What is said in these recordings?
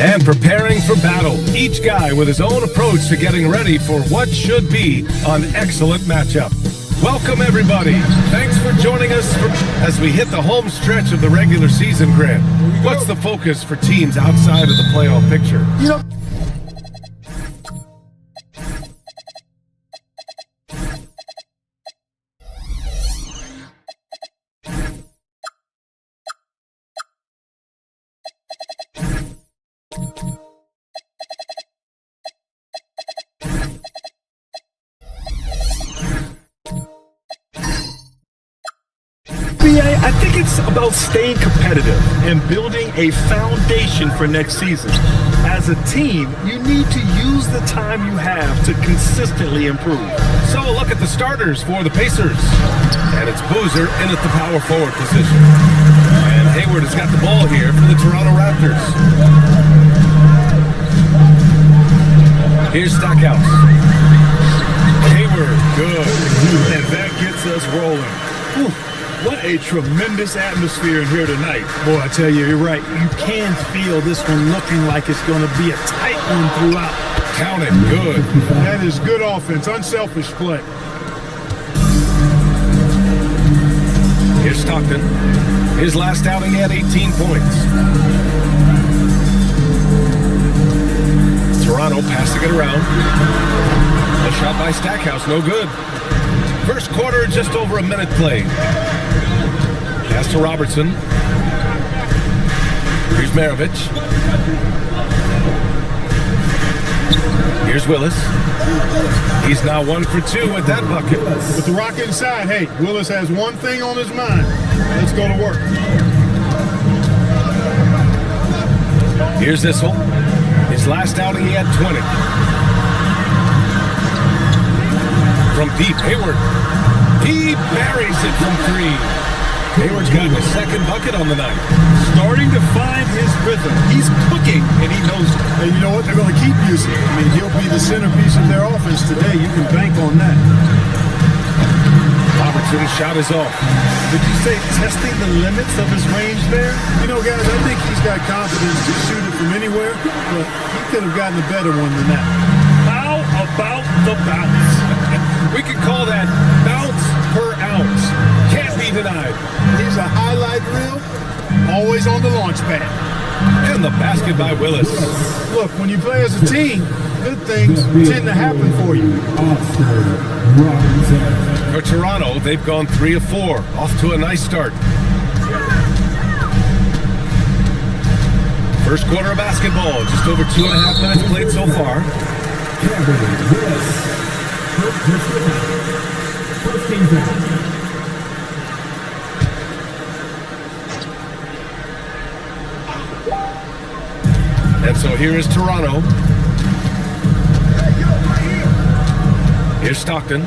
And preparing for battle, each guy with his own approach to getting ready for what should be an excellent matchup. Welcome, everybody. Thanks for joining us as we hit the home stretch of the regular season, Grant. What's the focus for teams outside of the playoff picture? I think it's about staying competitive and building a foundation for next season. As a team, you need to use the time you have to consistently improve. So look at the starters for the Pacers. And it's Boozer in at the power forward position. And Hayward has got the ball here for the Toronto Raptors. Here's Stackhouse. Hayward, good. And that gets us rolling. Whew. What a tremendous atmosphere in here tonight. Boy, I tell you, you're right. You can feel this one looking like it's going to be a tight one throughout. Count it, good. That is good offense, unselfish play. Here's Stockton. His last outing, he had 18 points. Toronto passing it around. A shot by Stackhouse, no good. First quarter, just over a minute played. Pass to Robertson. Here's Maravich. Here's Willis. He's now 1 for 2 with that bucket. With the rock inside, hey, Willis has one thing on his mind. Let's go to work. Here's Issel. His last outing, he had 20. From deep, Hayward. He buries it from 3. Hayward's got his second bucket on the night. Starting to find his rhythm. He's cooking, and he knows it. And you know what? They're going to keep using it. I mean, he'll be the centerpiece of their offense today. You can bank on that. Robertson's shot is off. Did you say testing the limits of his range there? You know, guys, I think he's got confidence to shoot it from anywhere, but he could have gotten a better one than that. How about the bounce? We could call that bounce per ounce. Can't be denied. He's a highlight reel, always on the launch pad. And the basket by Willis. Look, when you play as a team, good things tend to happen for you. For Toronto, they've gone 3 of 4. Off to a nice start. First quarter of basketball, just over 2.5 minutes played so far. And so here is Toronto. Here's Stockton.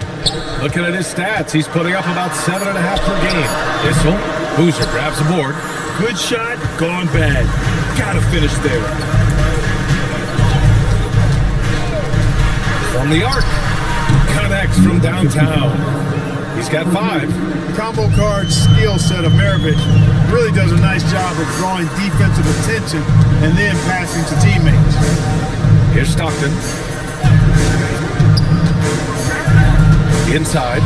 Looking at his stats, he's putting up about 7.5 per game. Issel, Boozer grabs the board. Good shot, gone bad. Gotta finish there. From the arc, connects from downtown. He's got 5. Combo guard skill set of Maravich really does a nice job of drawing defensive attention and then passing to teammates. Here's Stockton. Inside.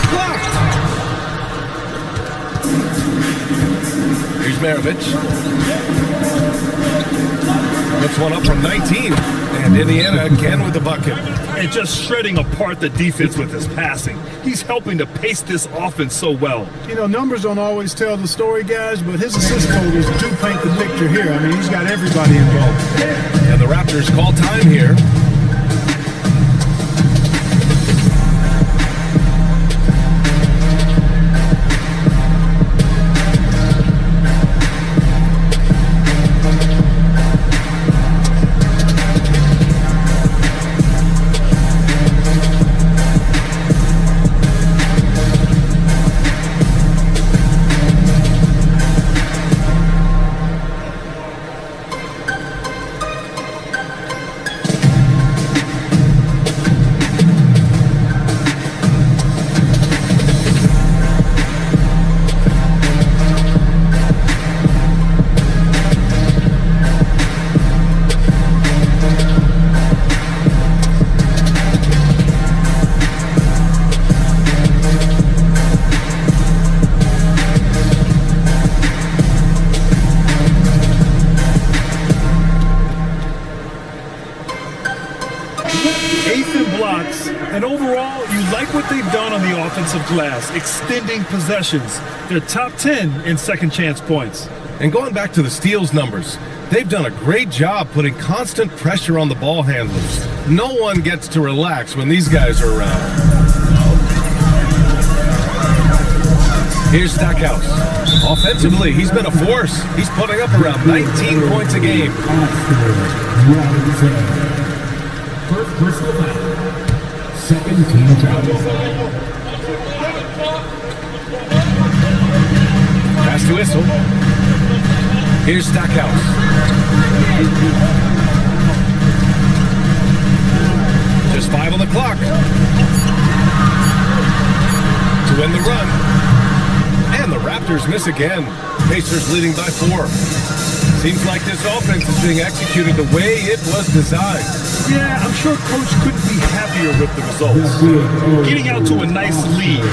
Blocked! Here's Maravich. Puts one up from 19. And Indiana again with the bucket. And just shredding apart the defense with his passing. He's helping to pace this offense so well. You know, numbers don't always tell the story, guys, but his assist totals do paint the picture here. I mean, he's got everybody involved. And the Raptors call time here. done on the offensive glass, extending possessions. They're top 10 in second chance points. And going back to the steals numbers, they've done a great job putting constant pressure on the ball handlers. No one gets to relax when these guys are around. Here's Stackhouse. Offensively, he's been a force. He's putting up around 19 points a game. First personal foul. Second team foul. Pass to Whistle. Here's Stackhouse. Just 5 on the clock. To win the run. And the Raptors miss again. Pacers leading by 4. Seems like this offense is being executed the way it was designed. Yeah, I'm sure Coach couldn't be happier with the results. Getting out to a nice lead.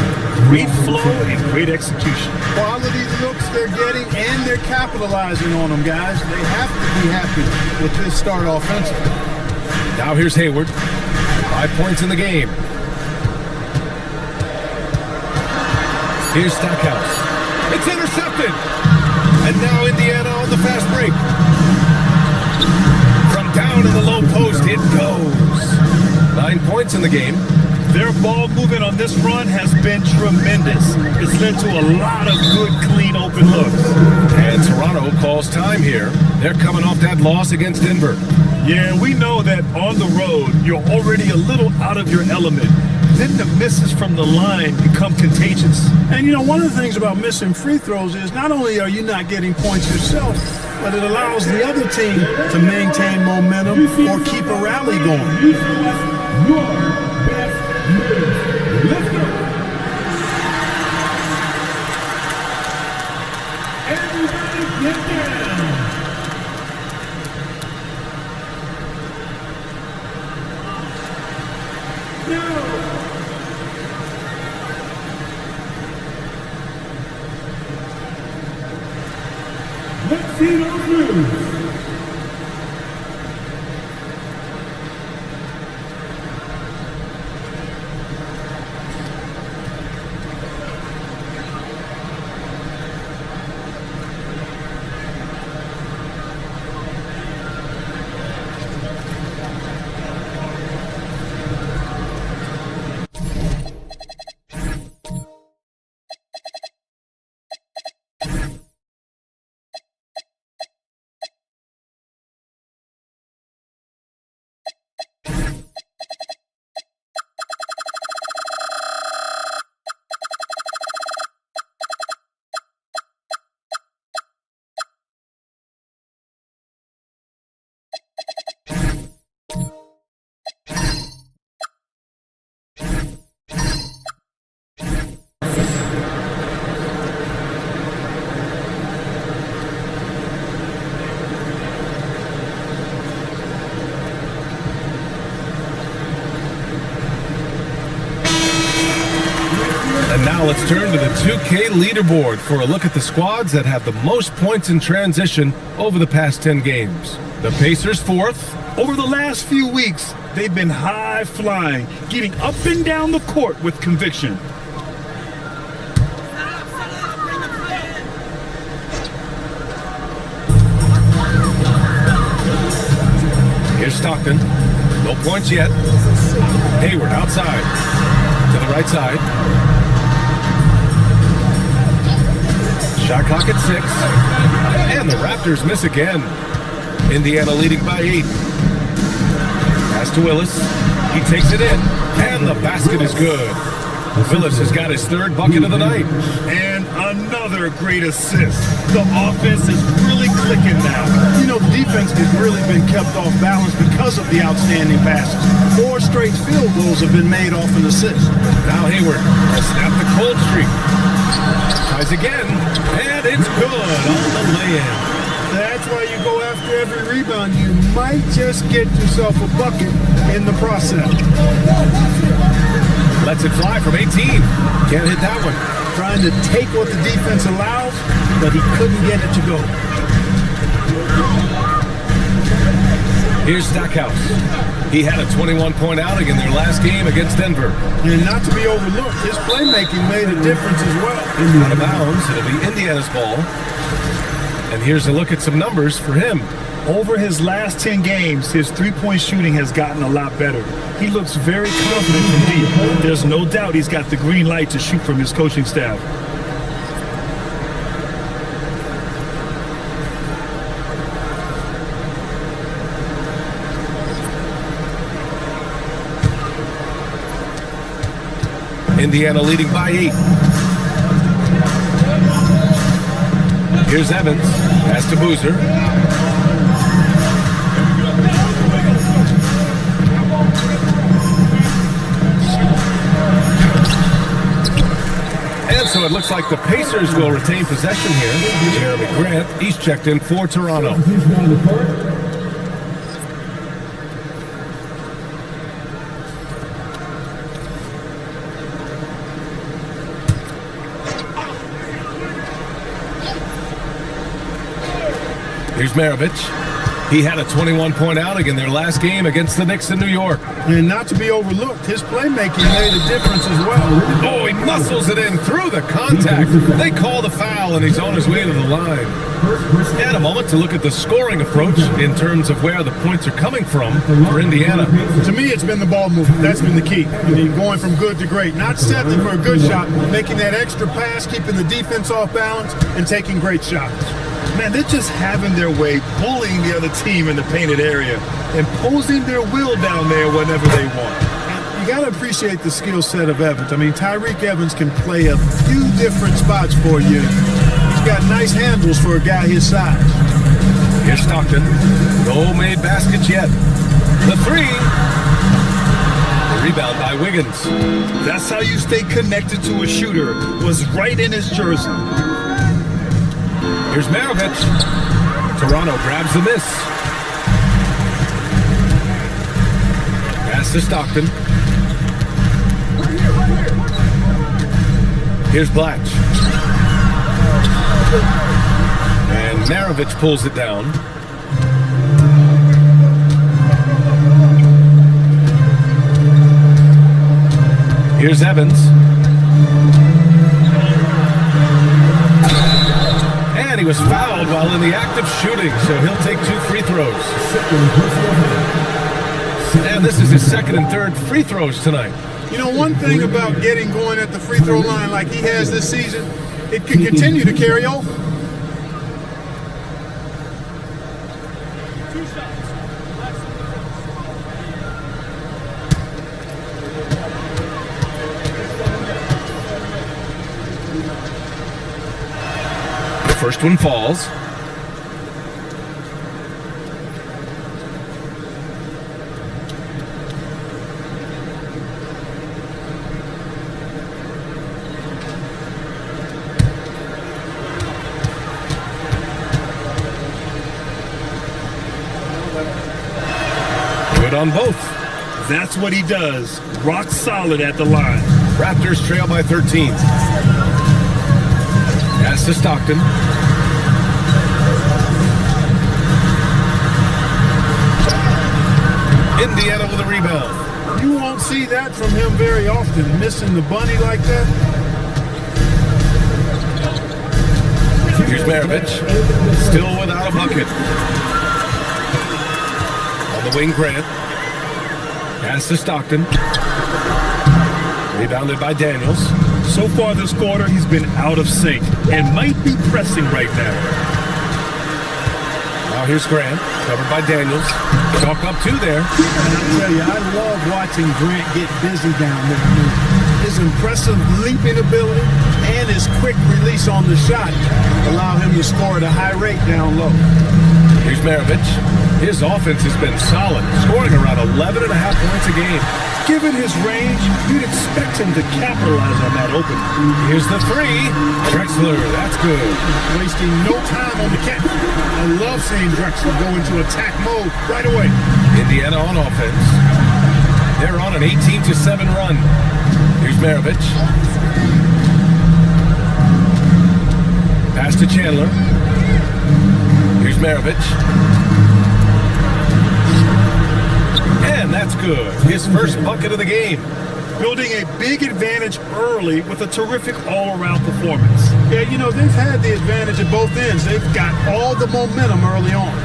Great flow and great execution. Quality looks they're getting, and they're capitalizing on them, guys. They have to be happy with this start offensively. Now here's Hayward. 5 points in the game. Here's Stackhouse. It's intercepted. And now Indiana on the fast break. From down in the low post, it goes. 9 points in the game. Their ball movement on this run has been tremendous. It's led to a lot of good, clean, open looks. And Toronto calls time here. They're coming off that loss against Denver. Yeah, we know that on the road, you're already a little out of your element. Then the misses from the line become contagious. And you know, one of the things about missing free throws is not only are you not getting points yourself, but it allows the other team to maintain momentum or keep a rally going. Let's go. Everybody get down. Now. Let's see those moves. And now let's turn to the 2K leaderboard for a look at the squads that have the most points in transition over the past 10 games. The Pacers 4th. Over the last few weeks, they've been high flying, getting up and down the court with conviction. Here's Stockton. No points yet. Hayward outside. To the right side. Shot clock at 6. And the Raptors miss again. Indiana leading by 8. Pass to Willis. He takes it in. And the basket is good. Willis has got his 3rd bucket of the night. And another great assist. The offense is really clicking now. You know, the defense has really been kept off balance because of the outstanding passes. 4 straight field goals have been made off an assist. Now Hayward has snapped the cold streak. Tries again, and it's good on the lay-in. That's why you go after every rebound. You might just get yourself a bucket in the process. Lets it fly from 18. Can't hit that one. Trying to take what the defense allows, but he couldn't get it to go. Here's Stackhouse. He had a 21-point outing in their last game against Denver. And not to be overlooked, his playmaking made a difference as well. Out of bounds, it'll be Indiana's ball. And here's a look at some numbers for him. Over his last 10 games, his three-point shooting has gotten a lot better. He looks very confident from deep. There's no doubt he's got the green light to shoot from his coaching staff. Indiana leading by 8. Here's Evans. Pass to Boozer. And so it looks like the Pacers will retain possession here. Jeremy Grant, he's checked in for Toronto. Here's Maravich. He had a 21-point outing in their last game against the Knicks in New York. And not to be overlooked, his playmaking made a difference as well. Oh, he muscles it in through the contact. They call the foul, and he's on his way to the line. And a moment to look at the scoring approach in terms of where the points are coming from for Indiana. To me, it's been the ball movement. That's been the key. I mean, going from good to great. Not settling for a good shot, making that extra pass, keeping the defense off balance, and taking great shots. Man, they're just having their way, bullying the other team in the painted area, imposing their will down there whenever they want. You got to appreciate the skill set of Evans. I mean, Tyreek Evans can play a few different spots for you. He's got nice handles for a guy his size. Here's Stockton. No made baskets yet. The three. The rebound by Wiggins. That's how you stay connected to a shooter, was right in his jersey. Here's Maravich. Toronto grabs the miss. Pass to Stockton. Here's Blatch. And Maravich pulls it down. Here's Evans. And he was fouled while in the act of shooting, so he'll take 2 free throws. And this is his second and third free throws tonight. You know, one thing about getting going at the free throw line like he has this season, it can continue to carry over. First one falls. Good on both. That's what he does. Rock solid at the line. Raptors trail by 13. Pass to Stockton. Indiana with a rebound. You won't see that from him very often, missing the bunny like that. Here's Maravich. Still without a bucket. On the wing, Grant. Pass to Stockton. Rebounded by Daniels. So far this quarter, he's been out of sync and might be pressing right now. Now here's Grant, covered by Daniels. Chalk up 2 there. And I tell you, I love watching Grant get busy down there. I mean, his impressive leaping ability and his quick release on the shot allow him to score at a high rate down low. Here's Maravich. His offense has been solid, scoring around 11.5 points a game. Given his range, you'd expect him to capitalize on that opening. Here's the 3. Drexler, that's good. Wasting no time on the catch. I love seeing Drexler go into attack mode right away. Indiana on offense. They're on an 18-7 run. Here's Maravich. Pass to Chandler. Here's Maravich. shot's good. His first bucket of the game. Building a big advantage early with a terrific all-around performance. Yeah, you know, they've had the advantage at both ends. They've got all the momentum early on.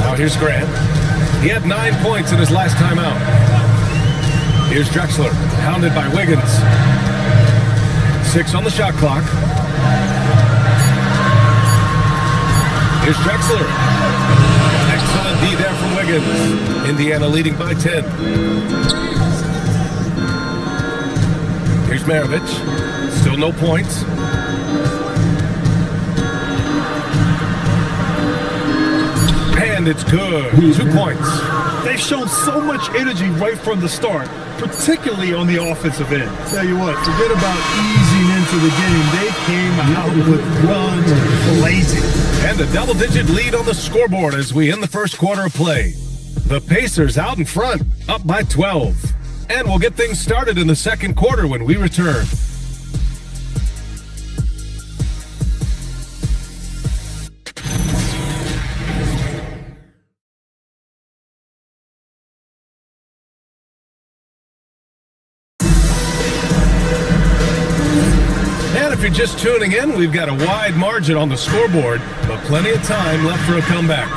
Now here's Grant. He had 9 points in his last time out. Here's Drexler, hounded by Wiggins. 6 on the shot clock. Here's Drexler. Excellent D there from Wiggins. Indiana leading by 10. Here's Maravich. Still no points. And it's good. 2 points. They've shown so much energy right from the start, particularly on the offensive end. Tell you what, forget about easing into the game. They came out with runs blazing. And a double-digit lead on the scoreboard as we end the first quarter of play. The Pacers out in front, up by 12. And we'll get things started in the second quarter when we return. And if you're just tuning in, we've got a wide margin on the scoreboard, but plenty of time left for a comeback.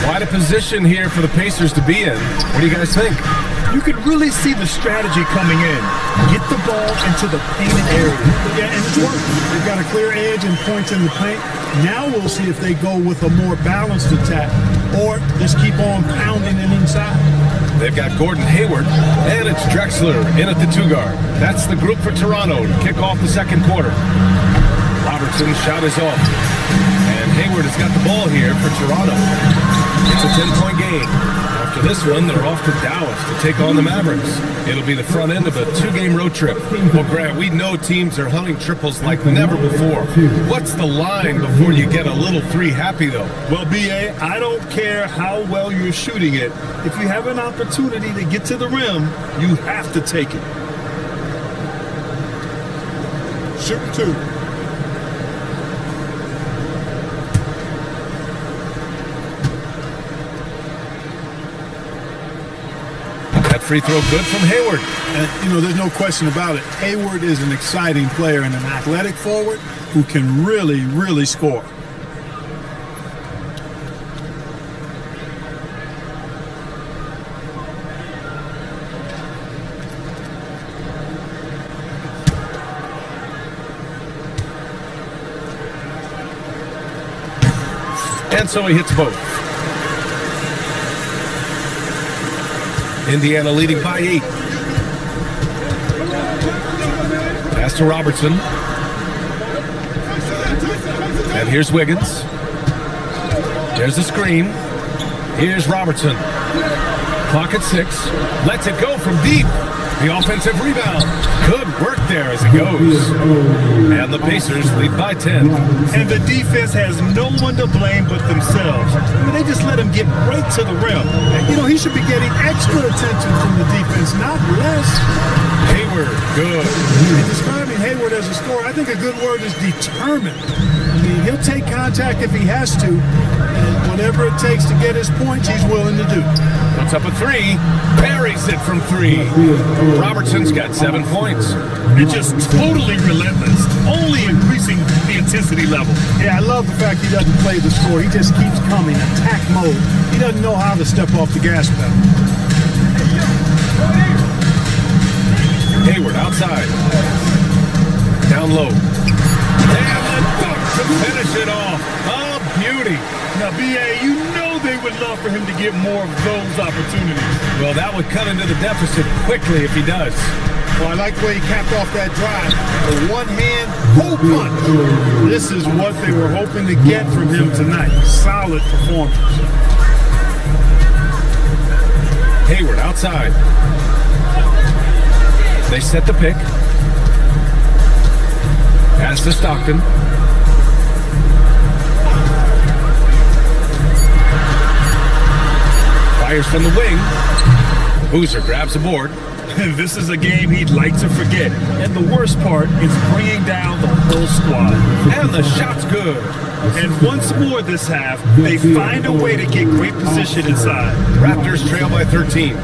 Quite a position here for the Pacers to be in. What do you guys think? You could really see the strategy coming in. Get the ball into the painted area. Yeah, and it's working. They've got a clear edge and points in the paint. Now we'll see if they go with a more balanced attack or just keep on pounding it inside. They've got Gordon Hayward, and it's Drexler in at the 2-guard. That's the group for Toronto to kick off the second quarter. Robertson's shot is off, and Hayward has got the ball here for Toronto. It's a 10-point game. After this one, they're off to Dallas to take on the Mavericks. It'll be the front end of a 2-game road trip. Well, Grant, we know teams are hunting triples like never before. What's the line before you get a little 3 happy, though? Well, B.A., I don't care how well you're shooting it. If you have an opportunity to get to the rim, you have to take it. Shooting 2. Free throw good from Hayward. And, you know, there's no question about it. Hayward is an exciting player and an athletic forward who can really, really score. And so he hits both. Indiana leading by 8. Pass to Robertson. And here's Wiggins. There's the screen. Here's Robertson. Clock at 6. Lets it go from deep. The offensive rebound. Good work there as it goes. And the Pacers lead by 10. And the defense has no one to blame but themselves. I mean, they just let him get right to the rim. You know, he should be getting extra attention from the defense, not less. Hayward, good. In describing Hayward as a scorer, I think a good word is determined. I mean, he'll take contact if he has to, and whatever it takes to get his points, he's willing to do. Puts up a 3, buries it from 3. Robertson's got 7 points. It's just totally relentless, only increasing the intensity level. Yeah, I love the fact he doesn't play the score. He just keeps coming, attack mode. He doesn't know how to step off the gas pedal. Hayward outside. Down low. And the dunk to finish it off. A beauty. Now, B.A., you know they would love for him to get more of those opportunities. Well, that would cut into the deficit quickly if he does. Well, I like the way he capped off that drive. The one-hand hole punch. This is what they were hoping to get from him tonight. Solid performance. Hayward outside. They set the pick. Pass to Stockton. Fires from the wing. Boozer grabs a board. This is a game he'd like to forget. And the worst part is bringing down the whole squad. And the shot's good. And once more this half, they find a way to get great position inside. Raptors trail by 13.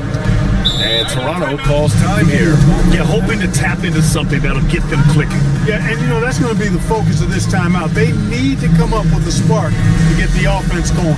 Toronto calls time here. Yeah, hoping to tap into something that'll get them clicking. Yeah, and that's going to be the focus of this timeout. They need to come up with a spark to get the offense going.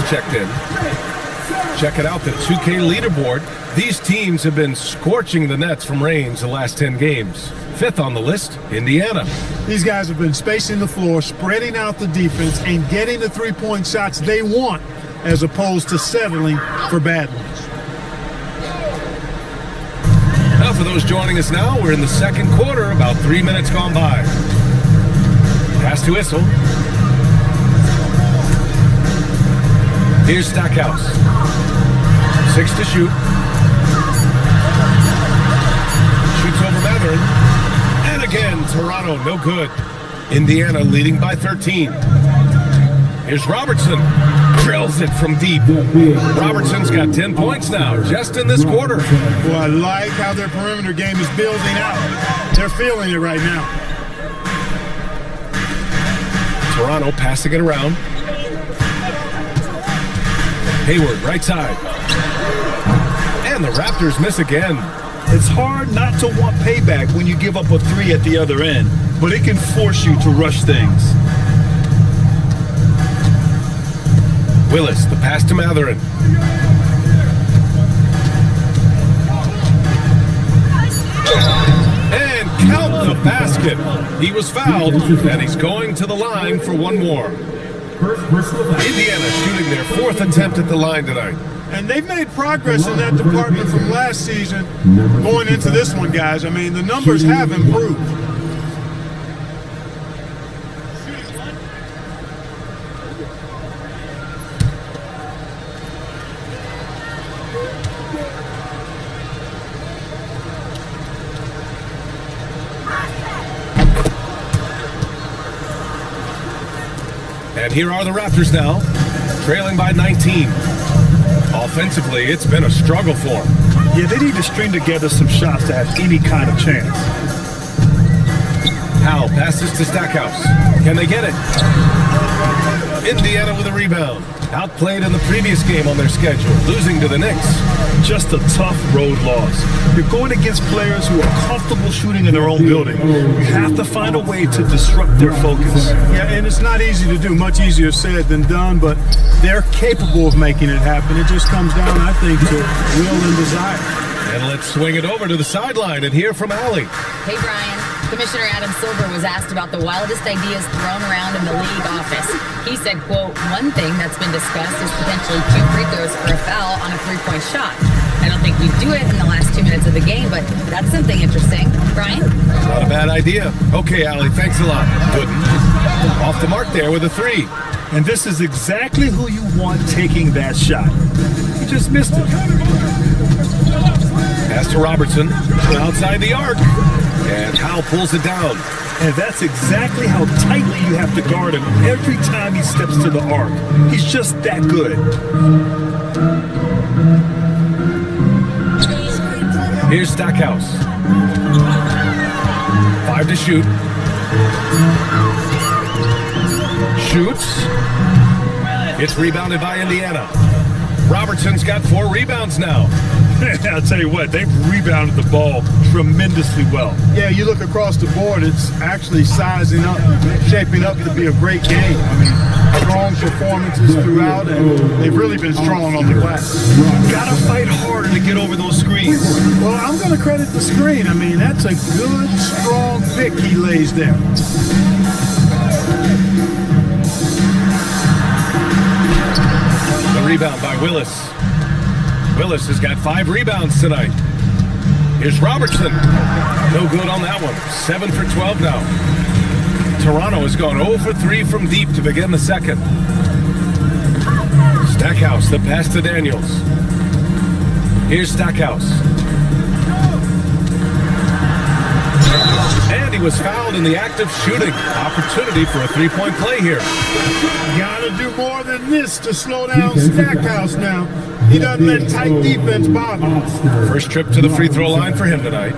Checked in. Checking out the 2K leaderboard. These teams have been scorching the nets from range the last 10 games. Fifth on the list, Indiana. These guys have been spacing the floor, spreading out the defense, and getting the three-point shots they want, as opposed to settling for bad ones. Now for those joining us now, we're in the second quarter, about 3 minutes gone by. Pass to Issel. Here's Stackhouse. 6 to shoot. Shoots over Matherin. And again, Toronto, no good. Indiana leading by 13. Here's Robertson. Drills it from deep. Robertson's got 10 points now, just in this quarter. Well, I like how their perimeter game is building out. They're feeling it right now. Toronto passing it around. Hayward, right side. And the Raptors miss again. It's hard not to want payback when you give up a three at the other end, but it can force you to rush things. Willis, the pass to Matherin. And count the basket. He was fouled, and he's going to the line for one more. Indiana shooting their fourth attempt at the line tonight. And they've made progress in that department from last season going into this one, guys. I mean, the numbers have improved. And here are the Raptors now, trailing by 19. Offensively, it's been a struggle for them. Yeah, they need to string together some shots to have any kind of chance. Powell passes to Stackhouse. Can they get it? Indiana with a rebound. Outplayed in the previous game on their schedule, losing to the Knicks. Just a tough road loss. You're going against players who are comfortable shooting in their own building. You have to find a way to disrupt their focus. Yeah, and it's not easy to do. Much easier said than done, but they're capable of making it happen. It just comes down, I think, to will and desire. And let's swing it over to the sideline and hear from Allie. Hey, Brian. Commissioner Adam Silver was asked about the wildest ideas thrown around in the league office. He said, quote, one thing that's been discussed is potentially 2 free throws for a foul on a 3-point shot. I don't think we do it in the last 2 minutes of the game, but that's something interesting. Brian? Not a bad idea. Okay, Allie, thanks a lot. Gooden off the mark there with a 3. And this is exactly who you want taking that shot. He just missed it. Pass to Robertson, outside the arc. And Howell pulls it down. And that's exactly how tightly you have to guard him every time he steps to the arc. He's just that good. Here's Stackhouse. 5 to shoot. Shoots. It's rebounded by Indiana. Robertson's got 4 rebounds now. I'll tell you what, they've rebounded the ball tremendously well. Yeah, you look across the board, it's actually sizing up, shaping up to be a great game. I mean, strong performances throughout, and they've really been strong on the glass. Gotta fight harder to get over those screens. Well, I'm going to credit the screen. I mean, that's a good, strong pick he lays there. The rebound by Willis. Willis has got 5 rebounds tonight. Here's Robertson. No good on that one. 7 for 12 now. Toronto has gone 0 for 3 from deep to begin the second. Stackhouse, the pass to Daniels. Here's Stackhouse. And he was fouled in the act of shooting. Opportunity for a 3-point play here. Gotta do more than this to slow down Stackhouse now. He doesn't let tight defense bother him. First trip to the free throw line for him tonight.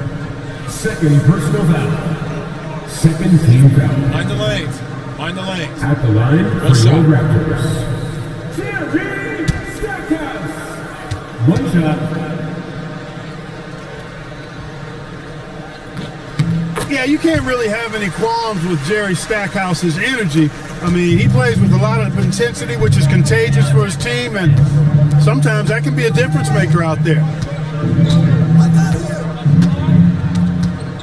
Second personal foul. Second team foul. Mind the lanes. Mind the lanes. At the line for One shot. your Raptors. Jerry Stackhouse. One shot. Yeah, you can't really have any qualms with Jerry Stackhouse's energy. I mean, he plays with a lot of intensity, which is contagious for his team, and sometimes that can be a difference maker out there.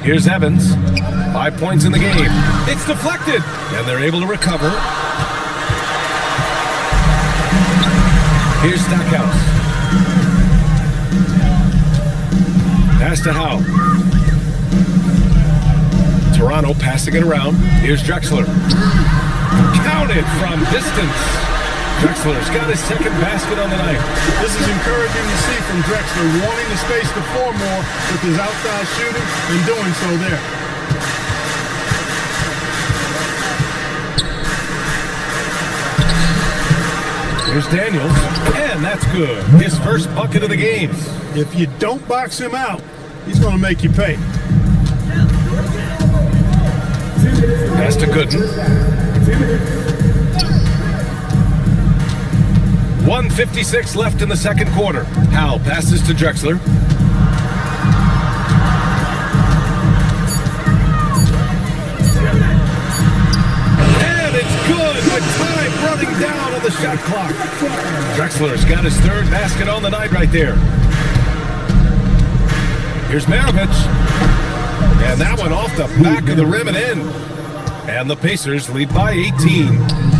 Here's Evans. 5 points in the game. It's deflected, and they're able to recover. Here's Stackhouse. Pass to Howe. Toronto passing it around. Here's Drexler. Counted from distance. Drexler's got his second basket on the night. This is encouraging to see from Drexler, wanting to space the floor more with his outside shooting and doing so there. Here's Daniels, and that's good. His first bucket of the game. If you don't box him out, he's going to make you pay. Pass to Gooden. 1:56 left in the second quarter. Howell passes to Drexler. And it's good with time running down on the shot clock. Drexler's got his third basket on the night right there. Here's Maravich. And that one off the back of the rim and in. And the Pacers lead by 18.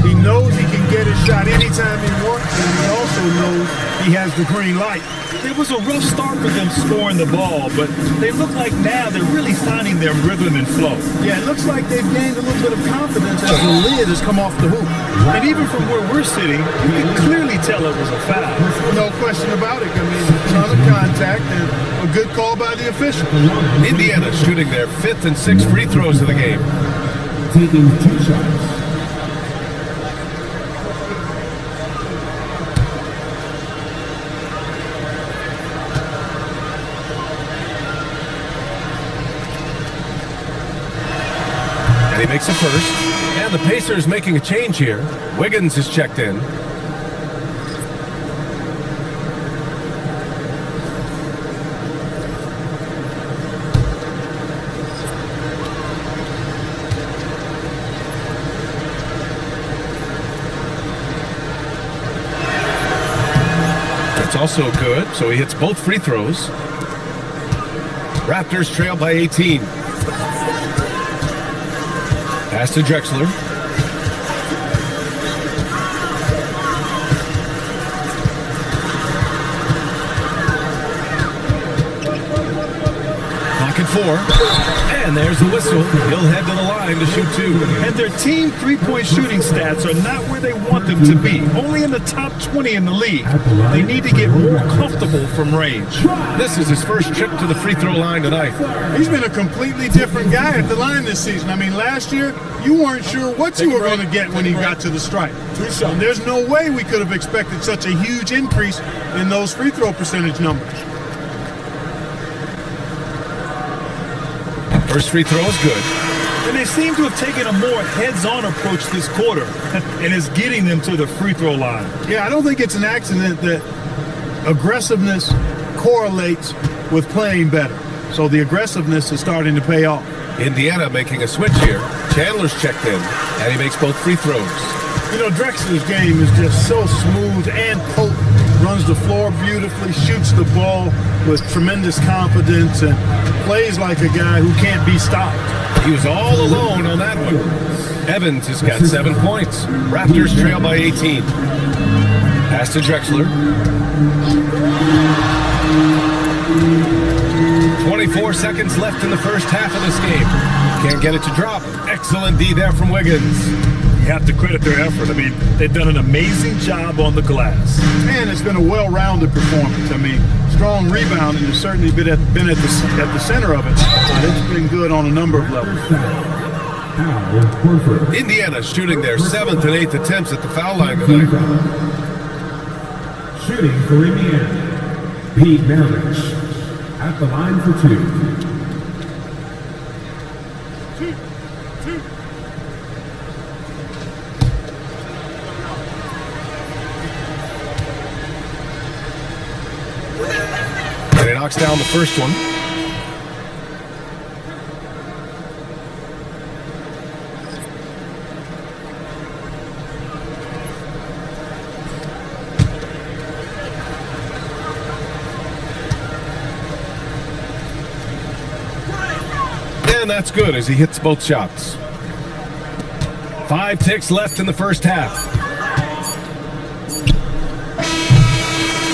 He knows he can get his shot anytime he wants, and he also knows he has the green light. It was a rough start for them scoring the ball, but they look like now they're really finding their rhythm and flow. Yeah, it looks like they've gained a little bit of confidence as the lid has come off the hoop. And even from where we're sitting, you can clearly tell it was a foul. No question about it. I mean, a ton of contact and a good call by the official. Indiana shooting their 5th and 6th free throws of the game. Taking 2 shots. And he makes a first. And the Pacers making a change here. Wiggins is checked in. That's also good, so he hits both free throws. Raptors trail by 18. Pass to Drexler. Clock at 4. And there's the whistle. He'll head to the line to shoot 2. And their team three-point shooting stats are not where they want them to be. Only in the top 20 in the league. They need to get more comfortable from range. This is his first trip to the free throw line tonight. He's been a completely different guy at the line this season. I mean, last year, you weren't sure what you were going to get when he got to the stripe. And there's no way we could have expected such a huge increase in those free throw percentage numbers. First free throw is good. And they seem to have taken a more heads-on approach this quarter, and it's getting them to the free throw line. Yeah, I don't think it's an accident that Aggressiveness correlates with playing better. So the aggressiveness is starting to pay off. Indiana making a switch here. Chandler's checked in, and he makes both free throws. You know, Drexler's game is just so smooth and potent. Runs the floor beautifully, shoots the ball with tremendous confidence, and plays like a guy who can't be stopped. He was all alone on that one. Evans has got 7 points. Raptors trail by 18. Pass to Drexler. 24 seconds left in the first half of this game. Can't get it to drop. Excellent D there from Wiggins. You have to credit their effort. I mean, they've done an amazing job on the glass. And it's been a well-rounded performance. I mean, strong rebounding has certainly been at the center of it, but it's been good on a number of levels. Indiana shooting their 7th and 8th attempts at the foul line tonight. Shooting for Indiana, Pete Maravich at the line for 2. And he knocks down the first one. And that's good as he hits both shots. 5 ticks left in the first half.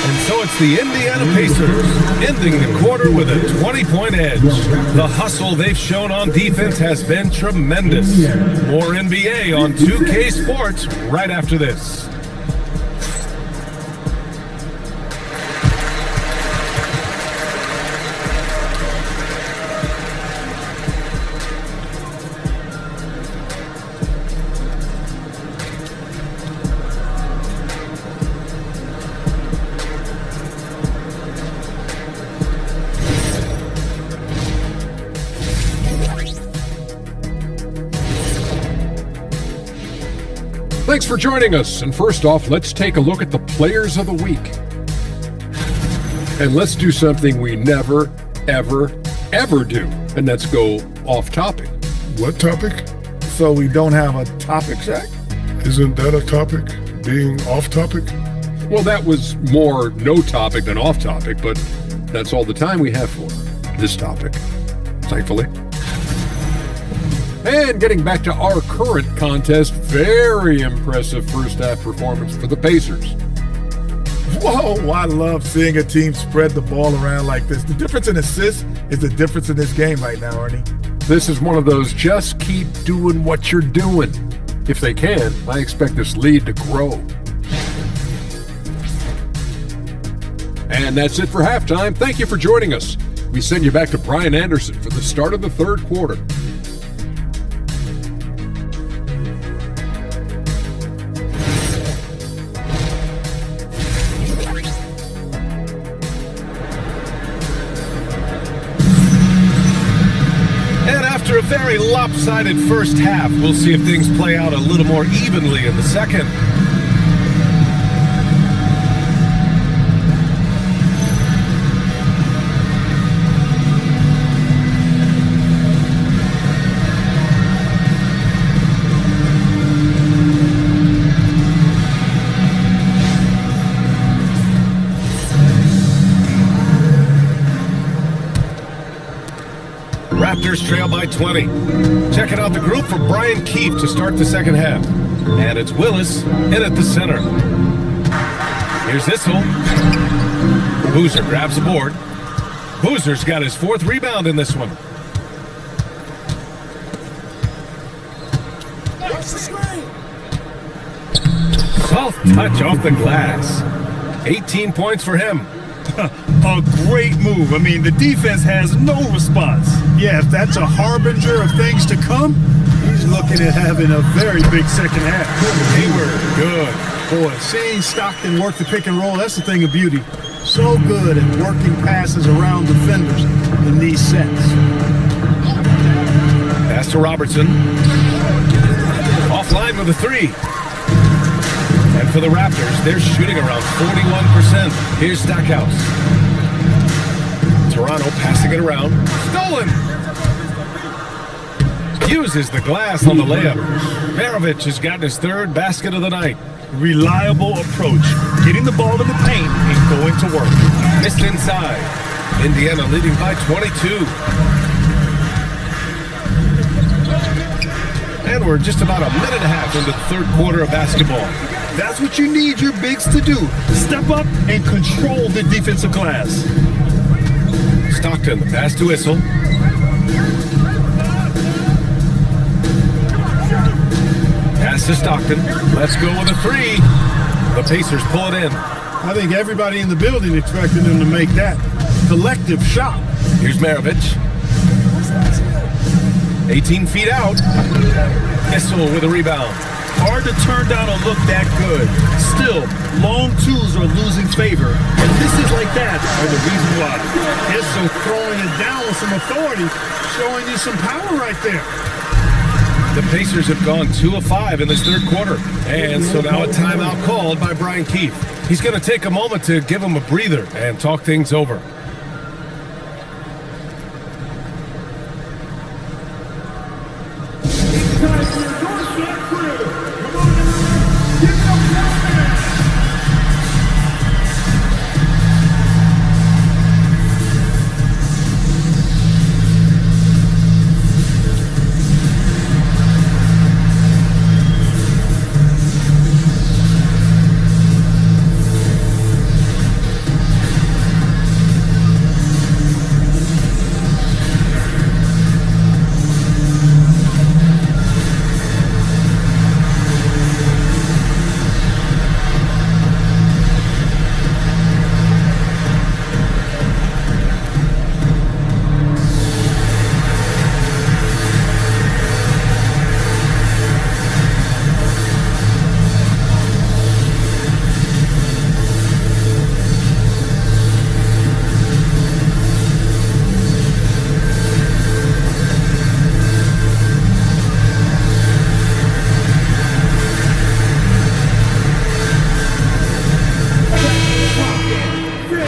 And so it's the Indiana Pacers ending the quarter with a 20-point edge. The hustle they've shown on defense has been tremendous. More NBA on 2K Sports right after this. Thanks for joining us. And first off, let's take a look at the players of the week. And let's do something we never, ever, ever do. And that's go off topic. What topic? So we don't have a topic, Zach? Isn't that a topic? Being off topic? Well, that was more no topic than off topic, but that's all the time we have for this topic, thankfully. And getting back to our current contest, very impressive first half performance for the Pacers. Whoa, I love seeing a team spread the ball around like this. The difference in assists is the difference in this game right now, Ernie. This is one of those just keep doing what you're doing. If they can, I expect this lead to grow. And that's it for halftime. Thank you for joining us. We send you back to Brian Anderson for the start of the third quarter. After a very lopsided first half, we'll see if things play out a little more evenly in the second. Raptors trail by 20. Checking out the group for Brian Keefe to start the second half. And it's Willis in at the center. Here's Issel. Boozer grabs the board. Boozer's got his 4th rebound in this one. Soft touch off the glass. 18 points for him. A great move. I mean, the defense has no response. Yeah, if that's a harbinger of things to come, he's looking at having a very big second half. Hayward, good. Boy, seeing Stockton work the pick and roll, that's the thing of beauty. So good at working passes around defenders in these sets. Pass to Robertson. Offline with a 3. And And for the Raptors, they're shooting around 41%. Here's Stackhouse. Toronto passing it around. Stolen! Uses the glass on the layup. Maravich has gotten his third basket of the night. Reliable approach, getting the ball in the paint and going to work. Missed inside. Indiana leading by 22. And we're just about a minute and a half into the third quarter of basketball. That's what you need your bigs to do. Step up and control the defensive glass. Stockton, the pass to Issel. Pass to Stockton. Let's go with a three. The Pacers pull it in. I think everybody in the building expected them to make that collective shot. Here's Maravich. 18 feet out. Issel with a rebound. Hard to turn down a look that good. Still, long twos are losing favor, and misses like that are the reason why. Issel throwing it down with some authority, showing you some power right there. The Pacers have gone 2 of 5 in this third quarter. And so now a timeout called by Brian Keefe. He's going to take a moment to give him a breather and talk things over.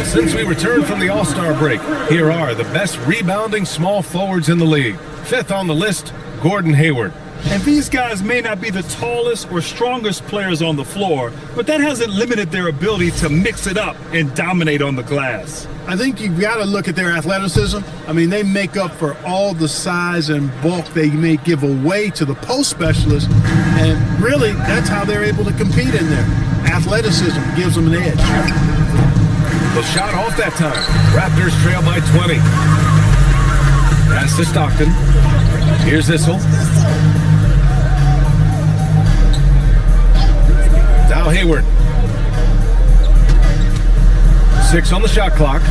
Since we returned from the All-Star break, here are the best rebounding small forwards in the league. Fifth on the list, Gordon Hayward. And these guys may not be the tallest or strongest players on the floor, but that hasn't limited their ability to mix it up and dominate on the glass. I think you've got to look at their athleticism. I mean, they make up for all the size and bulk they may give away to the post specialists. And really, that's how they're able to compete in there. Athleticism gives them an edge. The shot off that time. Raptors trail by 20. Pass to Stockton. Here's Issel. Now Hayward. 6 on the shot clock.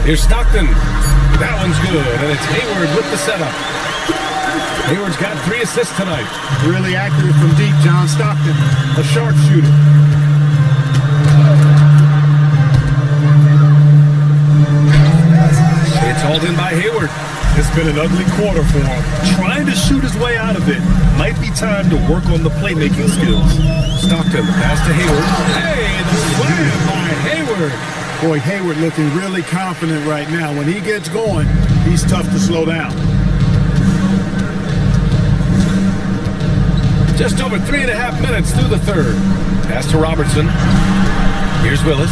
Here's Stockton. That one's good, and it's Hayward with the setup. Hayward's got 3 assists tonight. Really accurate from deep, John Stockton, a sharpshooter. It's hauled in by Hayward. It's been an ugly quarter for him. Trying to shoot his way out of it. Might be time to work on the playmaking skills. Stockton, pass to Hayward. Hey, the slam by Hayward. Boy, Hayward looking really confident right now. When he gets going, he's tough to slow down. Just over 3.5 minutes through the third. Pass to Robertson. Here's Willis.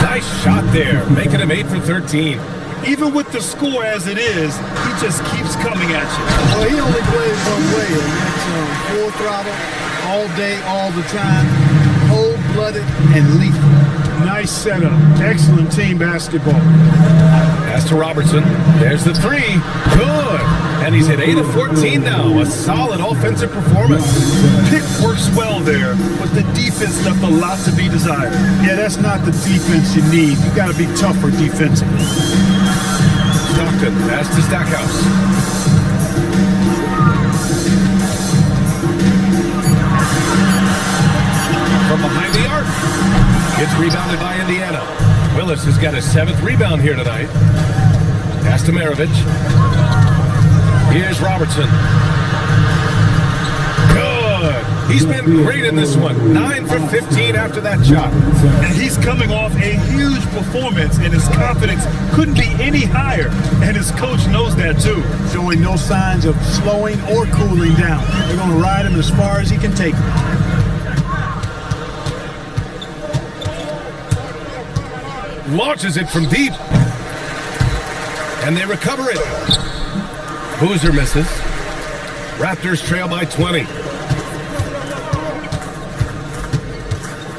Nice shot there, making him 8 for 13. Even with the score as it is, he just keeps coming at you. Well, he only plays one way, and that's full throttle, all day, all the time, cold-blooded and lethal. Nice setup. Excellent team basketball. Pass to Robertson. There's the 3. Good. And he's hit 8 of 14 now. A solid offensive performance. Pick works well there, but the defense left a lot to be desired. Yeah, that's not the defense you need. You got to be tougher defensively. Stockton, pass to Stackhouse. From behind the arc. Gets rebounded by Indiana. Willis has got his 7th rebound here tonight. Pass to Maravich. Here's Robertson. Good. He's been great in this one. 9 for 15 after that shot. And he's coming off a huge performance, and his confidence couldn't be any higher. And his coach knows that too. Showing no signs of slowing or cooling down. They're going to ride him as far as he can take him. Launches it from deep. And they recover it. Boozer misses. Raptors trail by 20.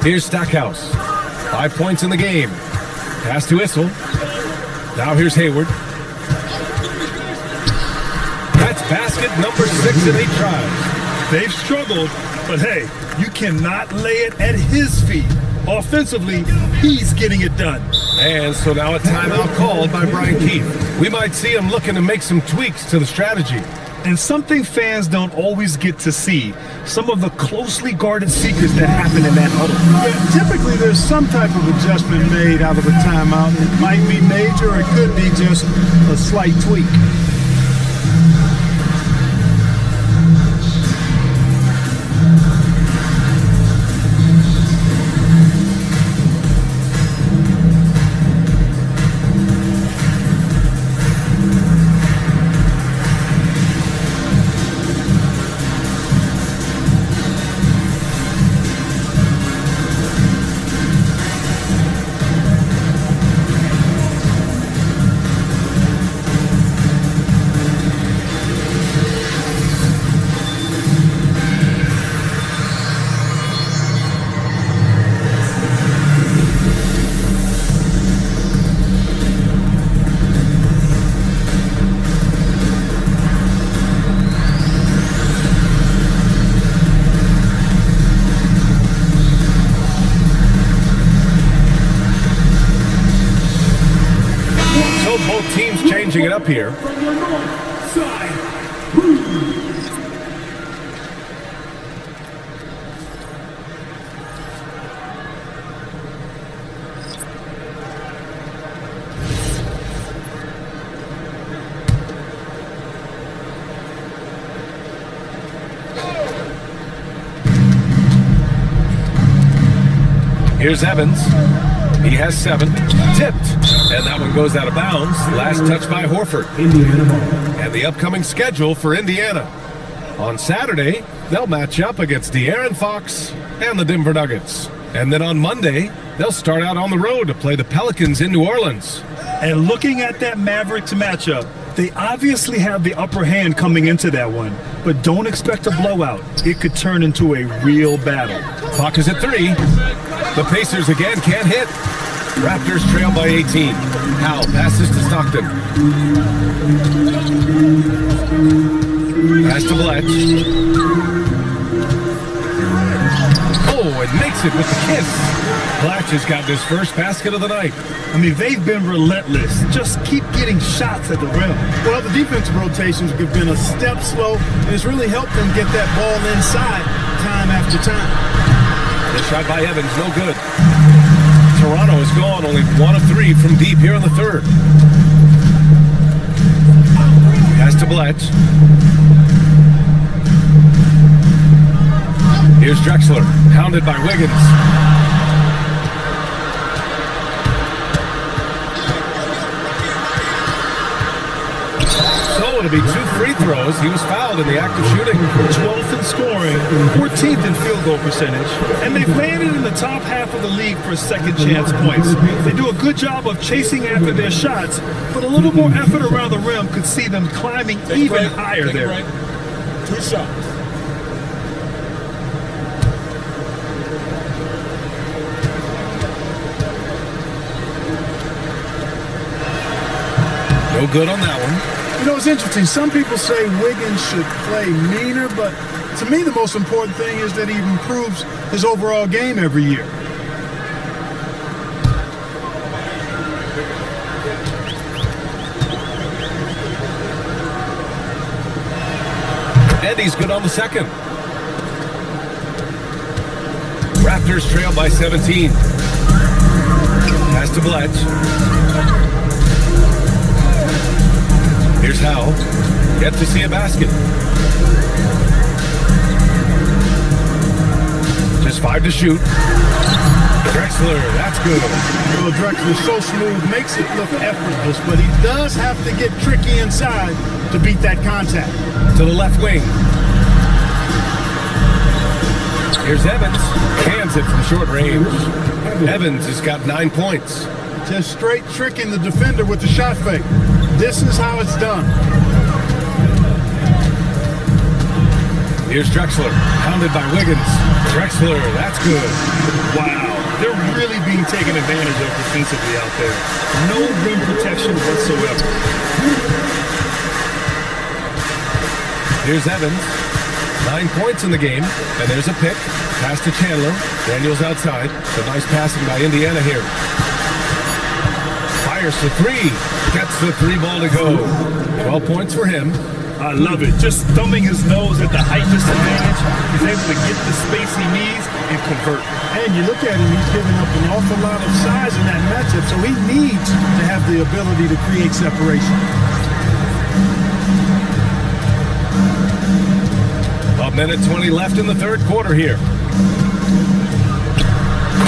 Here's Stackhouse. 5 points in the game. Pass to Issel. Now here's Hayward. That's basket number 6 in 8 tries. They've struggled, but hey, you cannot lay it at his feet. Offensively, he's getting it done. And so now a timeout called by Brian Keefe. We might see him looking to make some tweaks to the strategy. And something fans don't always get to see, some of the closely guarded secrets that happen in that huddle. Yeah, typically there's some type of adjustment made out of a timeout. It might be major or it could be just a slight tweak. Teams changing it up here. Here's Evans. He has 7. Tipped. And that one goes out of bounds. Last touch by Horford. Indiana ball. And the upcoming schedule for Indiana. On Saturday, they'll match up against De'Aaron Fox and the Denver Nuggets. And then on Monday, they'll start out on the road to play the Pelicans in New Orleans. And looking at that Mavericks matchup, they obviously have the upper hand coming into that one. But don't expect a blowout. It could turn into a real battle. Clock is at 3. The Pacers again can't hit. Raptors trail by 18. Howell passes to Stockton. Pass to Bletch. Oh, and makes it with the kiss. Bletch has got his first basket of the night. I mean, they've been relentless. Just keep getting shots at the rim. Well, the defensive rotations have been a step slow, and it's really helped them get that ball inside time after time. The shot by Evans, no good. Toronto has gone only 1 of 3 from deep here in the third. Pass to Bletch. Here's Drexler, hounded by Wiggins. So it'll be 2 free throws. He was fouled in the act of shooting. 12th in scoring, 14th in field goal percentage, and they've landed in the top half of the league for second chance points. They do a good job of chasing after their shots, but a little more effort around the rim could see them climbing even higher there. 2 shots. No good on that one. You know, it's interesting. Some people say Wiggins should play meaner, but to me the most important thing is that he improves his overall game every year. And he's good on the second. Raptors trail by 17. Pass to Bletch. Here's Howell. Yet to see a basket. Just 5 to shoot. Drexler, that's good. Well, Drexler's so smooth, makes it look effortless, but he does have to get tricky inside to beat that contact. To the left wing. Here's Evans. Cans it from short range. Evans has got 9 points. Just straight tricking the defender with the shot fake. This is how it's done. Here's Drexler, pounded by Wiggins. Drexler, that's good. Wow, they're really being taken advantage of defensively out there. No rim protection whatsoever. Here's Evans. 9 points in the game, and there's a pick. Pass to Chandler. Daniels outside. So nice passing by Indiana here. Fires for 3. Gets the 3 ball to go. 12 points for him. I love it. Just thumbing his nose at the height disadvantage. He's able to get the space he needs and convert. And you look at him, he's giving up an awful lot of size in that matchup, so he needs to have the ability to create separation. A minute 20 left in the third quarter here.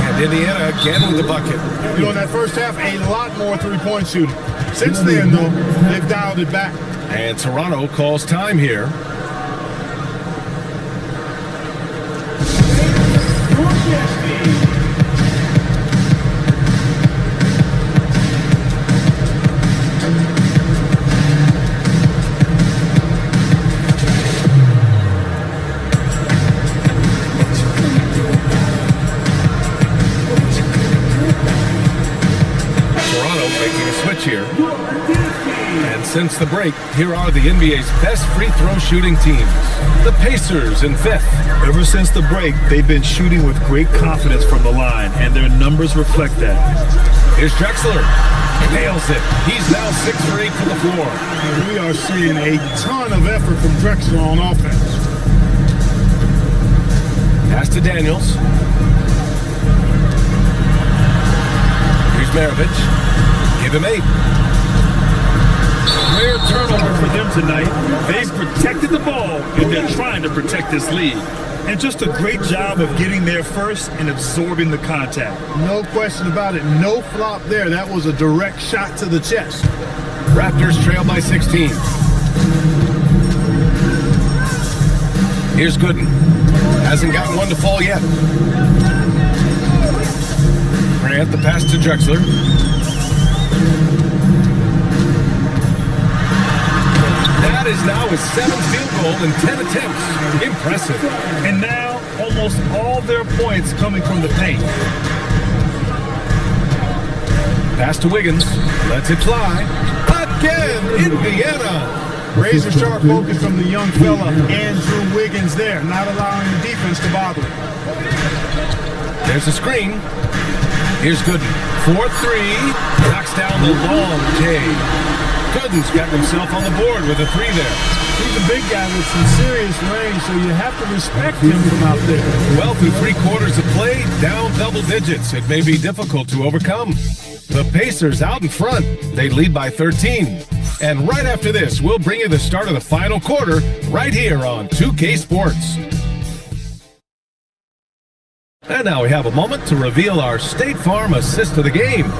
And Indiana again with the bucket. You know, in that first half, a lot more three-point shooting. Since then, though, they've dialed it back. And Toronto calls time here. Toronto making a switch here. And since the break, here are the NBA's best free throw shooting teams. The Pacers in 5th. Ever since the break, they've been shooting with great confidence from the line, and their numbers reflect that. Here's Drexler. Nails it. He's now 6 for 8 from the floor. We are seeing a ton of effort from Drexler on offense. Pass to Daniels. Here's Maravich. Give him 8. Rare turnover for them tonight. They've protected the ball, and they're trying to protect this lead. And just a great job of getting there first and absorbing the contact. No question about it. No flop there. That was a direct shot to the chest. Raptors trail by 16. Here's Gooden. Hasn't gotten one to fall yet. Grant the pass to Drexler. That is now his 7th field goal in 10 attempts. Impressive. And now, almost all their points coming from the paint. Pass to Wiggins. Lets it fly. Again, Indiana. Razor sharp focus from the young fella, Andrew Wiggins there, not allowing the defense to bother him. There's a screen. Here's Gooden. 4-3. Knocks down the long J. Gooden's got himself on the board with a 3 there. He's a big guy with some serious range, so you have to respect him from out there. Well, through 3 quarters of play, down double digits. It may be difficult to overcome. The Pacers out in front. They lead by 13. And right after this, we'll bring you the start of the final quarter right here on 2K Sports. And now we have a moment to reveal our State Farm assist of the game.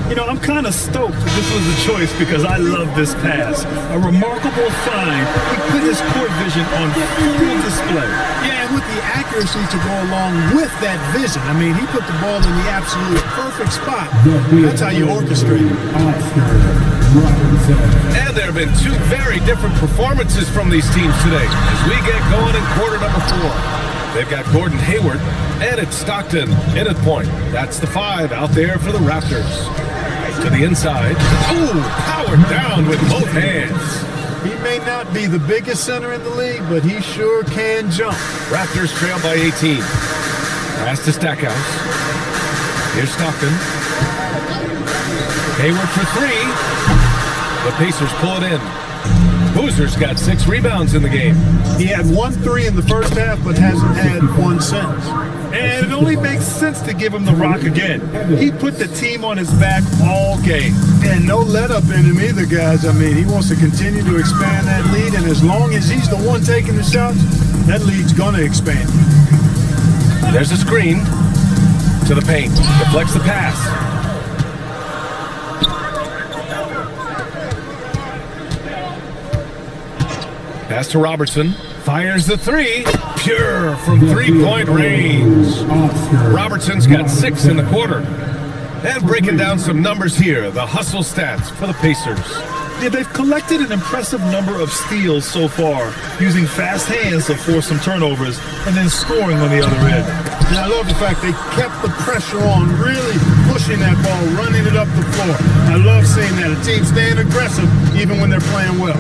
You know, I'm kind of stoked this was a choice because I love this pass. A remarkable find. He put his court vision on full display. Yeah, and with the accuracy to go along with that vision. I mean, he put the ball in the absolute perfect spot. That's how you orchestrate it. And there have been 2 very different performances from these teams today as we get going in quarter number 4. They've got Gordon Hayward, and it's Stockton in at point. That's the 5 out there for the Raptors. To the inside. Oh, powered down with both hands. He may not be the biggest center in the league, but he sure can jump. Raptors trail by 18. Pass to Stackhouse. Here's Stockton. Hayward for 3. The Pacers pull it in. Boozer's got 6 rebounds in the game. He had 1-3 in the first half, but hasn't had one since. And it only makes sense to give him the rock again. He put the team on his back all game. And no let up in him either, guys. I mean, he wants to continue to expand that lead, and as long as he's the one taking the shots, that lead's going to expand. There's a screen to the paint. Deflects the pass. Pass to Robertson. Fires the 3. Pure from 3-point range. Robertson's got 6 in the quarter. And breaking down some numbers here, the hustle stats for the Pacers. Yeah, they've collected an impressive number of steals so far, using fast hands to force some turnovers and then scoring on the other end. And I love the fact they kept the pressure on, really pushing that ball, running it up the floor. I love seeing that. A team staying aggressive even when they're playing well.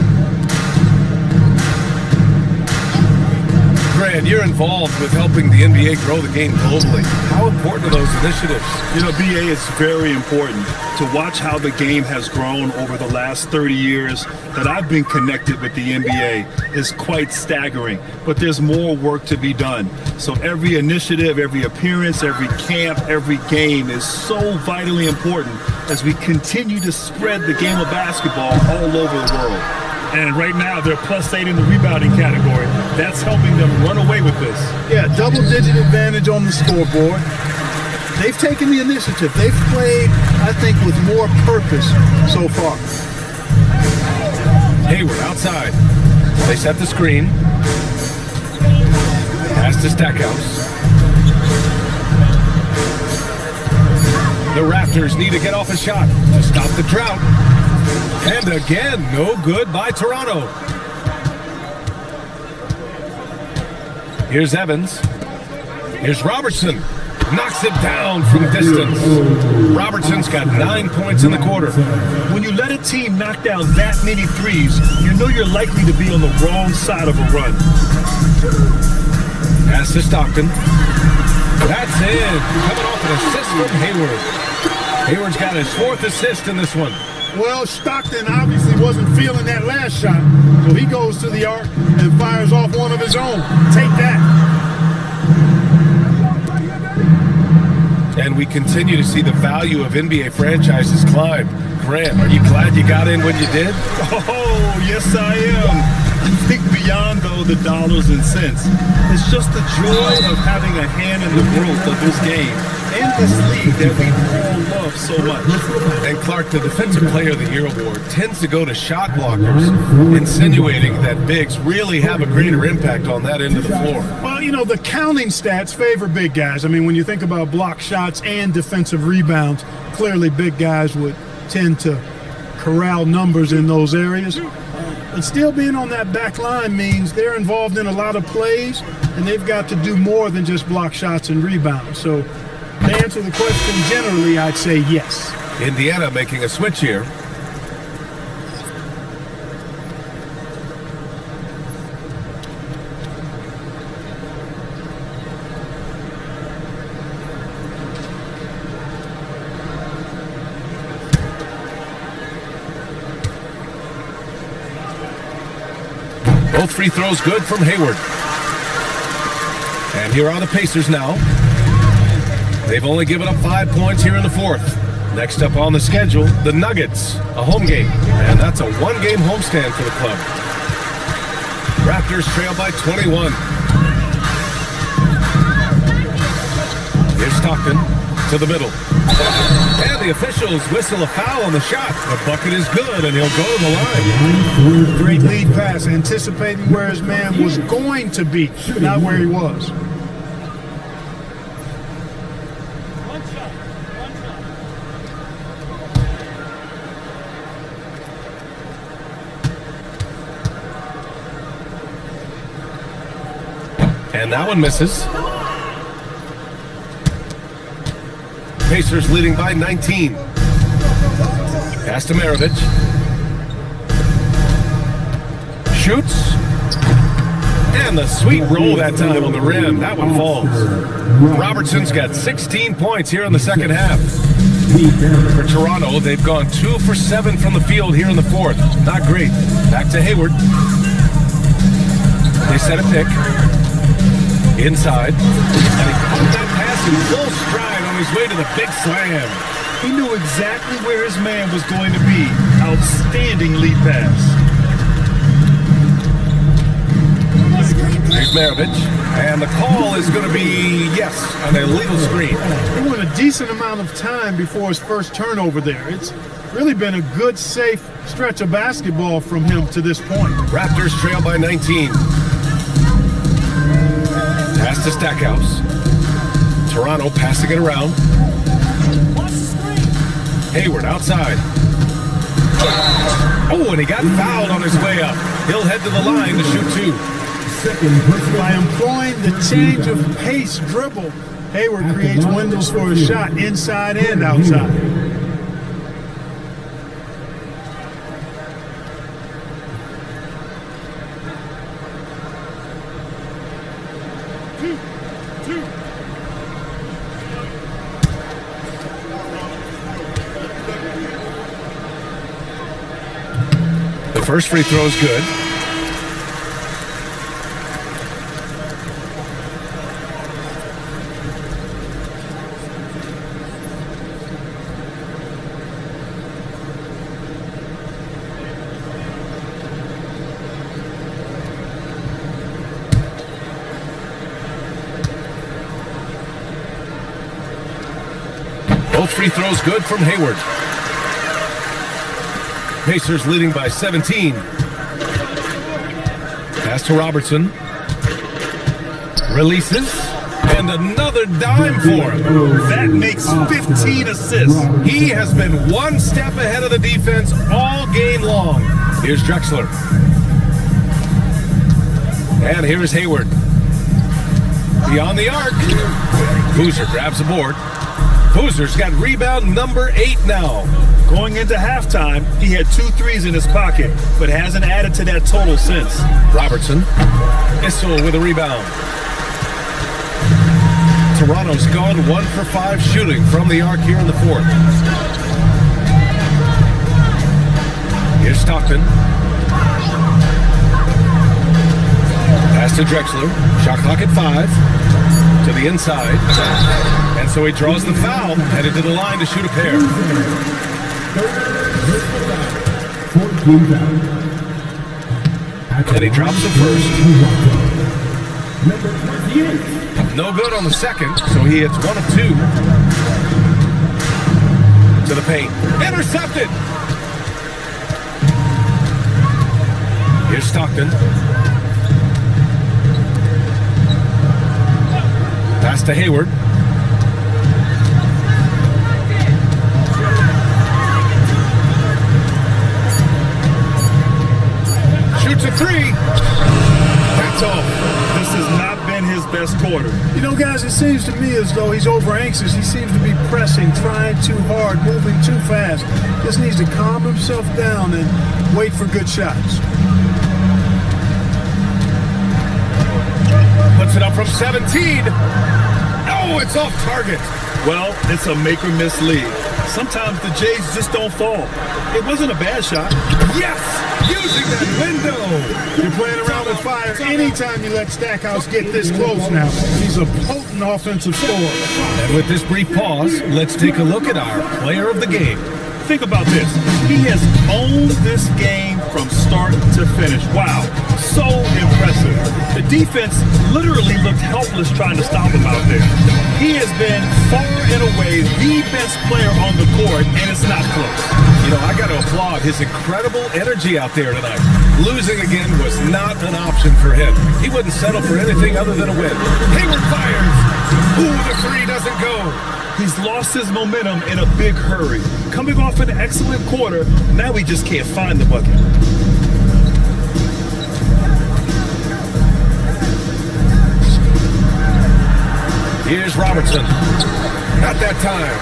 Grant, you're involved with helping the NBA grow the game globally. How important are those initiatives? You know, BA, it's very important to watch how the game has grown over the last 30 years that I've been connected with the NBA is quite staggering, but there's more work to be done. So every initiative, every appearance, every camp, every game is so vitally important as we continue to spread the game of basketball all over the world. And right now, they're +8 in the rebounding category. That's helping them run away with this. Yeah, double-digit advantage on the scoreboard. They've taken the initiative. They've played, I think, with more purpose so far. Hayward outside. They set the screen. Pass to Stackhouse. The Raptors need to get off a shot to stop the drought. And again, no good by Toronto. Here's Evans. Here's Robertson. Knocks it down from distance. Robertson's got 9 points in the quarter. When you let a team knock down that many threes, you know you're likely to be on the wrong side of a run. Pass to Stockton. That's in. Coming off an assist from Hayward. Hayward's got his 4th assist in this one. Well, Stockton obviously wasn't feeling that last shot, so he goes to the arc and fires off one of his own. Take that. And we continue to see the value of NBA franchises climb. Graham, are you glad you got in when you did? Oh, yes I am. I think beyond, though, the dollars and cents, it's just the joy of having a hand in the growth of this game and this league that we all love so much. And Clark, the Defensive Player of the Year award tends to go to shot blockers, insinuating that bigs really have a greater impact on that end of the floor. Well, you know, the counting stats favor big guys. I mean, when you think about block shots and defensive rebounds, clearly big guys would tend to corral numbers in those areas. But still being on that back line means they're involved in a lot of plays, and they've got to do more than just block shots and rebounds. So to answer the question generally, I'd say yes. Indiana making a switch here. Both free throws good from Hayward. And here are the Pacers now. They've only given up 5 points here in the 4th. Next up on the schedule, the Nuggets, a home game. And that's a 1-game homestand for the club. Raptors trail by 21. Here's Stockton to the middle. And the officials whistle a foul on the shot. The bucket is good, and he'll go to the line. Great lead pass, anticipating where his man was going to be, not where he was. And that one misses. Pacers leading by 19. Pass to Maravich. Shoots. And the sweet roll that time on the rim. That one falls. Robertson's got 16 points here in the second half. Pete Maravich. For Toronto, they've gone 2 for 7 from the field here in the fourth. Not great. Back to Hayward. They set a pick. Inside. And he caught that pass in full stride on his way to the big slam. He knew exactly where his man was going to be. Outstanding lead pass. Here's Maravich. And the call is going to be, yes, an illegal screen. He went a decent amount of time before his first turnover there. It's really been a good, safe stretch of basketball from him to this point. Raptors trail by 19. Pass to Stackhouse. Toronto passing it around. Hayward outside. Oh, and he got fouled on his way up. He'll head to the line to shoot 2. By employing the change of pace dribble, Hayward creates windows for a shot inside and outside. The first free throw is good. Both free throws good from Hayward. Pacers leading by 17. Pass to Robertson. Releases. And another dime for him. That makes 15 assists. He has been one step ahead of the defense all game long. Here's Drexler. And here's Hayward. Beyond the arc. Boozer grabs the board. Boozer's got rebound number 8 now. Going into halftime, he had 2 threes in his pocket, but hasn't added to that total since. Robertson. Issel with a rebound. Toronto's gone 1 for 5 shooting from the arc here in the fourth. Here's Stockton. Pass to Drexler. Shot clock at 5. To the inside. And so he draws the foul, headed to the line to shoot a pair. And he drops the first. No good on the second, so he hits 1 of 2. To the paint. Intercepted! Here's Stockton. Pass to Hayward. Shoots a 3. That's all. This has not been his best quarter. You know, guys, it seems to me as though he's over anxious. He seems to be pressing, trying too hard, moving too fast. Just needs to calm himself down and wait for good shots. Puts it up from 17. Oh, it's off target. Well, it's a make or miss league. Sometimes the Jays just don't fall. It wasn't a bad shot. Yes! Using that window. You're playing around with fire anytime you let Stackhouse get this close now. He's a potent offensive scorer. And with this brief pause, let's take a look at our player of the game. Think about this. He has owned this game from start to finish. Wow, so impressive. The defense literally looked helpless trying to stop him out there. He has been far and away the best player on the court, and it's not close. You know, I got to applaud his incredible energy out there tonight. Losing again was not an option for him. He wouldn't settle for anything other than a win. Hayward fires. Ooh, the 3 doesn't go. He's lost his momentum in a big hurry. Coming off an excellent quarter, now he just can't find the bucket. Here's Robertson. Not that time.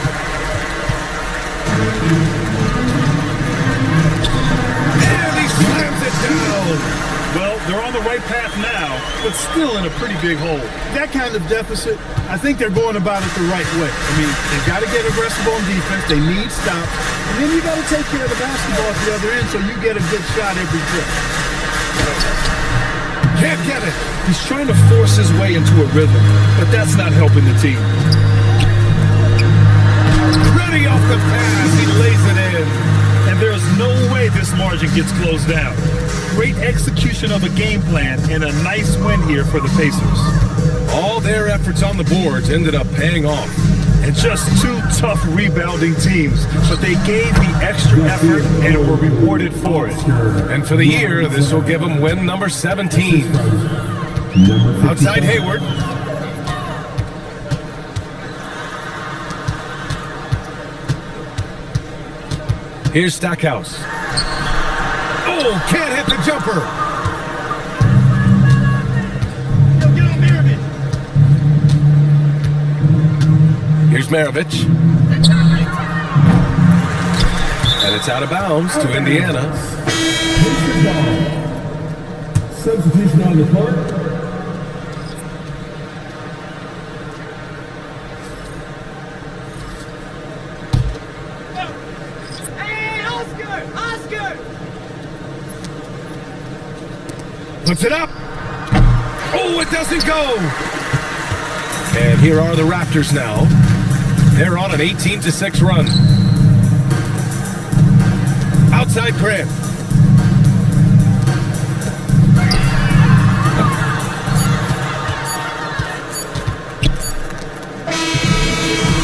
And he slams it down. Well, They're on the right path now, but still in a pretty big hole. That kind of deficit, I think they're going about it the right way. I mean, they've got to get aggressive on defense. They need stops. And then you got to take care of the basketball at the other end so you get a good shot every trip. Can't get it. He's trying to force his way into a rhythm, but that's not helping the team. Ready off the pass. He lays it in. And there's no way this margin gets closed down. Great execution of a game plan and a nice win here for the Pacers. All their efforts on the boards ended up paying off. And just two tough rebounding teams, but they gave the extra effort and were rewarded for it. And for the year, this will give them win number 17. Outside Hayward. Here's Stackhouse. Oh, can't hit the jumper. Here's Maravich. And it's out of bounds to Indiana. Substitution on the court. Puts it up. Oh, it doesn't go. And here are the Raptors now. They're on an 18-6 run. Outside Grant.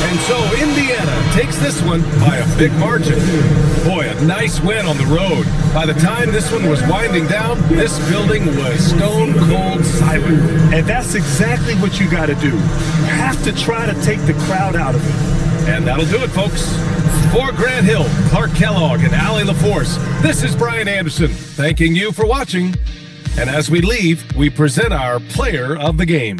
And so Indiana takes this one by a big margin. Boy, a nice win on the road. By the time this one was winding down, this building was stone cold silent. And that's exactly what you got to do. You have to try to take the crowd out of it. And that'll do it, folks. For Grant Hill, Clark Kellogg, and Allie LaForce, this is Brian Anderson, thanking you for watching. And as we leave, we present our player of the game.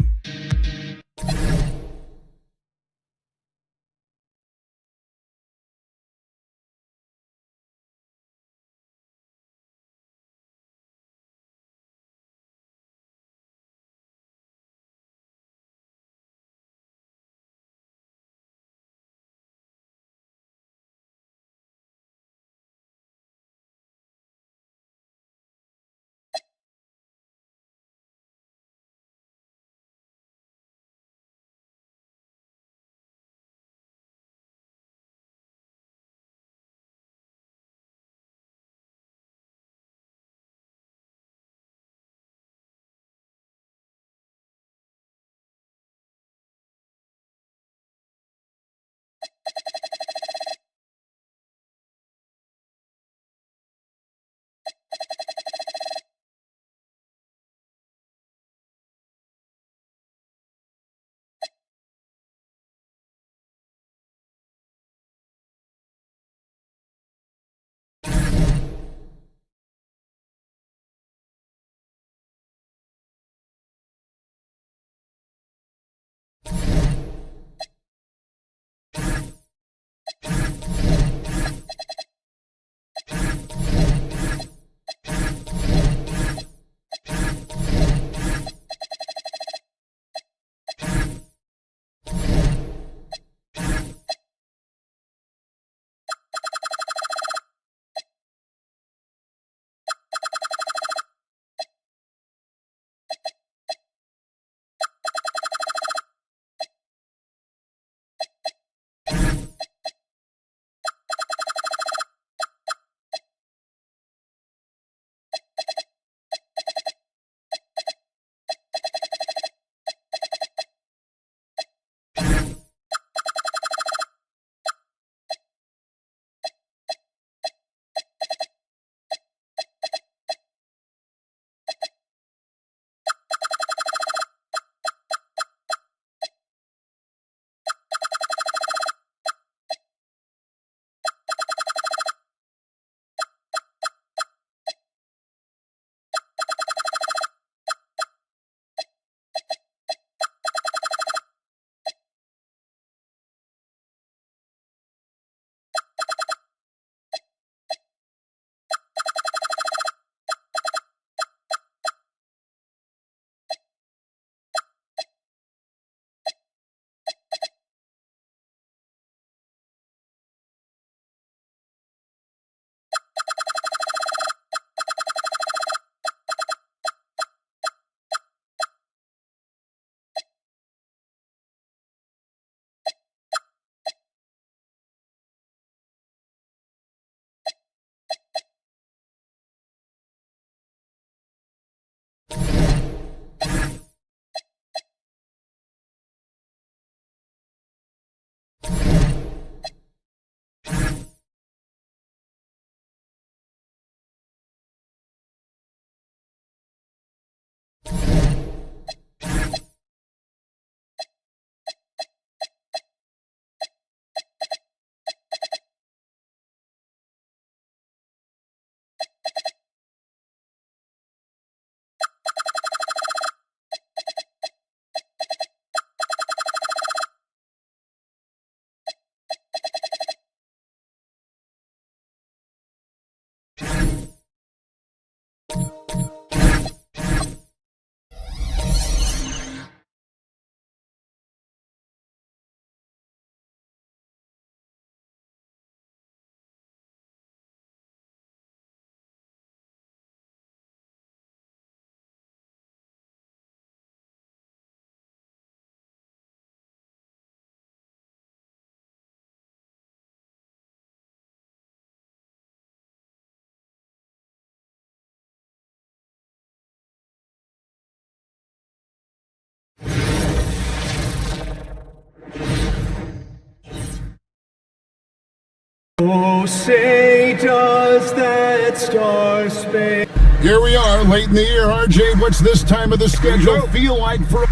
say does that star-spangled... Here we are, late in the year. RJ, what's this time of the schedule feel like for...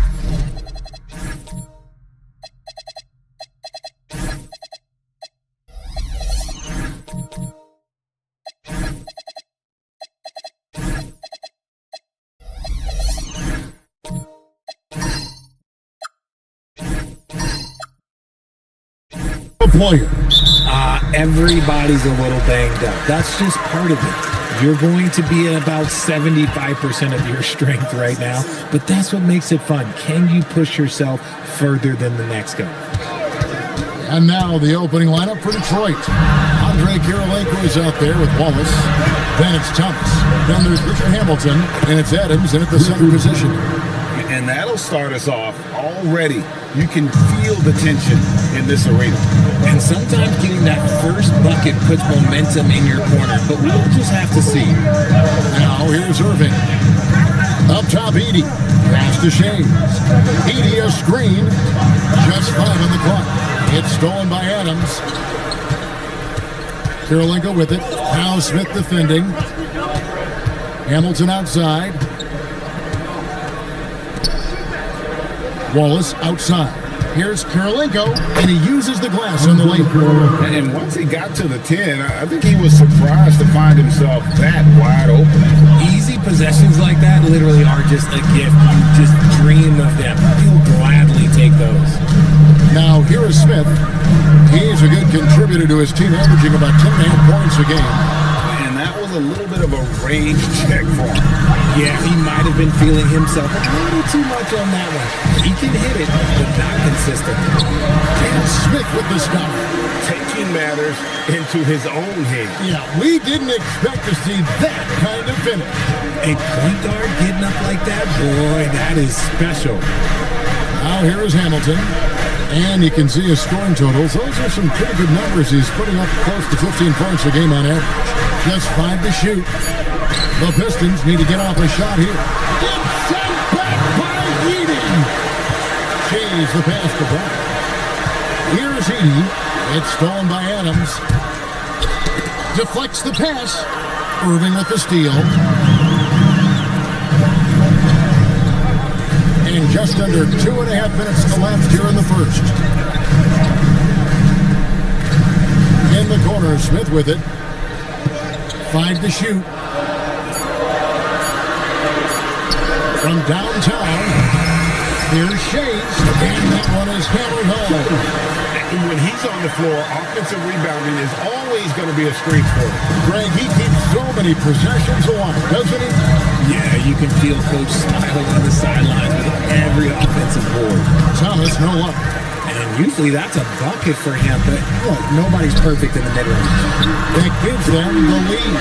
player? Everybody's a little banged up. That's just part of it. You're going to be at about 75% of your strength right now, but that's what makes it fun. Can you push yourself further than the next guy? And now the opening lineup for Detroit. Andre Kirilenko is out there with Wallace. Then it's Thomas. Then there's Richard Hamilton, and it's Adams in at the center position. And that'll start us off already. You can feel the tension in this arena. And sometimes getting that first bucket puts momentum in your corner, but we'll just have to see. Now here's Irving. Up top, Edey. Pass to Shays. Edey a screen. Just 5 on the clock. It's stolen by Adams. Kirilenko with it. Now Smith defending. Hamilton outside. Wallace outside. Here's Kirilenko, and he uses the glass on the lane. And once he got to the 10, I think he was surprised to find himself that wide open. Easy possessions like that literally are just a gift. You just dream of them. You'll gladly take those. Now, here is Smith. He's a good contributor to his team, averaging about 10.5 points a game. And that was a little bit of a range check for him. Yeah, he might have been feeling himself a little too much on that one. He can hit it, but not consistent. And Smith with the stop. Taking matters into his own hands. Yeah, we didn't expect to see that kind of finish. A point guard getting up like that, boy, that is special. Now here is Hamilton. And you can see his scoring totals. Those are some pretty good numbers. He's putting up close to 15 points a game on average. Just 5 to shoot. The Pistons need to get off a shot here. It's sent back by Edey. Shays the pass to Brown. Here's Edey. It's stolen by Adams. Deflects the pass. Irving with the steal. And just under 2.5 minutes elapsed here in the first. In the corner, Smith with it. 5 to shoot. From downtown, here's Shays, and that one is hammered home. When he's on the floor, offensive rebounding is always going to be a strength for him. Greg, he keeps so many possessions alive, doesn't he? Yeah, you can feel Coach smiling on the sidelines with every offensive board. Thomas, no luck. And usually that's a bucket for him, but look, nobody's perfect in the mid-range. That gives them the lead.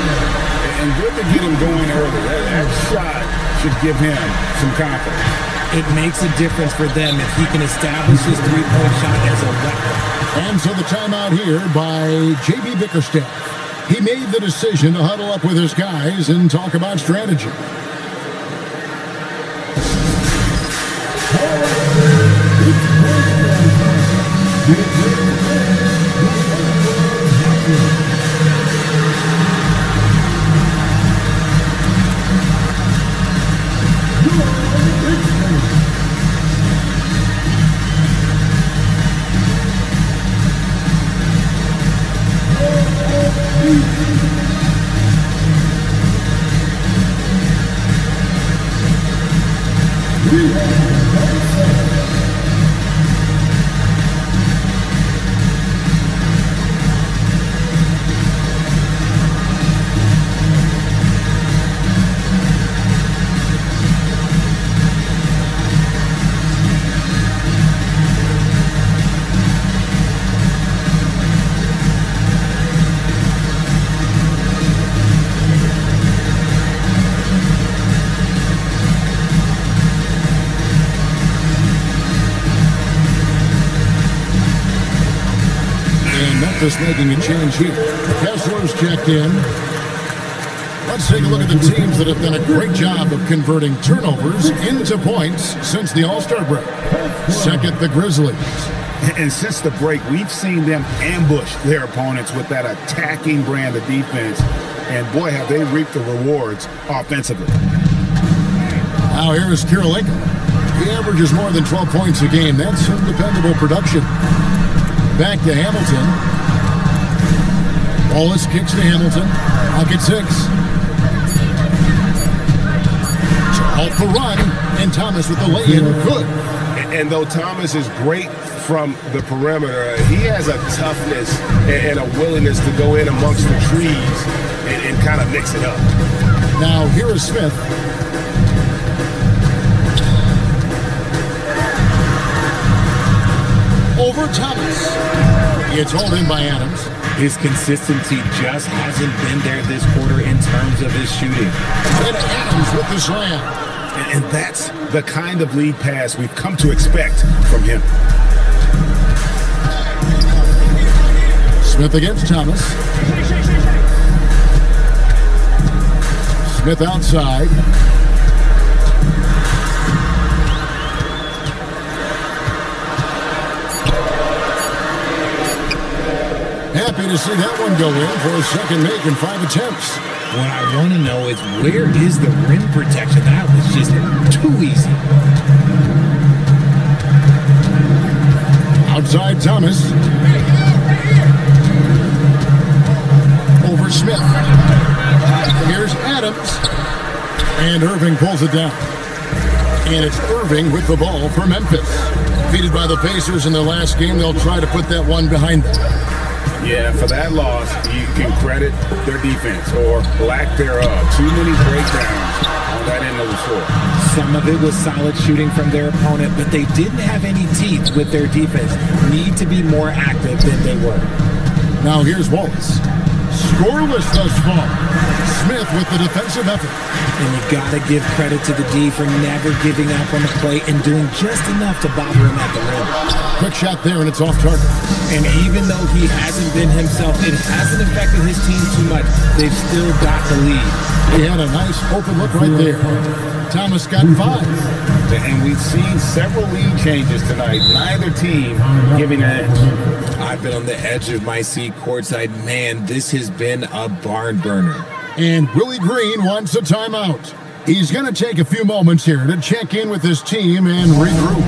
And good to get him going early. That shot should give him some confidence. It makes a difference for them if he can establish his three-point shot as a weapon. And so the timeout here by J.B. Bickerstaff. He made the decision to huddle up with his guys and talk about strategy. Memphis making a change here. Kessler's checked in. Let's take a look at the teams that have done a great job of converting turnovers into points since the All-Star break. Second, the Grizzlies. And since the break, we've seen them ambush their opponents with that attacking brand of defense. And boy, have they reaped the rewards offensively. Now here is Kirilenko. He averages more than 12 points a game. That's some dependable production. Back to Hamilton. Wallace kicks to Hamilton. Pocket 6. Off the run, and Thomas with the lay-in. Good. And though Thomas is great from the perimeter, he has a toughness and a willingness to go in amongst the trees and kind of mix it up. Now here is Smith. Over Thomas. It's hauled in by Adams. His consistency just hasn't been there this quarter in terms of his shooting. And Adams with the slam. And that's the kind of lead pass we've come to expect from him. Smith against Thomas. Smith outside. Happy to see that one go in for a second make in 5 attempts. What I want to know is, where is the rim protection? That was just too easy. Outside Thomas. Over Smith. Here's Adams. And Irving pulls it down. And it's Irving with the ball for Memphis. Defeated by the Pacers in their last game, they'll try to put that one behind them. Yeah, for that loss, you can credit their defense or lack thereof. Too many breakdowns on that end of the floor. Some of it was solid shooting from their opponent, but they didn't have any teeth with their defense. Need to be more active than they were. Now here's Wallace. Scoreless thus far. Smith with the defensive effort. And you gotta give credit to the D for never giving up on the play and doing just enough to bother him at the rim. Quick shot there, and it's off target. And even though he hasn't been himself, it hasn't affected his team too much. They've still got the lead. He had a nice open look right there. Thomas got 5. And we've seen several lead changes tonight. Neither team giving an edge. I've been on the edge of my seat courtside. Man, this has been a barn burner. And Willie Green wants a timeout. He's going to take a few moments here to check in with his team and regroup.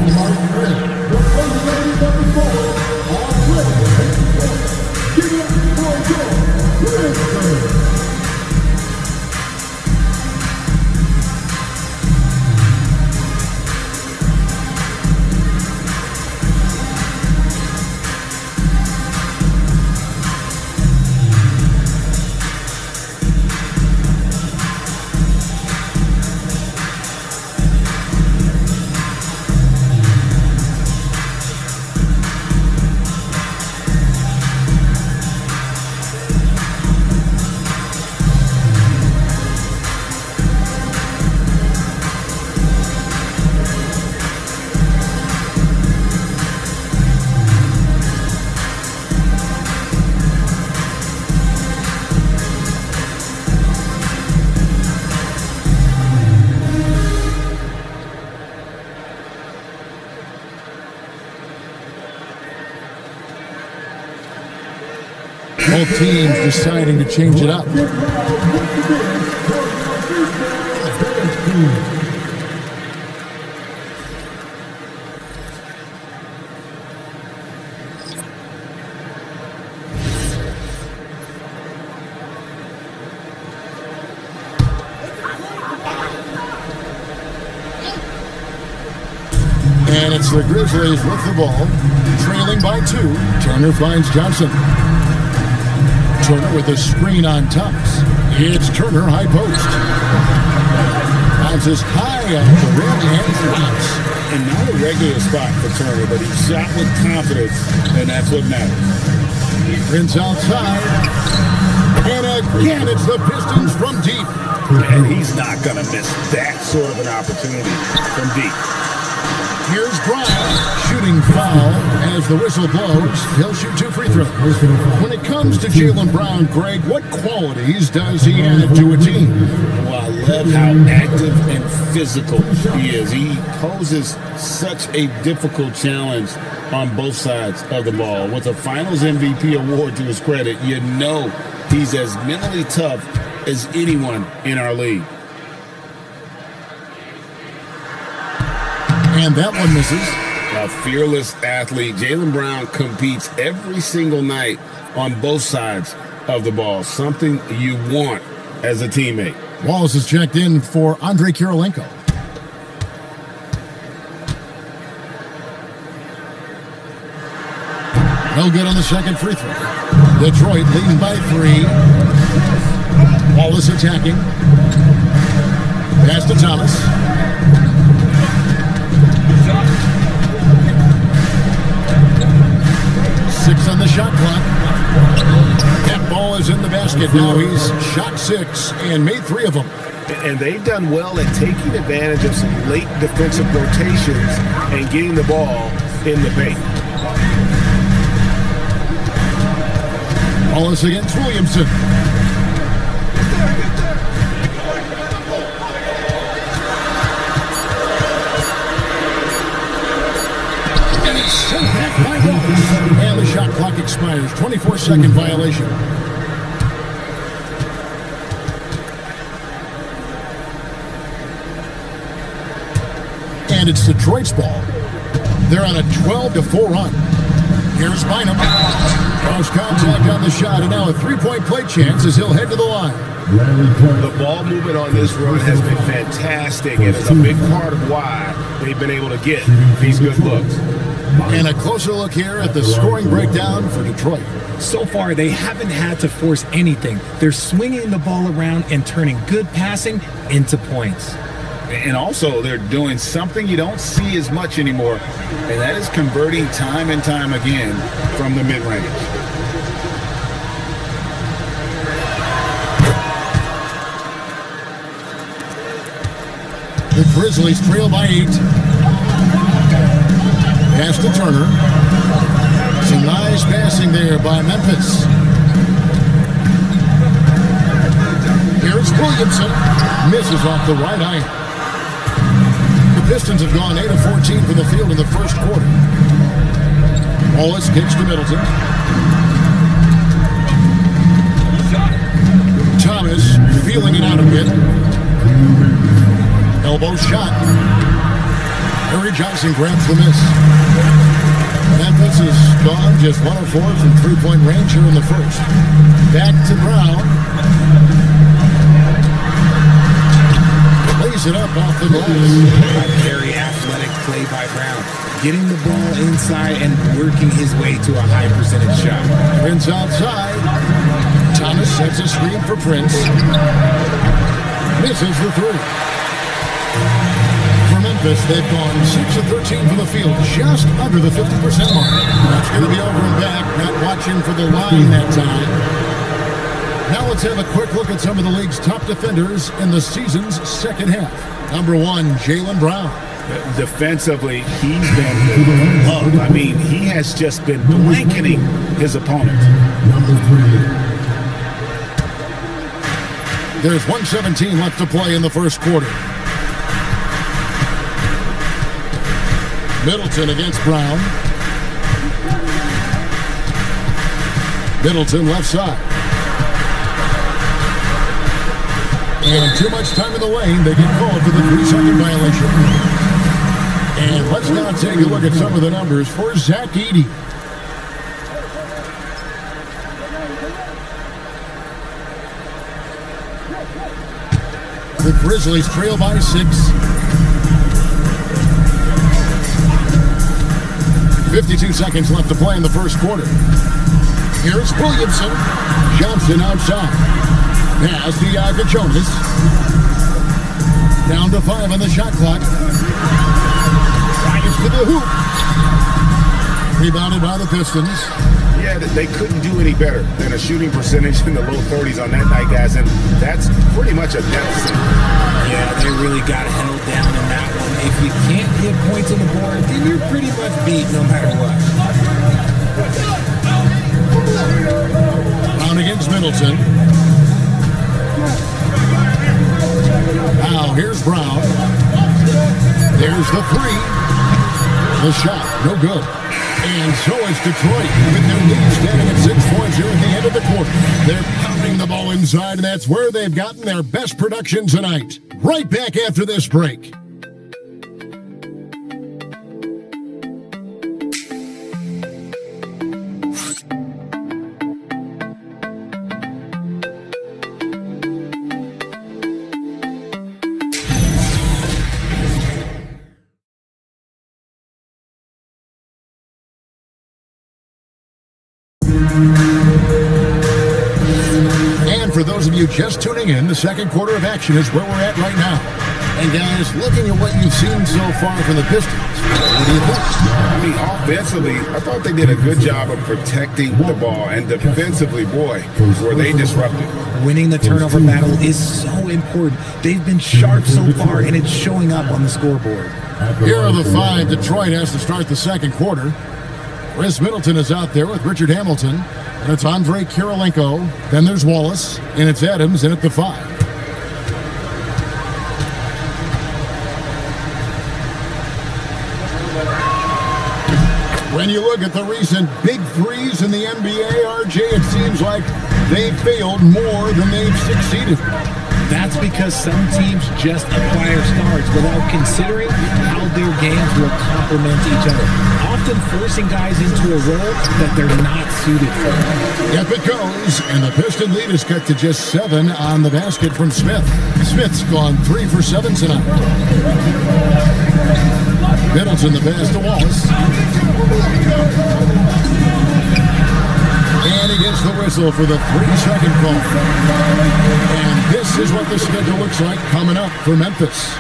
Both teams deciding to change it up. And it's the Grizzlies with the ball, trailing by 2. Turner finds Johnson. Turner with a screen on Thomas. It's Turner high post. Bounces high off the rim and drops. And not a regular spot for Turner, but he shot with confidence, and that's what matters. Prince outside. And again, it's the Pistons from deep. And he's not going to miss that sort of an opportunity from deep. Here's Bryant, shooting foul as the whistle blows. He'll shoot 2 free throws. When it comes to Jaylen Brown, Greg, what qualities does he add to a team? Well, I love how active and physical he is. He poses such a difficult challenge on both sides of the ball. With a Finals MVP award to his credit, you know he's as mentally tough as anyone in our league. And that one misses. A fearless athlete. Jaylen Brown competes every single night on both sides of the ball. Something you want as a teammate. Wallace is checked in for Andrei Kirilenko. No good on the second free throw. Detroit leading by 3. Wallace attacking. Pass to Thomas. Six on the shot clock. That ball is in the basket now. He's shot 6 and made 3 of them. And they've done well at taking advantage of some late defensive rotations and getting the ball in the paint. Wallace against Williamson. And it's sent back by Wallace. And the shot clock expires. 24-second violation. And it's Detroit's ball. They're on a 12-4 run. Here's Bynum. Cross contact on the shot, and now a three-point play chance as he'll head to the line. The ball movement on this run has been fantastic, and it's a big part of why they've been able to get these good looks. And a closer look here at the scoring breakdown for Detroit. So far, they haven't had to force anything. They're swinging the ball around and turning good passing into points. And also, they're doing something you don't see as much anymore, and that is converting time and time again from the mid-range. The Grizzlies trail by 8. Pass to Turner. Some nice passing there by Memphis. Here's Williamson. Misses off the right iron. The Pistons have gone 8 of 14 from the field in the first quarter. Wallace kicks to Middleton. Thomas feeling it out a bit. Elbow shot. Harry Johnson grabs the miss. Memphis is gone just 1 of 4 from three-point range here in the first. Back to Brown. Plays it up off the glass. A very athletic play by Brown. Getting the ball inside and working his way to a high percentage shot. Prince outside. Thomas sets a screen for Prince. Misses the 3. For Memphis, they've gone 6 of 13 from the field, just under the 50% mark. That's going to be over and back, not watching for the line that time. Now let's have a quick look at some of the league's top defenders in the season's second half. Number 1, Jaylen Brown. Defensively, he's been loved. I mean, he has just been blanketing his opponent. Number 3. There's 1:17 left to play in the first quarter. Middleton against Brown. Middleton left side. And too much time in the lane. They get called for the 3-second violation. And let's now take a look at some of the numbers for Zach Edey. The Grizzlies trail by 6. 52 seconds left to play in the first quarter. Here's Williamson. Johnson outside. Pass to Yaga Jonas. Down to 5 on the shot clock. Fires to the hoop. Rebounded by the Pistons. Yeah, they couldn't do any better than a shooting percentage in the low 30s on that night, guys, and that's pretty much a deficit. Yeah, they really got held down in that one. If you can't hit points on the board, then you're pretty much beat no matter what. Brown against Middleton. Now here's Brown. There's the 3. The shot, no good. And so is Detroit with their lead standing at 6 points here at the end of the quarter. They're pounding the ball inside, and that's where they've gotten their best production tonight. Right back after this break. And for those of you just tuning in, the second quarter of action is where we're at right now. And guys, looking at what you've seen so far from the Pistons, what do you think? I mean, offensively, I thought they did a good job of protecting the ball, and defensively, boy, were they disruptive. Winning the turnover battle is so important. They've been sharp so far, and it's showing up on the scoreboard. Here are the five Detroit has to start the second quarter. Chris Middleton is out there with Richard Hamilton, and it's Andre Kirilenko. Then there's Wallace, and it's Adams in at the 5. When you look at the recent big threes in the NBA, RJ, it seems like they've failed more than they've succeeded. That's because some teams just acquire stars without considering how their games will complement each other, often forcing guys into a role that they're not suited for. Yep, it goes, and the Piston lead is cut to just 7 on the basket from Smith. Smith's gone 3 for 7 tonight. Middleton the pass to Wallace. And he gets the whistle for the 3-second call. And this is what the schedule looks like coming up for Memphis.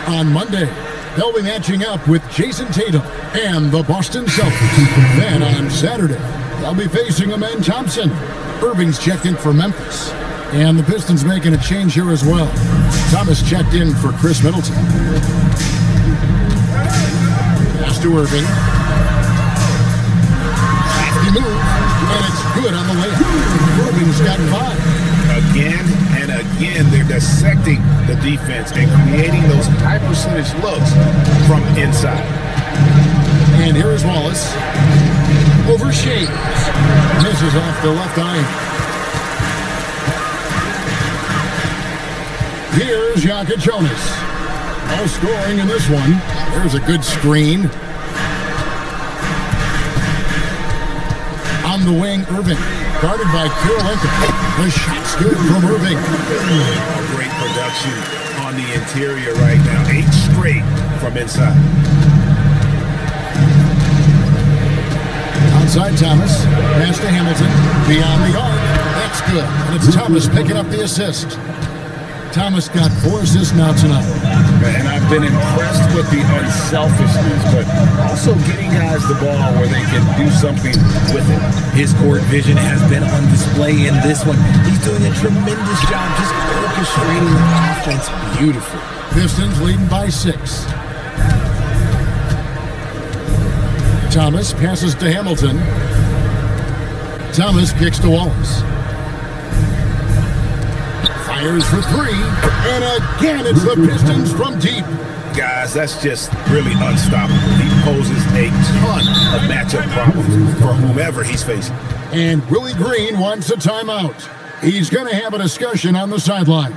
On Monday, they'll be matching up with Jason Tatum and the Boston Celtics. Then on Saturday, they'll be facing Amen Thompson. Irving's checked in for Memphis. And the Pistons making a change here as well. Thomas checked in for Chris Middleton. Pass to Irving. Crafty move. And it's good on the layup. Irving's got 5. Again and again, they're dissecting the defense and creating those high percentage looks from inside. And here is Wallace. Over Shades. Misses off the left eye. Here's Jokic Jonas. No scoring in this one. There's a good screen. On the wing, Irving. Guarded by Kirilenko. The shot's good from Irving. Great production on the interior right now. 8 straight from inside. Outside Thomas. Pass to Hamilton. Beyond the arc. That's good. And it's Thomas picking up the assist. Thomas got 4 assists now tonight. And I've been impressed with the unselfishness, but also getting guys the ball where they can do something with it. His court vision has been on display in this one. He's doing a tremendous job just orchestrating the offense beautifully. Pistons leading by 6. Thomas passes to Hamilton. Thomas kicks to Wallace. Fires for 3, and again it's the Pistons from deep. Guys, that's just really unstoppable. He poses a ton of matchup problems for whomever he's facing. And Willie Green wants a timeout. He's going to have a discussion on the sideline.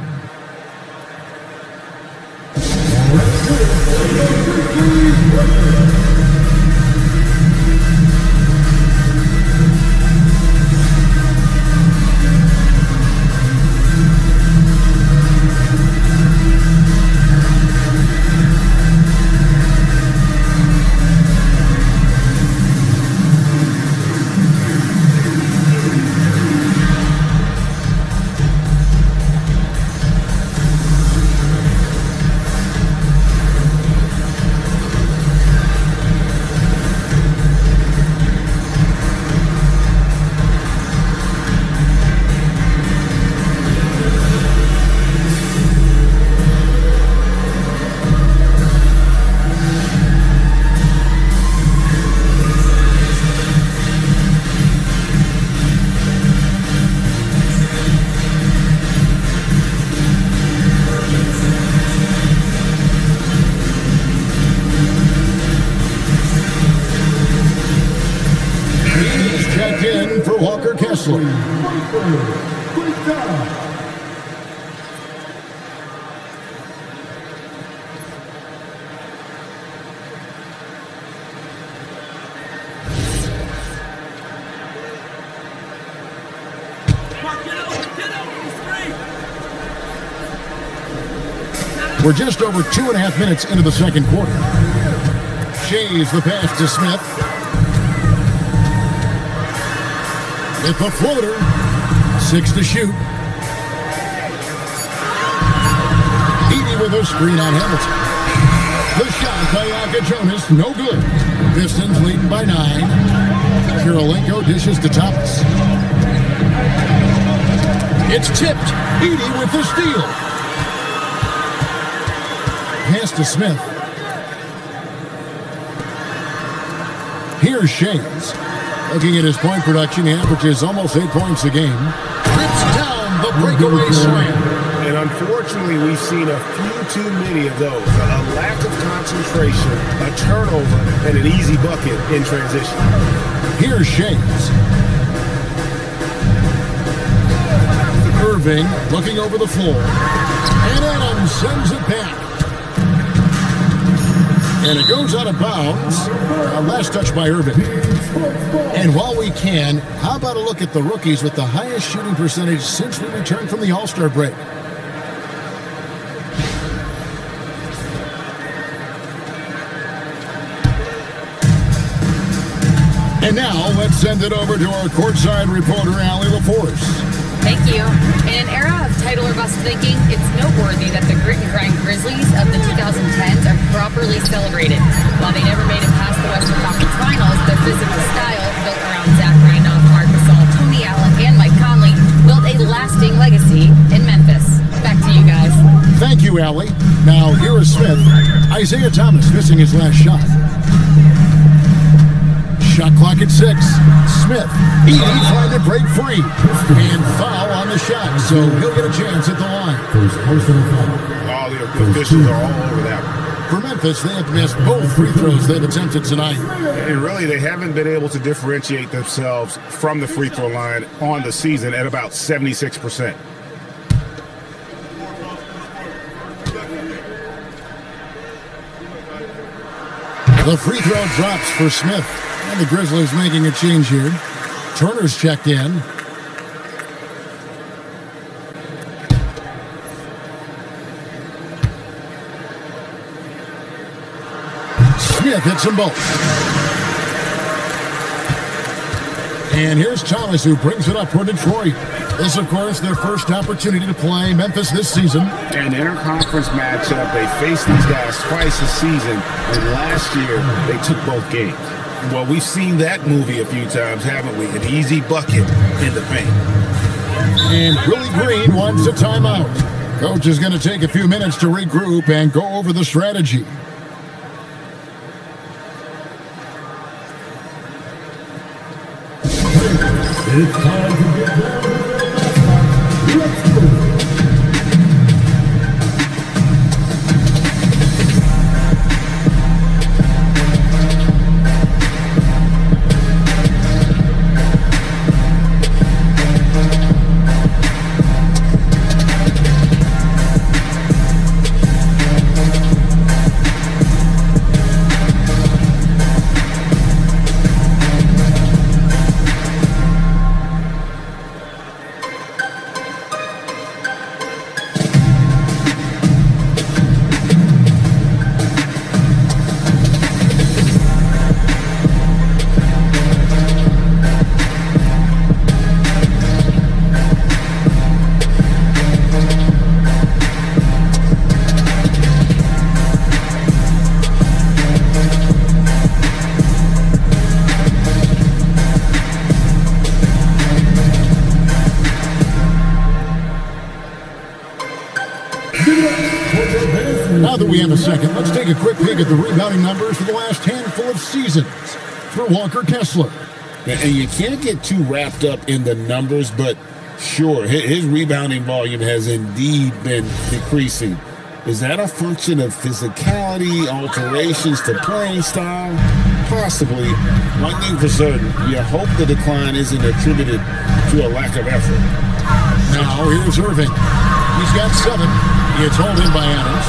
checked in for Walker Kessler. We're just over 2.5 minutes into the second quarter. Shays the pass to Smith. With the floater. 6 to shoot. Edie with a screen on Hamilton. The shot by Jonas, no good. Pistons leading by 9. Kirilenko dishes to Thomas. It's tipped. Edie with the steal. Pass to Smith. Here's Shays. Looking at his point production, he averages almost 8 points a game. Rips down the breakaway slam. And unfortunately, we've seen a few too many of those. A lack of concentration, a turnover, and an easy bucket in transition. Here's Shays. Irving looking over the floor. And Adams sends it back. And it goes out of bounds. Last touch by Irving. And while we can, how about a look at the rookies with the highest shooting percentage since we returned from the All-Star break? And now, let's send it over to our courtside reporter, Allie LaForce. Thank you. In an era of title or bust thinking, it's noteworthy that the grit and grind Grizzlies of the 2010s are properly celebrated. While they never made it past the Western Conference Finals, their physical style, built around Zach Randolph, Marc Gasol, Tony Allen, and Mike Conley, built a lasting legacy in Memphis. Back to you guys. Thank you, Allie. Now, here is Smith. Isaiah Thomas missing his last shot. Shot clock at 6. Smith, Edie trying to break free. And foul on the shot, so he'll get a chance at the line. All the officials are all over that one. For Memphis, they have missed both free throws they've attempted tonight. And really, they haven't been able to differentiate themselves from the free throw line on the season at about 76%. The free throw drops for Smith. And the Grizzlies making a change here. Turner's checked in. Smith hits them both. And here's Thomas, who brings it up for Detroit. This, of course, their first opportunity to play Memphis this season. An interconference matchup. They faced these guys twice a season, and last year they took both games. Well, we've seen that movie a few times, haven't we? An easy bucket in the paint. And Willie Green wants a timeout. Coach is going to take a few minutes to regroup and go over the strategy. It's time to get down to the let's go. Now that we have a second, let's take a quick peek at the rebounding numbers for the last handful of seasons for Walker Kessler. And you can't get too wrapped up in the numbers, but sure, his rebounding volume has indeed been decreasing. Is that a function of physicality, alterations to playing style? Possibly. One thing for certain, you hope the decline isn't attributed to a lack of effort. Now here's Irving. He's got 7. It's hauled in by Adams.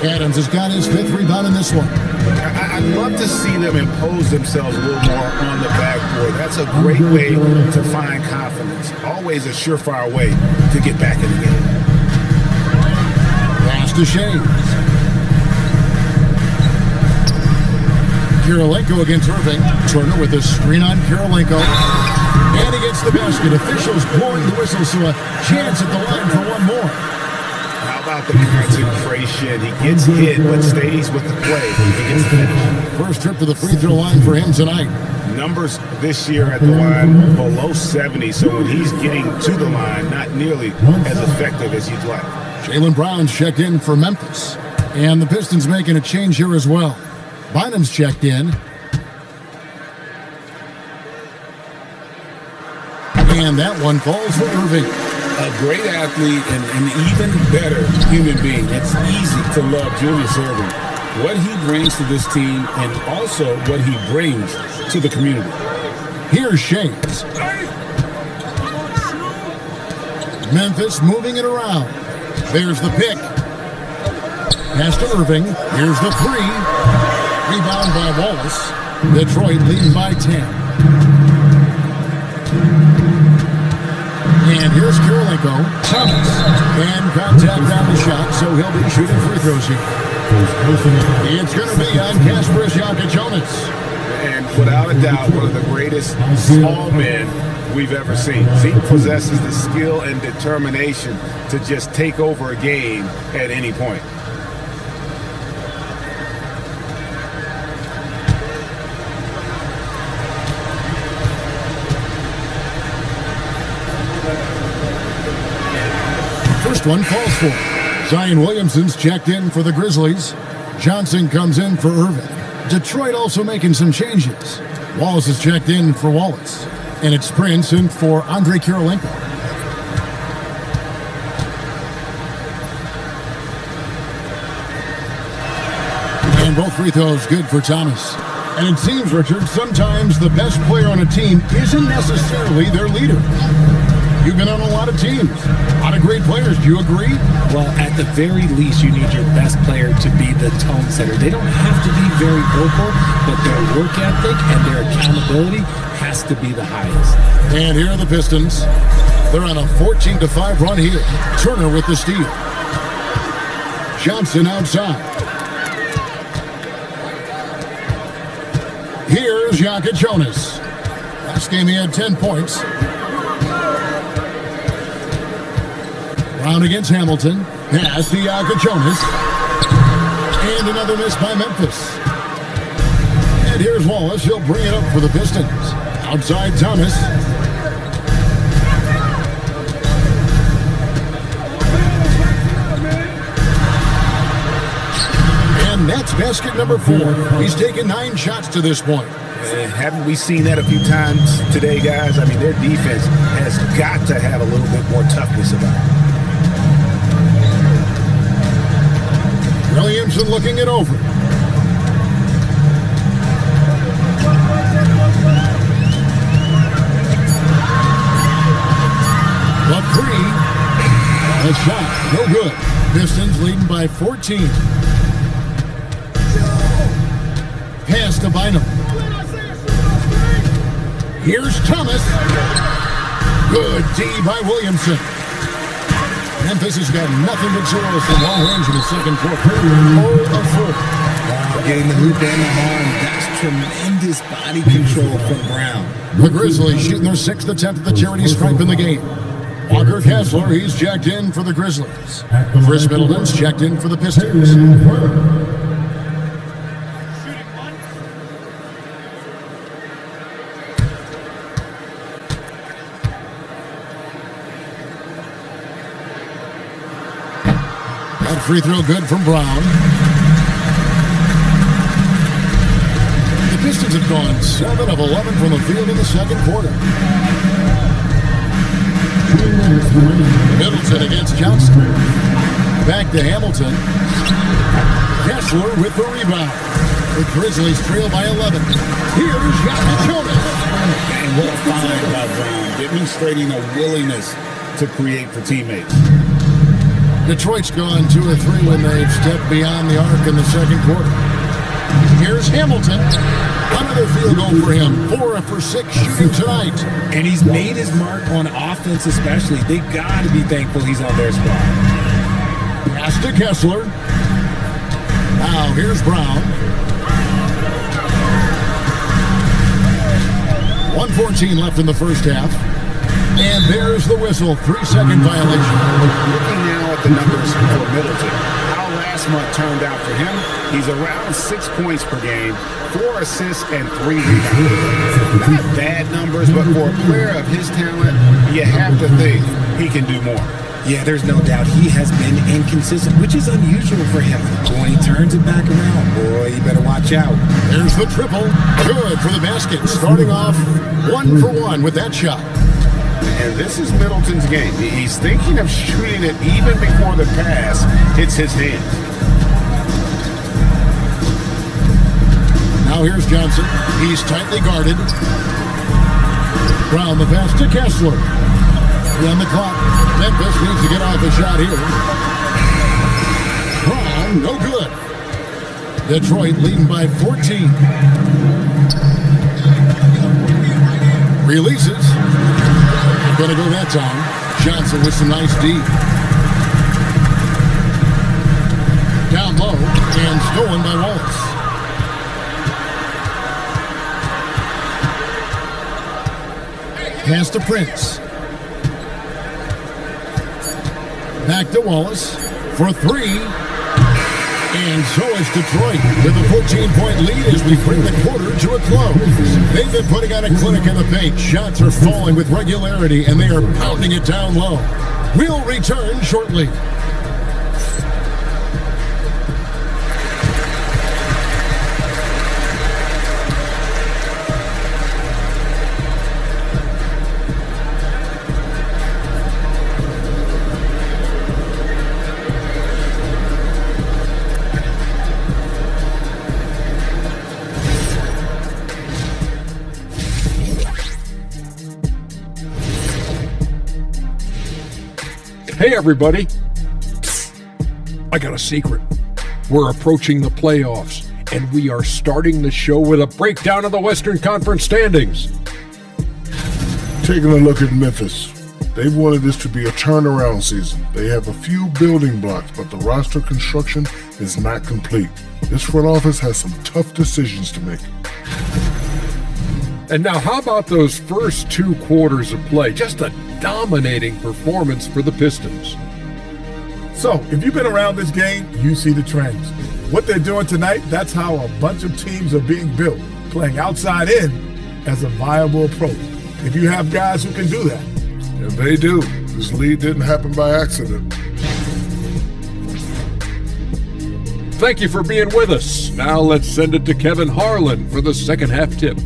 Adams has got his 5th rebound in this one. I'd love to see them impose themselves a little more on the backboard. That's a great way to find confidence. Always a surefire way to get back in the game. Pass to Shays. Kirilenko against Irving. Turner with a screen on Kirilenko. And he gets the basket. Officials blowing the whistle, so a chance at the line for one more. How about the concentration? He gets hit, but stays with the play. He gets the finish. First trip to the free throw line for him tonight. Numbers this year at the line below 70, so when he's getting to the line, not nearly as effective as you'd like. Jaylen Brown's checked in for Memphis. And the Pistons making a change here as well. Bynum's checked in. And that one falls for Irving. A great athlete and an even better human being. It's easy to love Julius Irving. What he brings to this team and also what he brings to the community. Here's Shays. Memphis moving it around. There's the pick. Pass to Irving. Here's the 3. Rebound by Wallace. Detroit leading by 10. And here's Kirilenko. Thomas. And contact on the shot, so he'll be shooting free throws here. It's going to be on Kasparas Jonas. And without a doubt, one of the greatest small men we've ever seen. He possesses the skill and determination to just take over a game at any point. First one falls for. Zion Williamson's checked in for the Grizzlies. Johnson comes in for Irving. Detroit also making some changes. Wallace is checked in for Wallace. And it's Prince in for Andre Kirilenko. And both free throws good for Thomas. And it seems, Richard, sometimes the best player on a team isn't necessarily their leader. You've been on a lot of teams, a lot of great players. Do you agree? Well, at the very least, you need your best player to be the tone setter. They don't have to be very vocal, but their work ethic and their accountability has to be the highest. And here are the Pistons. They're on a 14-5 run here. Turner with the steal. Johnson outside. Here's Jonas. Last game he had 10 points. Brown against Hamilton. Pass to Jonas. And another miss by Memphis. And here's Wallace. He'll bring it up for the Pistons. Outside Thomas. And that's basket number 4. He's taken 9 shots to this point. Haven't we seen that a few times today, guys? I mean, their defense has got to have a little bit more toughness about it. Williamson looking it over. The 3. A shot. No good. Pistons leading by 14. Pass to Bynum. Here's Thomas. Good D by Williamson. Memphis has got nothing but zeros from long range in the second quarter. 0 of 4. Wow, getting the hoop and the arm. That's tremendous body control from Brown. The Grizzlies shooting their 6th attempt at the charity stripe in the game. Walker Kessler, he's checked in for the Grizzlies. Chris Middleton's checked in for the Pistons. Free throw good from Brown. The Pistons have gone 7 of 11 from the field in the second quarter. Middleton against Johnson. Back to Hamilton. Kessler with the rebound. The Grizzlies trail by 11. Here's Jonas. And what a find by Brown, demonstrating a willingness to create for teammates. Detroit's gone 2 or 3 when they've stepped beyond the arc in the second quarter. Here's Hamilton. Another field goal for him. 4 for 6 shooting tonight. And he's made his mark on offense especially. They got to be thankful he's on their spot. Pass to Kessler. Now here's Brown. 1:14 left in the first half. And there's the whistle. 3-second violation. Looking now at the numbers for Middleton, how last month turned out for him, he's around 6 points per game, 4 assists, and 3 rebounds. Not bad numbers, but for a player of his talent, you have to think he can do more. Yeah, there's no doubt he has been inconsistent, which is unusual for him. But when he turns it back around, boy, you better watch out. There's the triple. Good for the basket. Starting off 1 for 1 with that shot. And this is Middleton's game. He's thinking of shooting it even before the pass hits his hands. Now here's Johnson. He's tightly guarded. Brown the pass to Kessler. On the clock. Memphis needs to get off a shot here. Brown, no good. Detroit leading by 14. Releases. Gonna go that time. Johnson with some nice D. Down low and stolen by Wallace. Pass to Prince. Back to Wallace for 3. And so is Detroit with a 14-point lead as we bring the quarter to a close. They've been putting on a clinic in the paint. Shots are falling with regularity, and they are pounding it down low. We'll return shortly. Hey, everybody. I got a secret. We're approaching the playoffs, and we are starting the show with a breakdown of the Western Conference standings. Taking a look at Memphis. They've wanted this to be a turnaround season. They have a few building blocks, but the roster construction is not complete. This front office has some tough decisions to make. And now, how about those first 2 quarters of play? Just a dominating performance for the Pistons. So, if you've been around this game, you see the trends. What they're doing tonight, that's how a bunch of teams are being built, playing outside in as a viable approach. If you have guys who can do that. And they do. This lead didn't happen by accident. Thank you for being with us. Now let's send it to Kevin Harlan for the second half tip.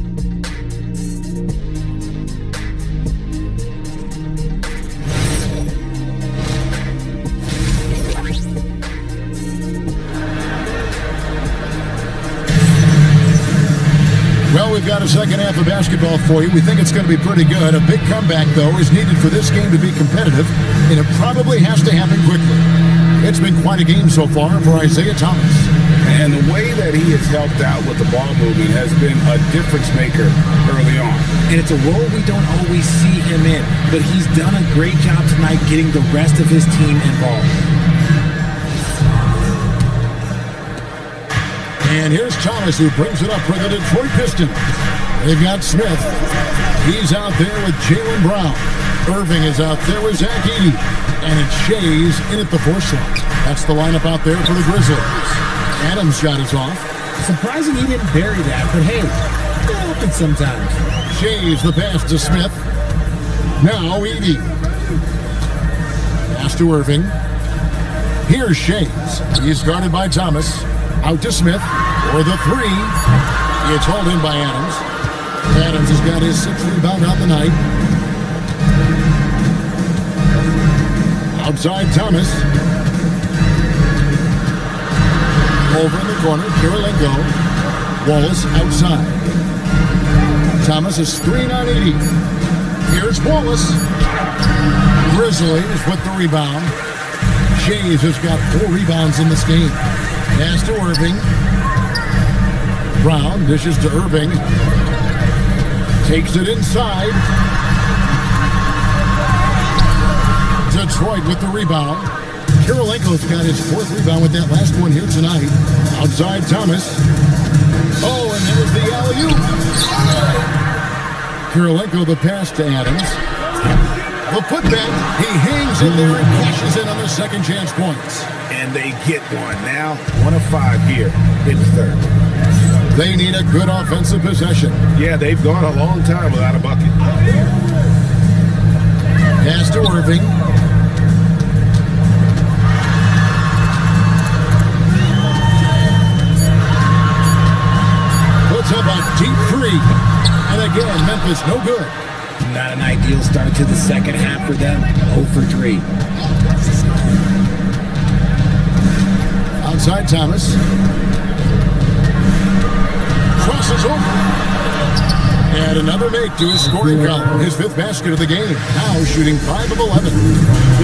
Well, we've got a second half of basketball for you. We think it's going to be pretty good. A big comeback, though, is needed for this game to be competitive, and it probably has to happen quickly. It's been quite a game so far for Isaiah Thomas. And the way that he has helped out with the ball movement has been a difference maker early on. And it's a role we don't always see him in, but he's done a great job tonight getting the rest of his team involved. And here's Thomas, who brings it up for the Detroit Pistons. They've got Smith. He's out there with Jaylen Brown. Irving is out there with Zach Edey. And it's Shays in at the 4 slot. That's the lineup out there for the Grizzlies. Adams' shot is off. Surprising he didn't bury that, but hey, it happens sometimes. Shays the pass to Smith. Now Edey. Pass to Irving. Here's Shays. He's guarded by Thomas. Out to Smith for the 3. It's hauled in by Adams. Adams has got his 6th rebound on the night. Outside Thomas. Over in the corner, Kirilenko. Wallace outside. Thomas is screen on Edey. Here's Wallace. Grizzlies with the rebound. Shays has got 4 rebounds in this game. Pass to Irving. Brown dishes to Irving. Takes it inside. Detroit with the rebound. Kirilenko's got his 4th rebound with that last one here tonight. Outside Thomas. Oh, and there's the alley-oop. Kirilenko the pass to Adams. The putback, he hangs in there and cashes in on the second chance points. And they get one. Now 1 of 5 here in the third. They need a good offensive possession. Yeah, they've gone a long time without a bucket. Pass to Irving. Puts up a deep 3. And again, Memphis no good. Not an ideal start to the second half for them. 0 for 3. Outside Thomas. Crosses over. And another make to his scoring column. His 5th basket of the game. Now shooting 5 of 11.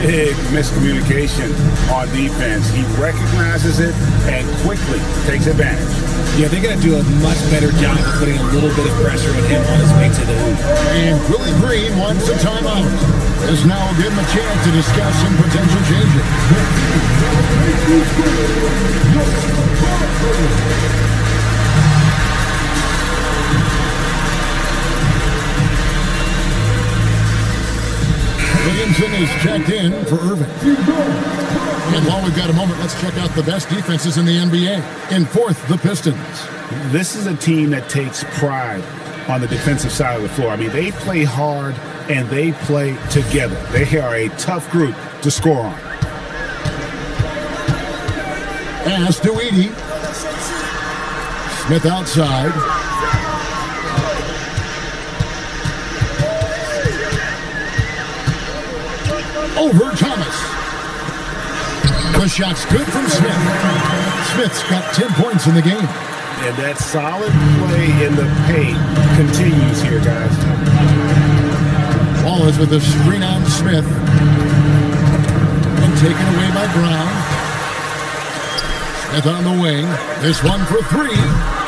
Big miscommunication on defense. He recognizes it and quickly takes advantage. Yeah, they got to do a much better job of putting a little bit of pressure on him on his way to the hoop. And Willie Green wants a timeout. This now will give him a chance to discuss some potential changes. Williamson is checked in for Irving. And while we've got a moment, let's check out the best defenses in the NBA. In 4th, the Pistons. This is a team that takes pride on the defensive side of the floor. I mean, they play hard and they play together. They are a tough group to score on. Pass to Edey. Smith outside. Over Thomas. The shot's good from Smith. Smith's got 10 points in the game. And that solid play in the paint continues here, guys. Wallace with the screen on Smith. And taken away by Brown. Smith on the wing. This one for 3.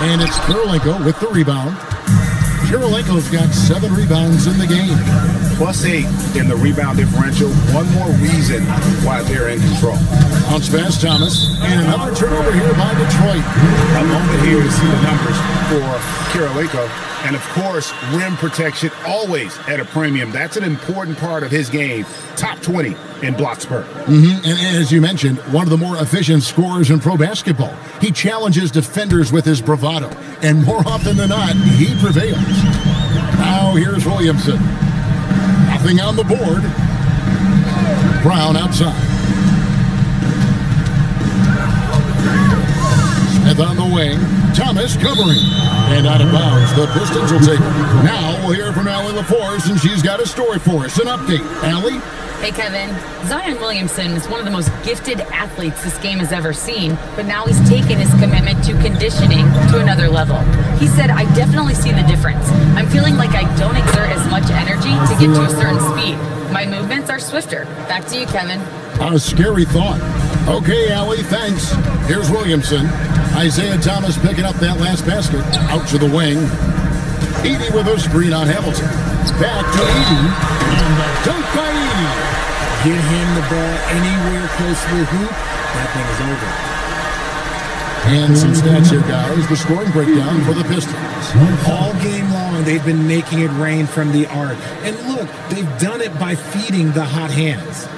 And it's Kirilenko with the rebound. Kirilenko's got 7 rebounds in the game. +8 in the rebound differential. One more reason why they're in control. Bounce pass Thomas. And another turnover here by Detroit. A moment here to see the numbers for Kirilenko. And of course, rim protection always at a premium. That's an important part of his game. Top 20 in block spurt. And as you mentioned, one of the more efficient scorers in pro basketball. He challenges defenders with his bravado. And more often than not, he prevails. Now here's Williamson. Nothing on the board. Brown outside. Smith on the wing. Thomas covering. And out of bounds. The Pistons will take it. Now we'll hear from Allie LaForce, and she's got a story for us. An update. Allie? Hey, Kevin. Zion Williamson is one of the most gifted athletes this game has ever seen, but now he's taken his commitment to conditioning to another level. He said, I definitely see the difference. I'm feeling like I don't exert as much energy to get to a certain speed. My movements are swifter. Back to you, Kevin. A scary thought. Okay, Allie, thanks. Here's Williamson. Isaiah Thomas picking up that last basket. Out to the wing. Edey with a screen on Hamilton. Back to Edey. And the dunk by Edey. Get him the ball anywhere close to the hoop, that thing is over. And some stats here, guys. The scoring breakdown for the Pistons. All game long, they've been making it rain from the arc. And look, they've done it by feeding the hot hands.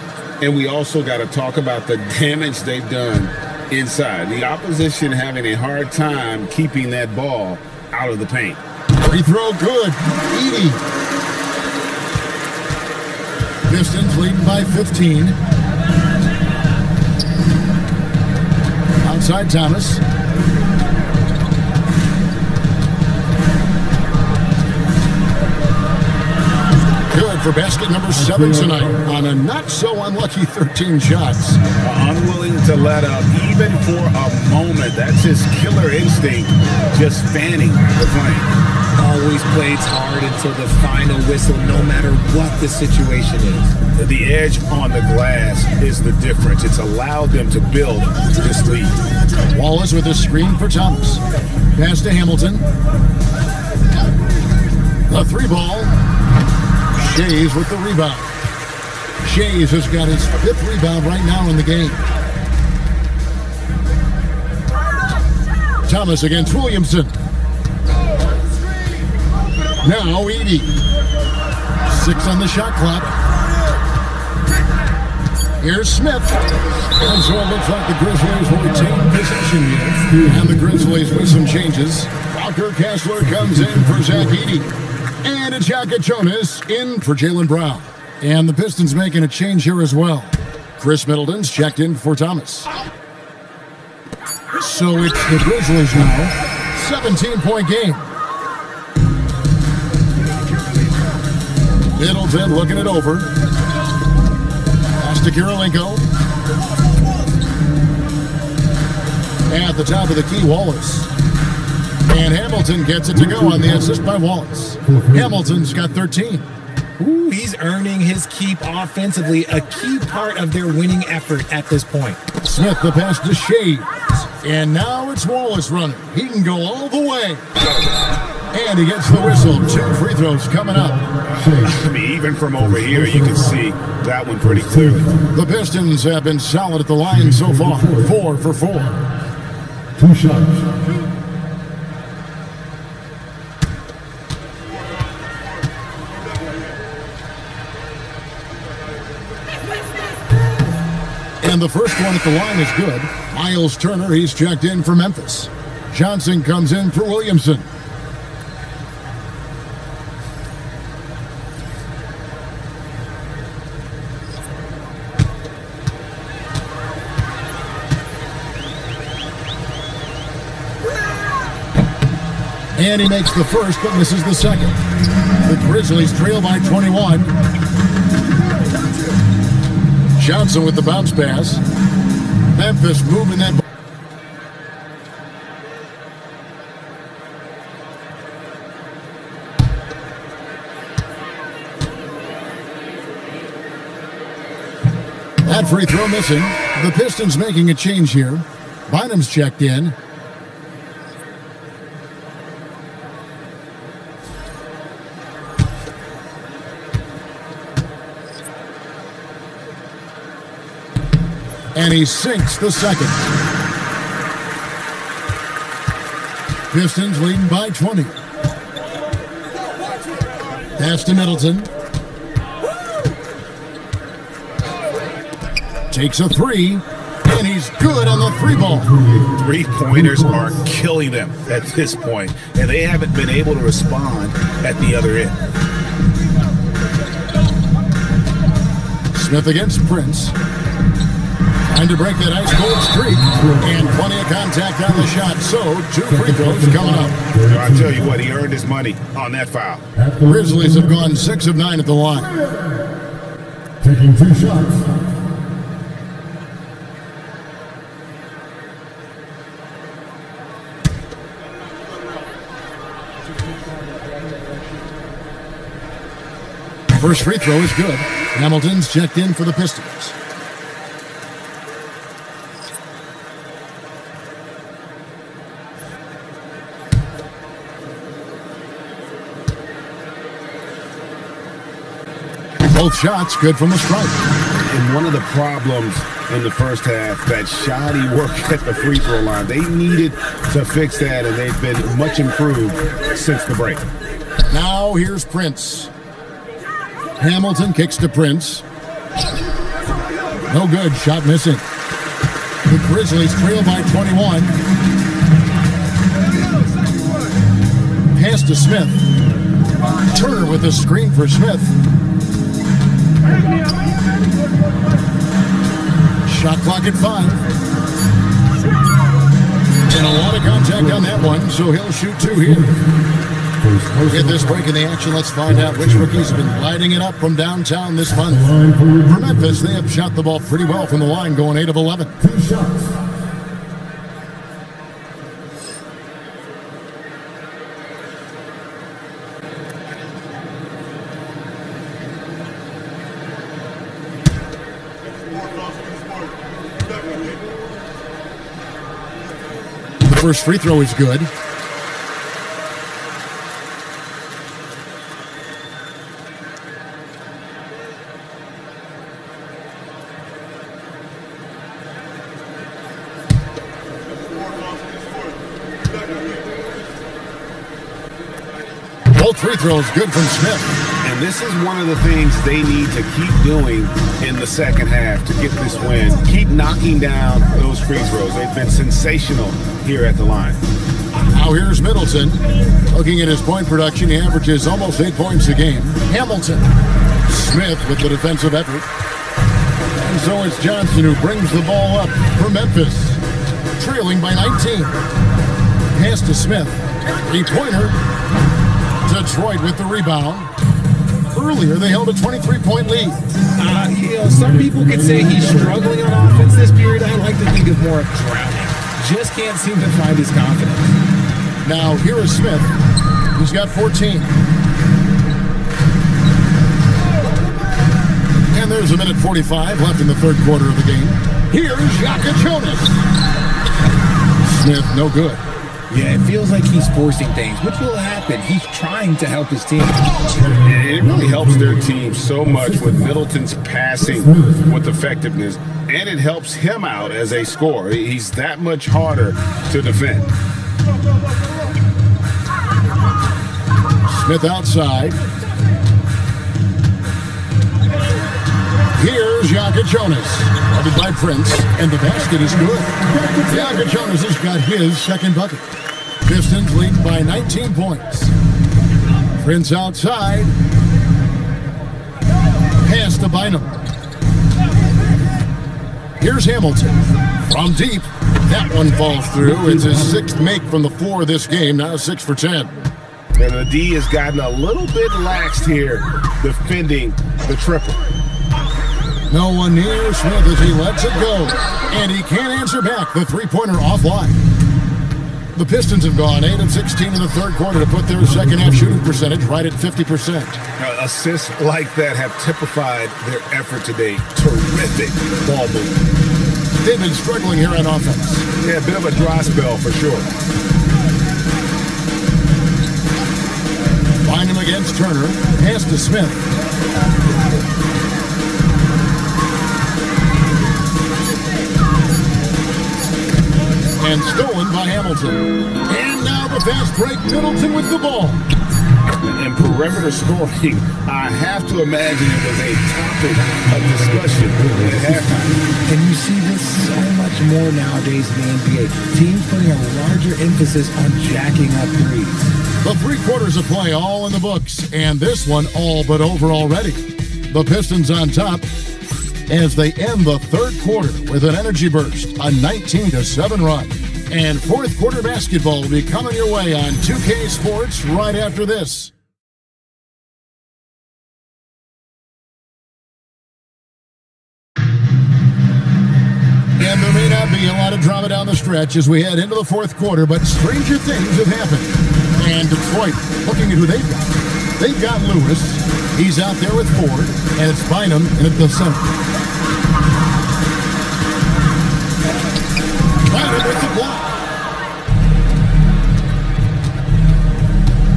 And we also got to talk about the damage they've done inside. The opposition having a hard time keeping that ball out of the paint. Free throw good. Edey. Pistons leading by 15. Outside Thomas. Good for basket number 7 tonight on a not-so-unlucky 13 shots. Unwilling to let up, even for a moment. That's his killer instinct, just fanning the flame. Always plays hard until the final whistle, no matter what the situation is. The edge on the glass is the difference. It's allowed them to build this lead. Wallace with a screen for Thomas. Pass to Hamilton. The 3-ball. Shays with the rebound. Shays has got his 5th rebound right now in the game. Thomas against Williamson. Now Edie. 6 on the shot clock. Here's Smith. And so it looks like the Grizzlies will retain possession here. And the Grizzlies with some changes. Walker Kessler comes in for Zach Edey. And it's Yaka Jonas in for Jaylen Brown. And the Pistons making a change here as well. Chris Middleton's checked in for Thomas. So it's the Grizzlies now. 17-point game. Middleton looking it over. Pass to Kirilenko. At the top of the key, Wallace. And Hamilton gets it to go on the assist by Wallace. Hamilton's got 13. Ooh, he's earning his keep offensively, a key part of their winning effort at this point. Smith the pass to Shea. And now it's Wallace running. He can go all the way. And he gets the whistle. 2 free throws coming up. I mean, even from over here, you can see that one pretty clearly. The Pistons have been solid at the line so far. 4 for 4. 2 shots. And the first one at the line is good. Miles Turner, he's checked in for Memphis. Johnson comes in for Williamson. And he makes the first, but misses the second. The Grizzlies trail by 21. Johnson with the bounce pass. Memphis moving that. That free throw missing. The Pistons making a change here. Bynum's checked in. And he sinks the second. Pistons leading by 20. Pass to Middleton. Takes a 3, and he's good on the 3-ball. 3-pointers are killing them at this point, and they haven't been able to respond at the other end. Smith against Prince. Trying to break that ice-cold streak. And plenty of contact on the shot. So, 2 free throws coming up. I tell you what, he earned his money on that foul. Grizzlies have gone 6 of 9 at the line. Taking 2 shots. First free throw is good. Hamilton's checked in for the Pistons. Both shots good from the stripe. And one of the problems in the first half, that shoddy work at the free throw line. They needed to fix that, and they've been much improved since the break. Now here's Prince. Hamilton kicks to Prince. No good, shot missing. The Grizzlies trail by 21. Pass to Smith. Turner with a screen for Smith. Shot clock at 5. And a lot of contact on that one, so he'll shoot 2 here. At this break in the action, let's find out which rookies have been lighting it up from downtown this month. For Memphis, they have shot the ball pretty well from the line, going 8 of 11. 2 shots. The first free throw is good. Both free throws good from Smith. And this is one of the things they need to keep doing in the second half to get this win. Keep knocking down those free throws. They've been sensational here at the line. Now here's Middleton. Looking at his point production, he averages almost 8 points a game. Hamilton. Smith with the defensive effort. And so it's Johnson who brings the ball up for Memphis. Trailing by 19. Pass to Smith. 3-pointer. Detroit with the rebound. Earlier, they held a 23-point lead. Some people could say he's struggling on offense this period. I like to think of more of drowning. Just can't seem to find his confidence. Now, here is Smith, who's got 14. And there's 1:45 left in the third quarter of the game. Here's Shaka Jonas. Smith, no good. Yeah, it feels like he's forcing things, which will happen. He's trying to help his team. It really helps their team so much with Middleton's passing with effectiveness, and it helps him out as a scorer. He's that much harder to defend. Smith outside. Here's Shaka Jonas. Guarded by Prince, and the basket is good. Shaka Jonas has got his second bucket. Pistons lead by 19 points. Prince outside. Pass to Bynum. Here's Hamilton. From deep. That one falls through. It's his 6th make from the floor this game. Now 6 for 10. And the D has gotten a little bit laxed here defending the triple. No one near Smith as he lets it go. And he can't answer back. The 3-pointer offline. The Pistons have gone 8 of 16 in the third quarter to put their second half shooting percentage right at 50%. Assists like that have typified their effort today. Terrific ball movement. They've been struggling here on offense. Yeah, a bit of a dry spell for sure. Find him against Turner. Pass to Smith. And stolen by Hamilton. And now the fast break. Middleton with the ball. And perimeter scoring, I have to imagine it was a topic of discussion at halftime. And you see this so much more nowadays in the NBA. Teams putting a larger emphasis on jacking up threes. The 3 quarters of play all in the books, and this one all but over already. The Pistons on top as they end the third quarter with an energy burst, a 19-7 run. And fourth quarter basketball will be coming your way on 2K Sports right after this. And there may not be a lot of drama down the stretch as we head into the fourth quarter, but stranger things have happened. And Detroit, looking at who they've got. They've got Lewis. He's out there with Ford, and it's Bynum in at the center. Bynum with the block.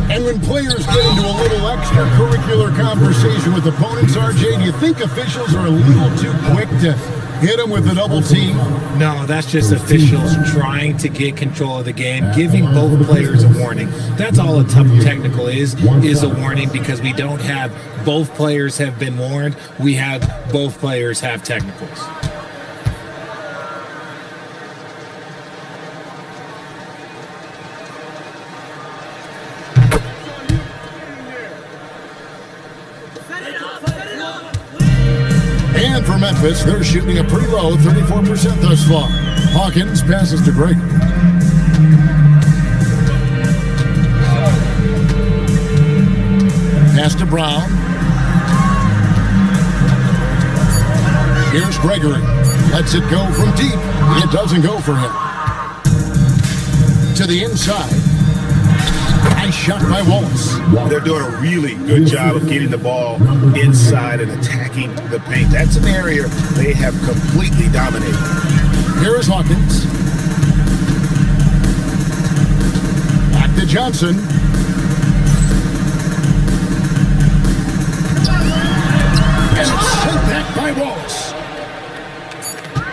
And when players get into a little extracurricular conversation with opponents, RJ, do you think officials are a little too quick to hit them with a double team? No, that's just officials trying to get control of the game, giving both players a warning. That's all a tough technical is a warning, because we don't have both players have been warned. We have both players have technicals. And for Memphis, they're shooting a pretty low 34% thus far. Hawkins passes to Greg. Brown. Here's Gregory. Lets it go from deep. It doesn't go for him. To the inside. Nice shot by Wallace. They're doing a really good job of getting the ball inside and attacking the paint. That's an area they have completely dominated. Here is Hawkins. Back to Johnson. And it's sent back by Wallace.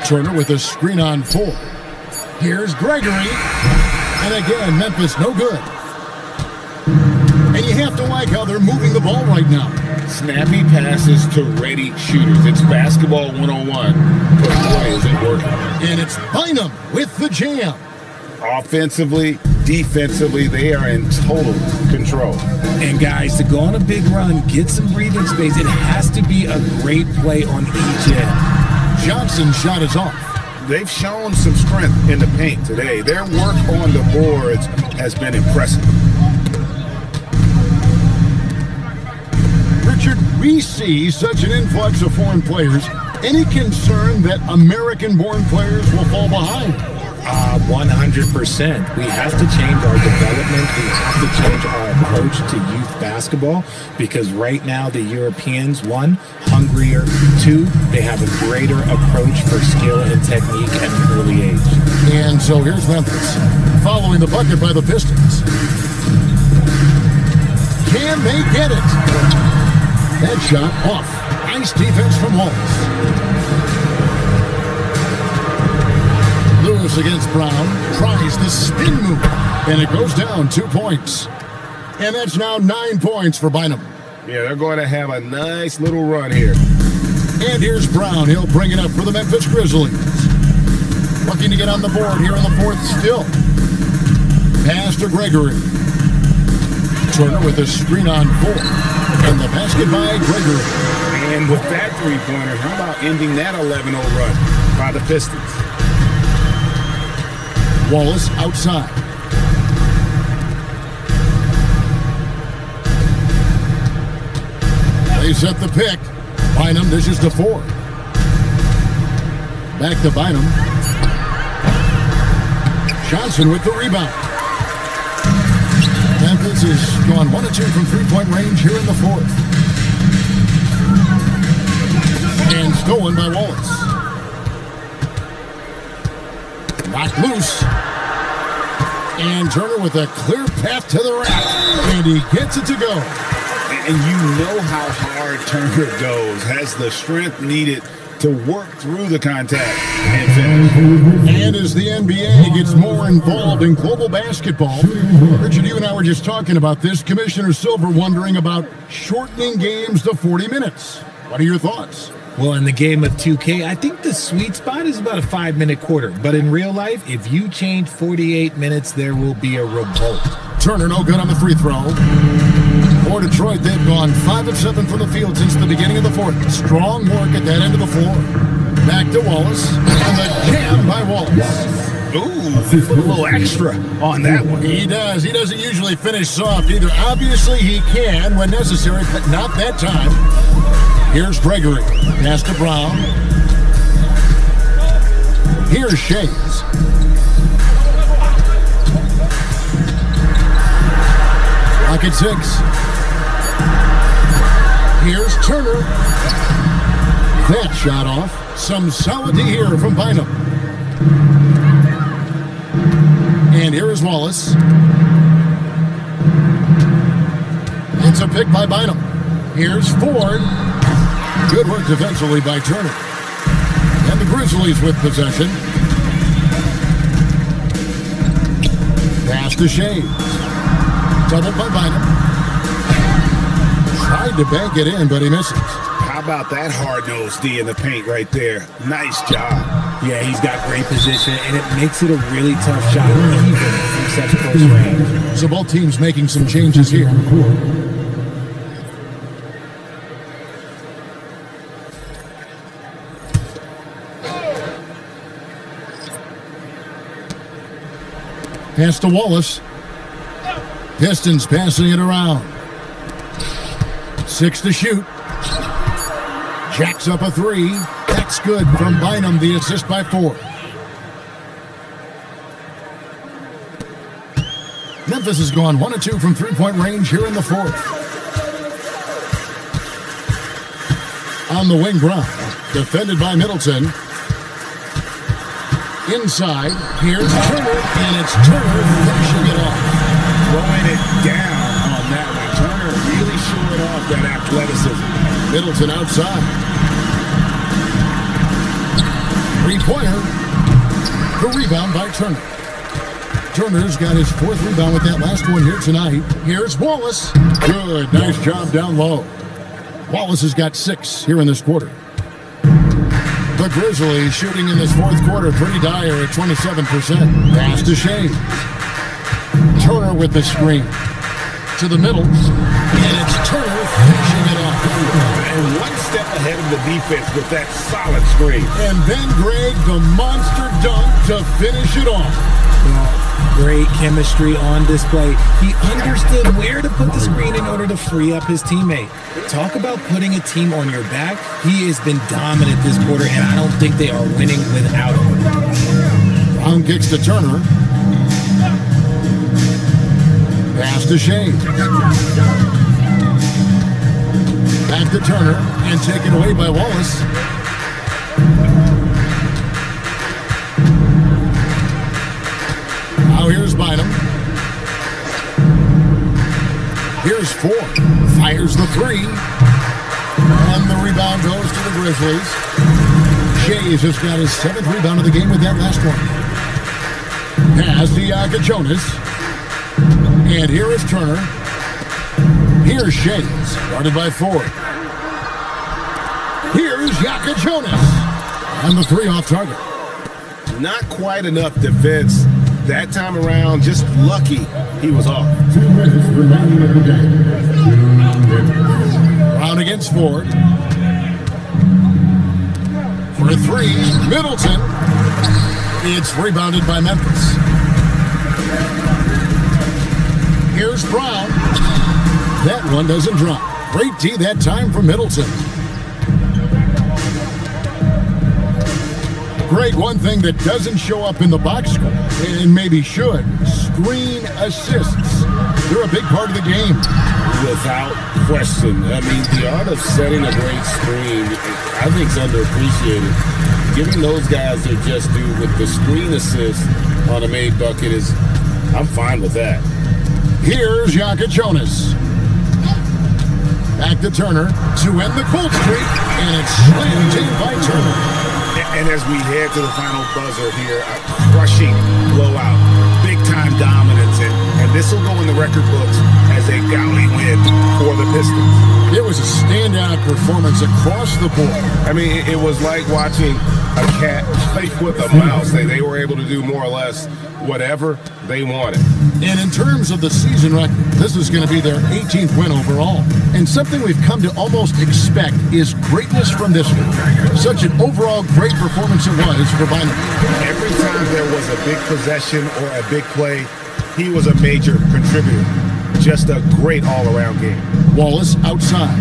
Turner with a screen on 4. Here's Gregory. And again, Memphis no good. And you have to like how they're moving the ball right now. Snappy passes to ready shooters. It's basketball 101, but boy, is it working. And it's Bynum with the jam. Offensively, defensively, they are in total control. And guys, to go on a big run, get some breathing space, it has to be a great play on each end. Johnson's shot is off. They've shown some strength in the paint today. Their work on the boards has been impressive. Richard, we see such an influx of foreign players. Any concern that American-born players will fall behind? 100%. We have to change our development. We have to change our approach to youth basketball because right now the Europeans, 1, hungrier, 2, they have a greater approach for skill and technique at an early age. And so here's Memphis, following the bucket by the Pistons. Can they get it? That shot off. Nice defense from Wallace. Lewis against Brown. Tries the spin move. And it goes down 2 points. And that's now 9 points for Bynum. Yeah, they're going to have a nice little run here. And here's Brown. He'll bring it up for the Memphis Grizzlies. Looking to get on the board here in the 4th still. Pass to Gregory. Turner with a screen on 4. And the basket by Gregory. And with that three-pointer, how about ending that 11-0 run by the Pistons? Wallace outside. They set the pick. Bynum dishes to 4. Back to Bynum. Johnson with the rebound. Memphis has gone 1 of 2 from three-point range here in the 4th. And stolen by Wallace. Knocked loose. And Turner with a clear path to the rack. And he gets it to go. And you know how hard Turner goes. Has the strength needed to work through the contact and finish. And as the NBA gets more involved in global basketball, Richard, you and I were just talking about this. Commissioner Silver wondering about shortening games to 40 minutes. What are your thoughts? Well, in the game of 2K, I think the sweet spot is about a 5-minute quarter. But in real life, if you change 48 minutes, there will be a revolt. Turner no good on the free throw. For Detroit, they've gone 5 of 7 from the field since the beginning of the 4th. Strong work at that end of the floor. Back to Wallace. And the jam by Wallace. Ooh, put a little extra on that one. He does. He doesn't usually finish soft either. Obviously, he can when necessary, but not that time. Here's Gregory. Pass to Brown. Here's Shays. Pocket 6. Here's Turner. That shot off. Some solid D here from Bynum. And here is Wallace. It's a pick by Bynum. Here's Ford. Good work defensively by Turner. And the Grizzlies with possession. Pass to Shea. Doubled by Bynum. Tried to bank it in, but he misses. How about that hard-nosed D in the paint right there? Nice job. Yeah, he's got great position, and it makes it a really tough shot, even from such close range. So both teams making some changes here. Pass to Wallace. Pistons passing it around. 6 to shoot. Jacks up a 3. That's good from Bynum, the assist by Ford. Memphis has gone 1 of 2 from three-point range here in the fourth. On the wing, Brown, defended by Middleton. Inside, here's Turner, and it's Turner finishing it off. Throwing it down on that one. Turner really showing off that athleticism. Middleton outside. Three-pointer. The rebound by Turner. Turner's got his 4th rebound with that last one here tonight. Here's Wallace. Good, nice job down low. Wallace has got 6 here in this quarter. The Grizzlies shooting in this fourth quarter pretty dire at 27%. Pass to Shane. Turner with the screen. To the middle. And it's Turner finishing it off. And one step ahead of the defense with that solid screen. And then Greg, the monster dunk to finish it off. Great chemistry on display. He understood where to put the screen in order to free up his teammate. Talk about putting a team on your back. He has been dominant this quarter, and I don't think they are winning without him. Brown kicks to Turner. Pass to Shane. Back to Turner, and taken away by Wallace. Now here's Bynum. Here's Ford. Fires the 3. And the rebound goes to the Grizzlies. Shays has got his 7th rebound of the game with that last one. Pass to Jonas. And here is Turner. Here's Shays, guarded by Ford. Here's Jonas. And the 3 off target. Not quite enough defense. That time around, just lucky he was off. 2 minutes remaining in the game. Brown against Ford. For a 3, Middleton. It's rebounded by Memphis. Here's Brown. That one doesn't drop. Great D that time from Middleton. Greg, one thing that doesn't show up in the box score, and maybe should, screen assists. They're a big part of the game. Without question. I mean, the art of setting a great screen, I think, is underappreciated. Giving those guys their just due with the screen assist on a made bucket is, I'm fine with that. Here's Jonas. Back to Turner to end the cold streak, and it's slammed in by Turner. And as we head to the final buzzer here, a crushing blowout, big-time dominance, and this will go in the record books as a gaudy win for the Pistons. It was a standout performance across the board. I mean, it was like watching a cat play with a mouse. They were able to do more or less whatever they wanted. And in terms of the season record, this is going to be their 18th win overall. And something we've come to almost expect is greatness from this one. Such an overall great performance it was for Bynum. Every time there was a big possession or a big play, he was a major contributor. Just a great all-around game. Wallace outside.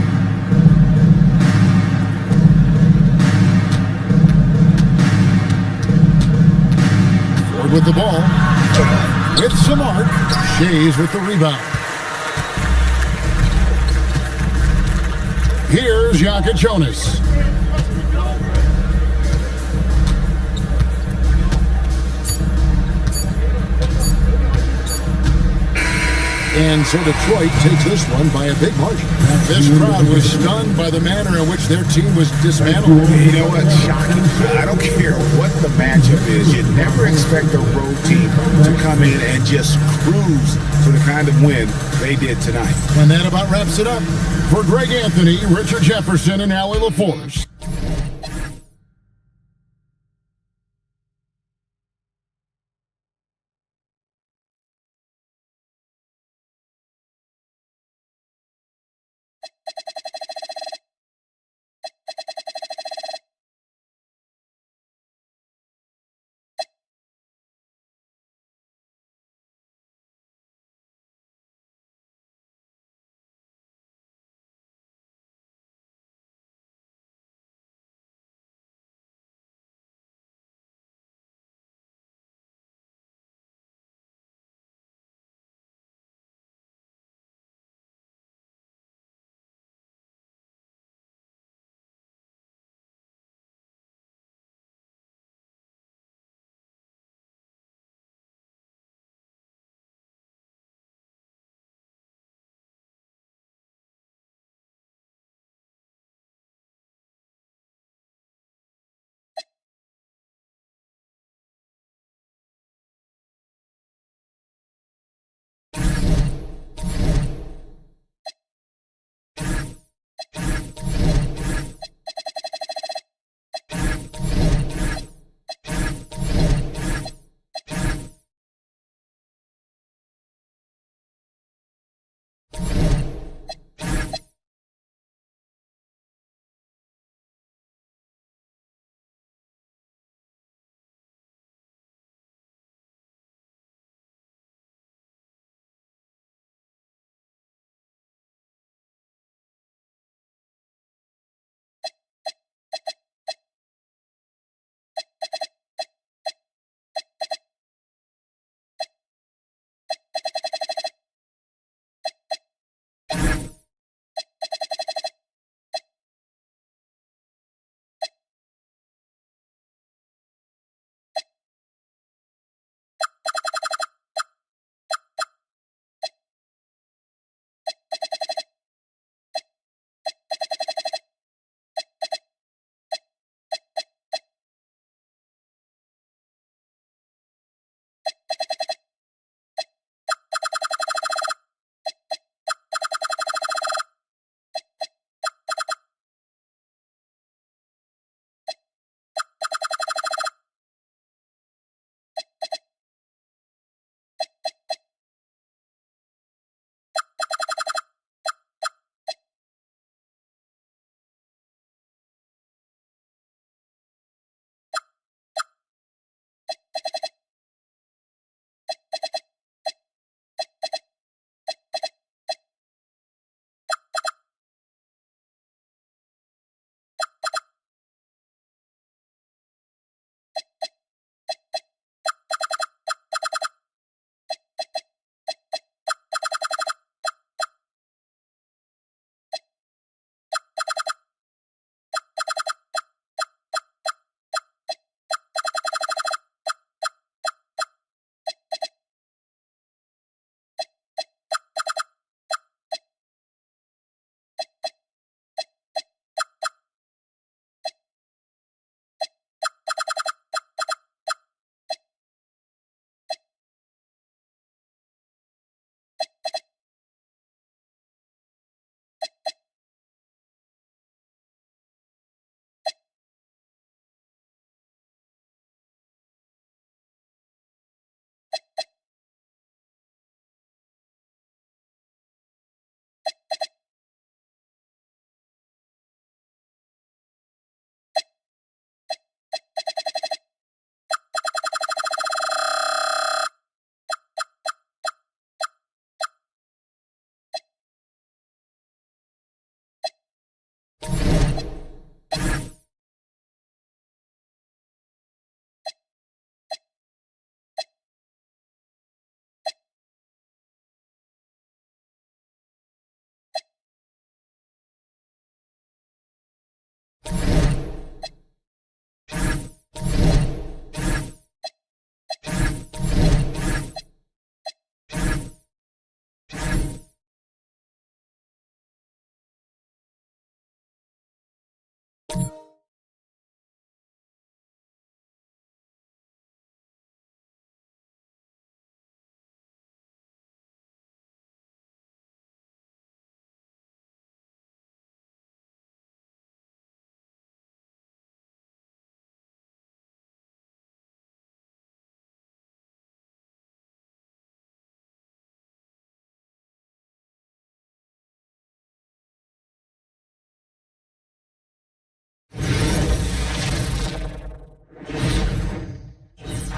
Ford with the ball. With some arc. Shays with the rebound. Here's Jonas. And so Detroit takes this one by a big margin. This crowd was stunned by the manner in which their team was dismantled. You know what? Shocking. I don't care what the matchup is. You never expect a road team to come in and just cruise to the kind of win they did tonight. And that about wraps it up. For Greg Anthony, Richard Jefferson, and Allie LaForce.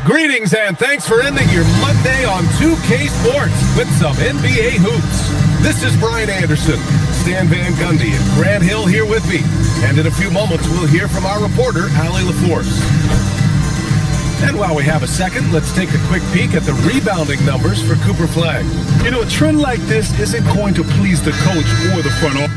Greetings and thanks for ending your Monday on 2K Sports with some NBA hoops. This is Brian Anderson, Stan Van Gundy, and Grant Hill here with me. And in a few moments, we'll hear from our reporter, Allie LaForce. And while we have a second, let's take a quick peek at the rebounding numbers for Cooper Flagg. You know, a trend like this isn't going to please the coach or the front office.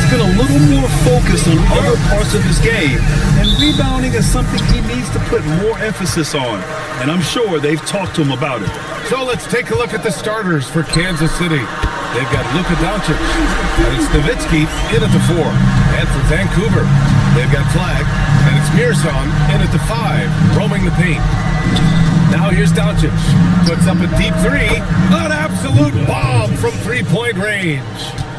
Been a little more focused on other parts of his game, and rebounding is something he needs to put more emphasis on, and I'm sure they've talked to him about it. So let's take a look at the starters for Kansas City. They've got Luka Doncic, and it's Nowitzki in at the 4. And for Vancouver, they've got Flagg, and it's Mearson in at the 5, roaming the paint. Now here's Doncic, puts up a deep 3, an absolute bomb from three-point range.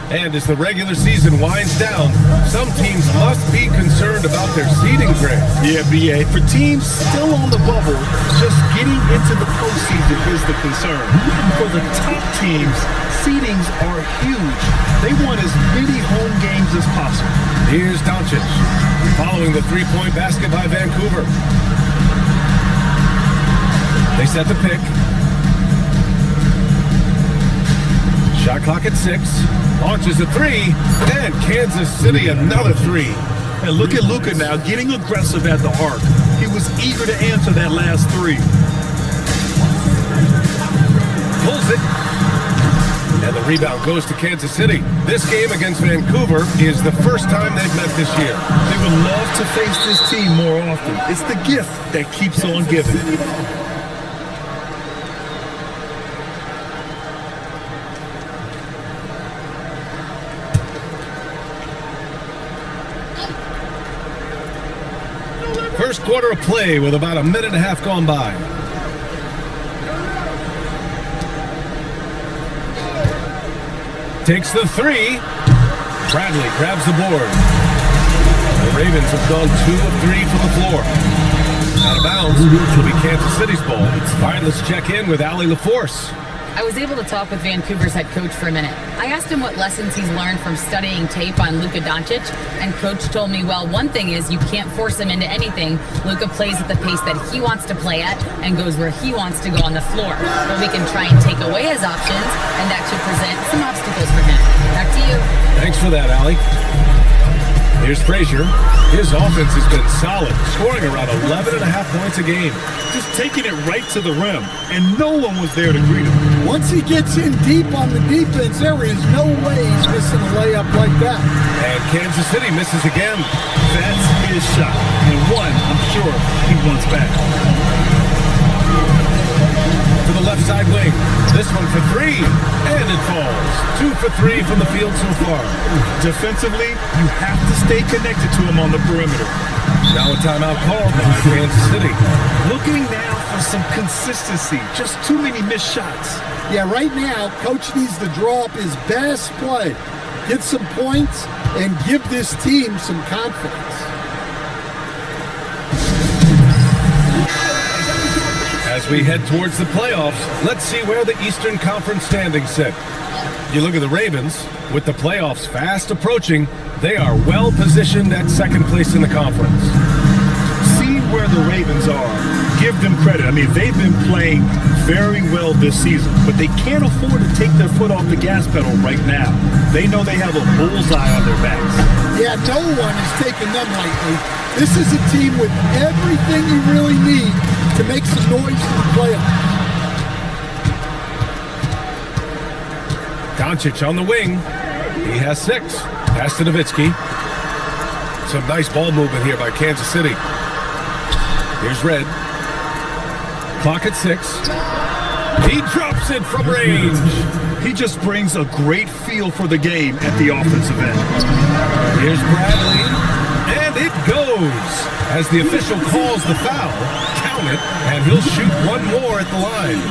And as the regular season winds down, some teams must be concerned about their seeding, Greg. Yeah, BA. For teams still on the bubble, just getting into the postseason is the concern. For the top teams, seedings are huge. They want as many home games as possible. Here's Doncic, following the three-point basket by Vancouver. They set the pick. Shot clock at 6. Launches a 3, and Kansas City another 3. And look at Luka now, getting aggressive at the arc. He was eager to answer that last 3. Pulls it. And the rebound goes to Kansas City. This game against Vancouver is the first time they've met this year. They would love to face this team more often. It's the gift that keeps on giving. First quarter of play with about a minute and a half gone by. Takes the 3. Bradley grabs the board. The Ravens have gone 2 of 3 from the floor. Out of bounds. It'll be Kansas City's ball. All right, let's check in with Allie LaForce. I was able to talk with Vancouver's head coach for a minute. I asked him what lessons he's learned from studying tape on Luka Doncic, and coach told me, well, one thing is you can't force him into anything. Luka plays at the pace that he wants to play at and goes where he wants to go on the floor. But we can try and take away his options, and that should present some obstacles for him. Back to you. Thanks for that, Allie. Here's Frazier. His offense has been solid, scoring around 11.5 points a game. Just taking it right to the rim, and no one was there to greet him. Once he gets in deep on the defense, there is no way he's missing a layup like that. And Kansas City misses again. That's his shot, and one I'm sure he wants back. To the left side wing. This one for 3, and it falls. 2 for 3 from the field so far. Defensively, you have to stay connected to him on the perimeter. Now a timeout called by Kansas City. Looking now for some consistency. Just too many missed shots. Yeah, right now, coach needs to draw up his best play, get some points, and give this team some confidence. As we head towards the playoffs, let's see where the Eastern Conference standings sit. You look at the Ravens, with the playoffs fast approaching, they are well positioned at second place in the conference. See where the Ravens are. Give them credit. I mean, they've been playing very well this season, but they can't afford to take their foot off the gas pedal right now. They know they have a bullseye on their backs. Yeah, no one is taking them lightly. This is a team with everything you really need to make some noise in the playoffs. Doncic on the wing. He has 6. Pass to Nowitzki. Some nice ball movement here by Kansas City. Here's Red. Clock at 6. He drops it from range. He just brings a great feel for the game at the offensive end. Here's Bradley, and it goes. As the official calls the foul, count it, and he'll shoot one more at the line.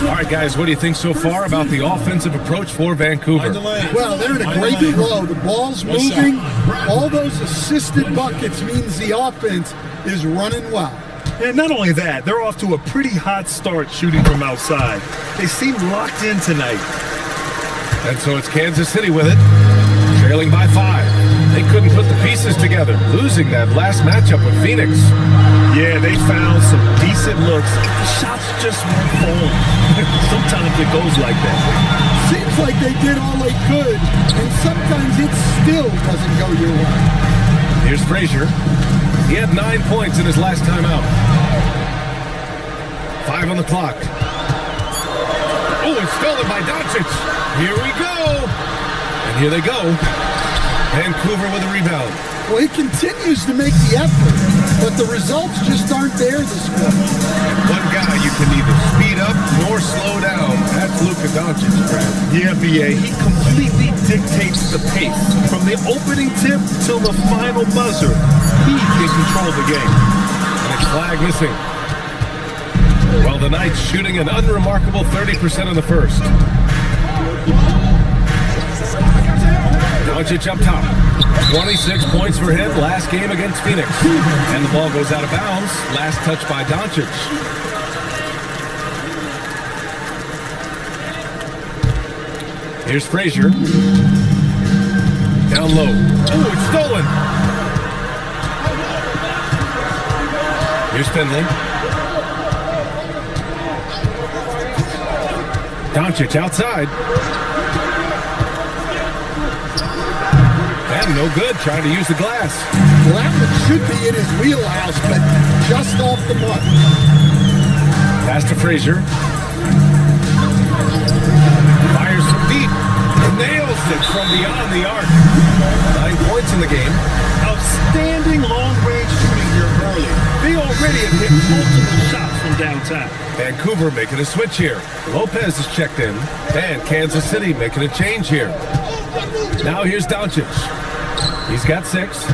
All right, guys, what do you think so far about the offensive approach for Vancouver? Well, they're in a great flow. The ball's moving. All those assisted buckets means the offense is running well. And not only that, they're off to a pretty hot start shooting from outside. They seem locked in tonight. And so it's Kansas City with it, trailing by 5. They couldn't put the pieces together, losing that last matchup with Phoenix. Yeah, they found some decent looks. The shots just weren't falling. Sometimes it goes like that. Seems like they did all they could, and sometimes it still doesn't go your way. Here's Frazier. He had 9 points in his last time out. 5 on the clock. Oh, it's stolen by Doncic. Here we go. And here they go. Vancouver with a rebound. Well, he continues to make the effort, but the results just aren't there this quarter. And one guy you can neither speed up nor slow down. That's Luka Doncic, Brad. Yeah, BA, he completely dictates the pace. From the opening tip till the final buzzer, he can control the game. Next flag missing. Well, the Knights shooting an unremarkable 30% in the first. Doncic up top. 26 points for him last game against Phoenix. And the ball goes out of bounds. Last touch by Doncic. Here's Frazier. Down low. Oh, it's stolen. Here's Finley. Doncic outside. And no good, trying to use the glass. Well, that one should be in his wheelhouse, but just off the mark. Pass to Frazier. Fires from deep. Nails it from beyond the arc. 9 points in the game. Outstanding long-range shooting here early. They already have hit multiple shots from downtown. Vancouver making a switch here. Lopez is checked in. And Kansas City making a change here. Now here's Doncic. He's got 6.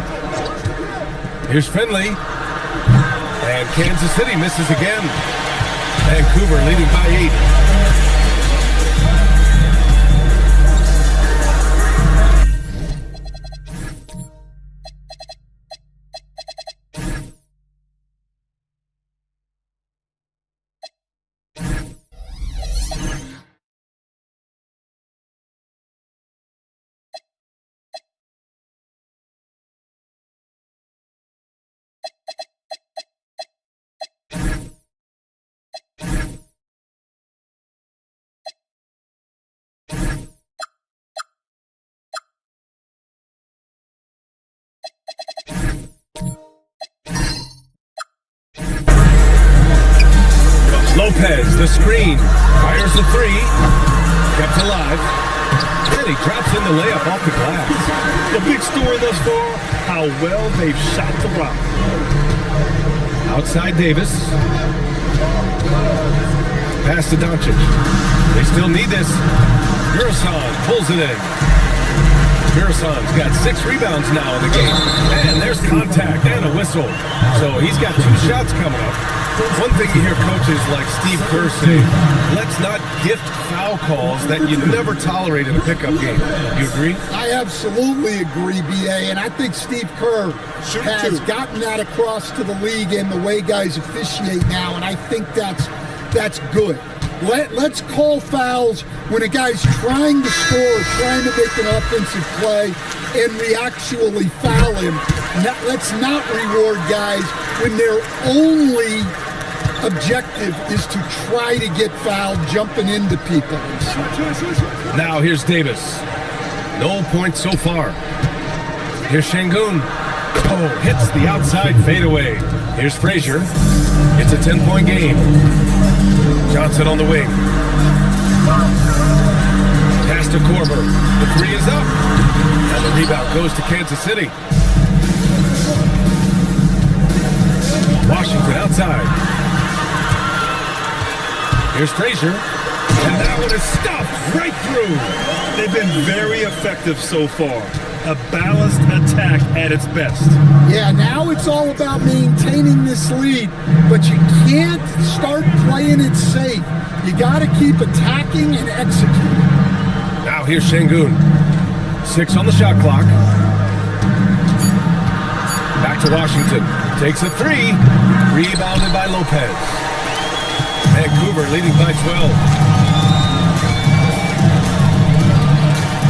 Here's Finley. And Kansas City misses again. Vancouver leading by 8. Lopez, the screen, fires the 3, kept alive, and he drops in the layup off the glass. The big story thus far, how well they've shot the rock. Outside Davis. Pass to Doncic. They still need this. Murasan pulls it in. Murasan's got 6 rebounds now in the game. And there's contact and a whistle. So he's got 2 shots coming up. One thing you hear coaches like Steve Kerr say, let's not gift foul calls that you never tolerate in a pickup game. You agree? I absolutely agree, BA, and I think Steve Kerr has gotten that across to the league and the way guys officiate now, and I think that's good. Let's call fouls when a guy's trying to score, trying to make an offensive play, and we actually foul him. Let's not reward guys when their only objective is to try to get fouled jumping into people. Now here's Davis. No points so far. Here's Şengün. Oh, hits the outside fadeaway. Here's Frazier. It's a 10-point game. Johnson on the wing. Pass to Korver. The 3 is up. And the rebound goes to Kansas City. Washington outside. Here's Frazier. And that one is stuffed right through. They've been very effective so far. A balanced attack at its best. Yeah, now it's all about maintaining this lead, but you can't start playing it safe. You got to keep attacking and executing. Now here's Şengün. 6 on the shot clock. Back to Washington. Takes a 3. Rebounded by Lopez. Vancouver leading by 12.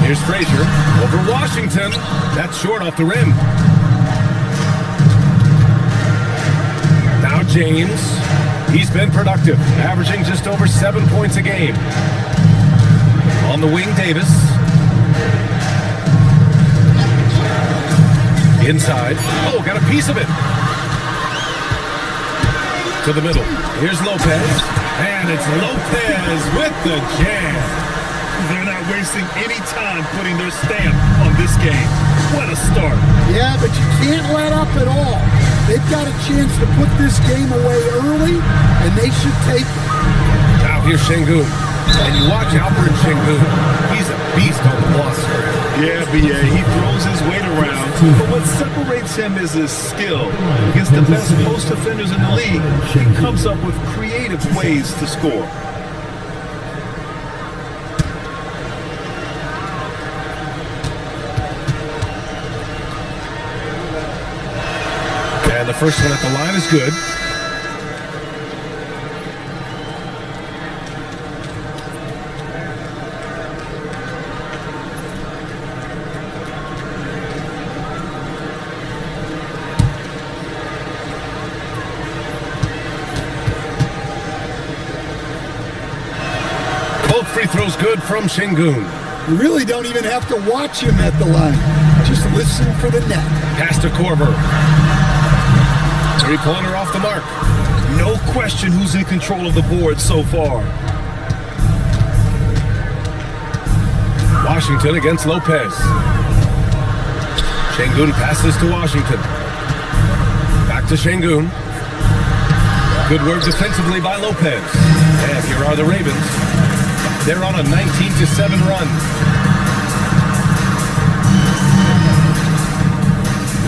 Here's Frazier over Washington. That's short off the rim. Now James. He's been productive, averaging just over 7 points a game. On the wing, Davis. Inside. Oh, got a piece of it. To the middle. Here's Lopez. And it's Lopez with the jam. They're not wasting any time putting their stamp on this game. What a start. Yeah, but you can't let up at all. They've got a chance to put this game away early, and they should take it. Now here's Şengün. And you watch Alfred Şengün. He's a beast on the block. Yeah, B.A., he throws his weight around, but what separates him is his skill. Against the best post defenders in the league, he comes up with creative ways to score. And the first one at the line is good. Both free throws good from Şengün. You really don't even have to watch him at the line. Just listen for the net. Pass to Korver. Three-pointer off the mark. No question who's in control of the board so far. Washington against Lopez. Şengün passes to Washington. Back to Şengün. Good work defensively by Lopez. And here are the Ravens. They're on a 19-7 run.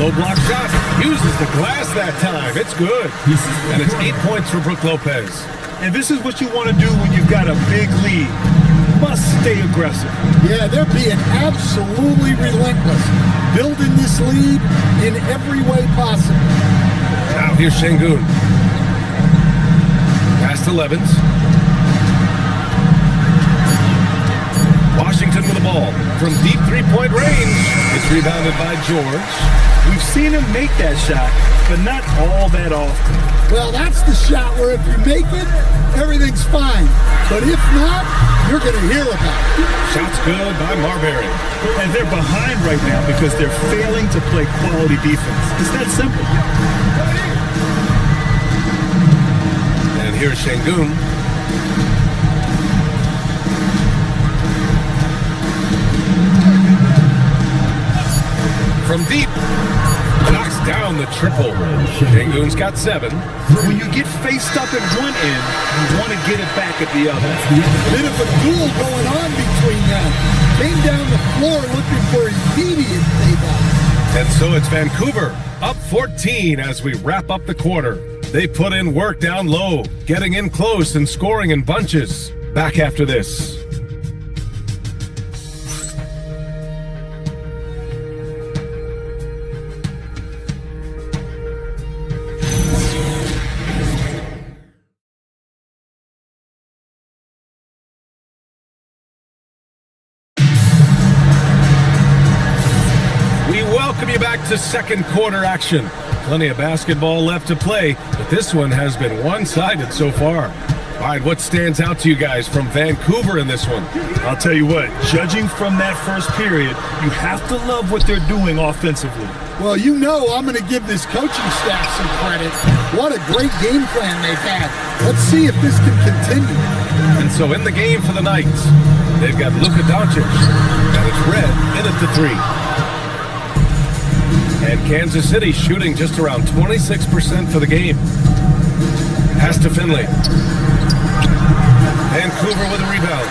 Low block shot. Uses the glass that time. It's good. And it's 8 points for Brook Lopez. And this is what you want to do when you've got a big lead. Must stay aggressive. Yeah, they're being absolutely relentless. Building this lead in every way possible. Now here's Şengün. Pass to Levens. Washington with the ball from deep three-point range. It's rebounded by George. We've seen him make that shot, but not all that often. Well, that's the shot where if you make it, everything's fine. But if not, you're going to hear about it. Shot's good by Marbury. And they're behind right now because they're failing to play quality defense. It's that simple. And here's Şengün. From deep, knocks down the triple. Şengün's got 7. When you get faced up at one end, you want to get it back at the other. Bit of a duel going on between them. Came down the floor looking for immediate payback. And so it's Vancouver up 14 as we wrap up the quarter. They put in work down low, getting in close and scoring in bunches. Back after this. Welcome you back to second quarter action. Plenty of basketball left to play, but this one has been one-sided so far. All right, what stands out to you guys from Vancouver in this one? I'll tell you what, judging from that first period, you have to love what they're doing offensively. Well, you know I'm going to give this coaching staff some credit. What a great game plan they've had. Let's see if this can continue. And so in the game for the Knights, they've got Luka Doncic, and it's Red in at the 3. And Kansas City shooting just around 26% for the game. Pass to Finley. Vancouver with a rebound.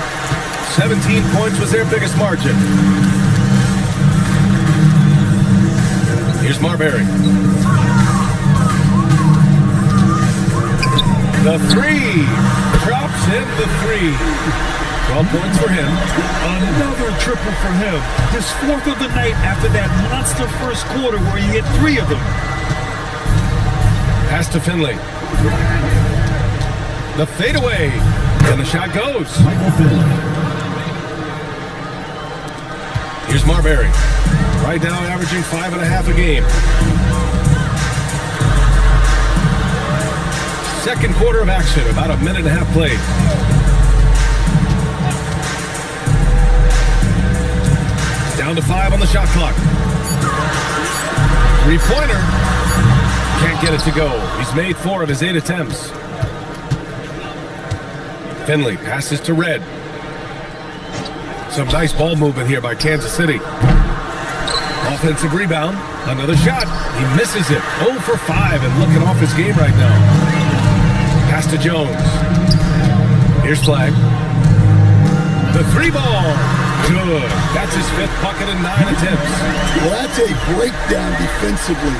17 points was their biggest margin. Here's Marbury. The three. Drops in the three. 12 points for him. Another triple for him. His fourth of the night after that monster first quarter where he hit 3 of them. Pass to Finley. The fadeaway. And the shot goes. Michael Finley. Here's Marbury. Right now averaging 5.5 a game. Second quarter of action, about a minute and a half played. Down to 5 on the shot clock. Three-pointer. Can't get it to go. He's made 4 of his 8 attempts. Finley passes to Red. Some nice ball movement here by Kansas City. Offensive rebound. Another shot. He misses it. 0 for 5 and looking off his game right now. Pass to Jones. Here's Flag. The 3-ball. Good. That's his 5th bucket in 9 attempts. Well, that's a breakdown defensively.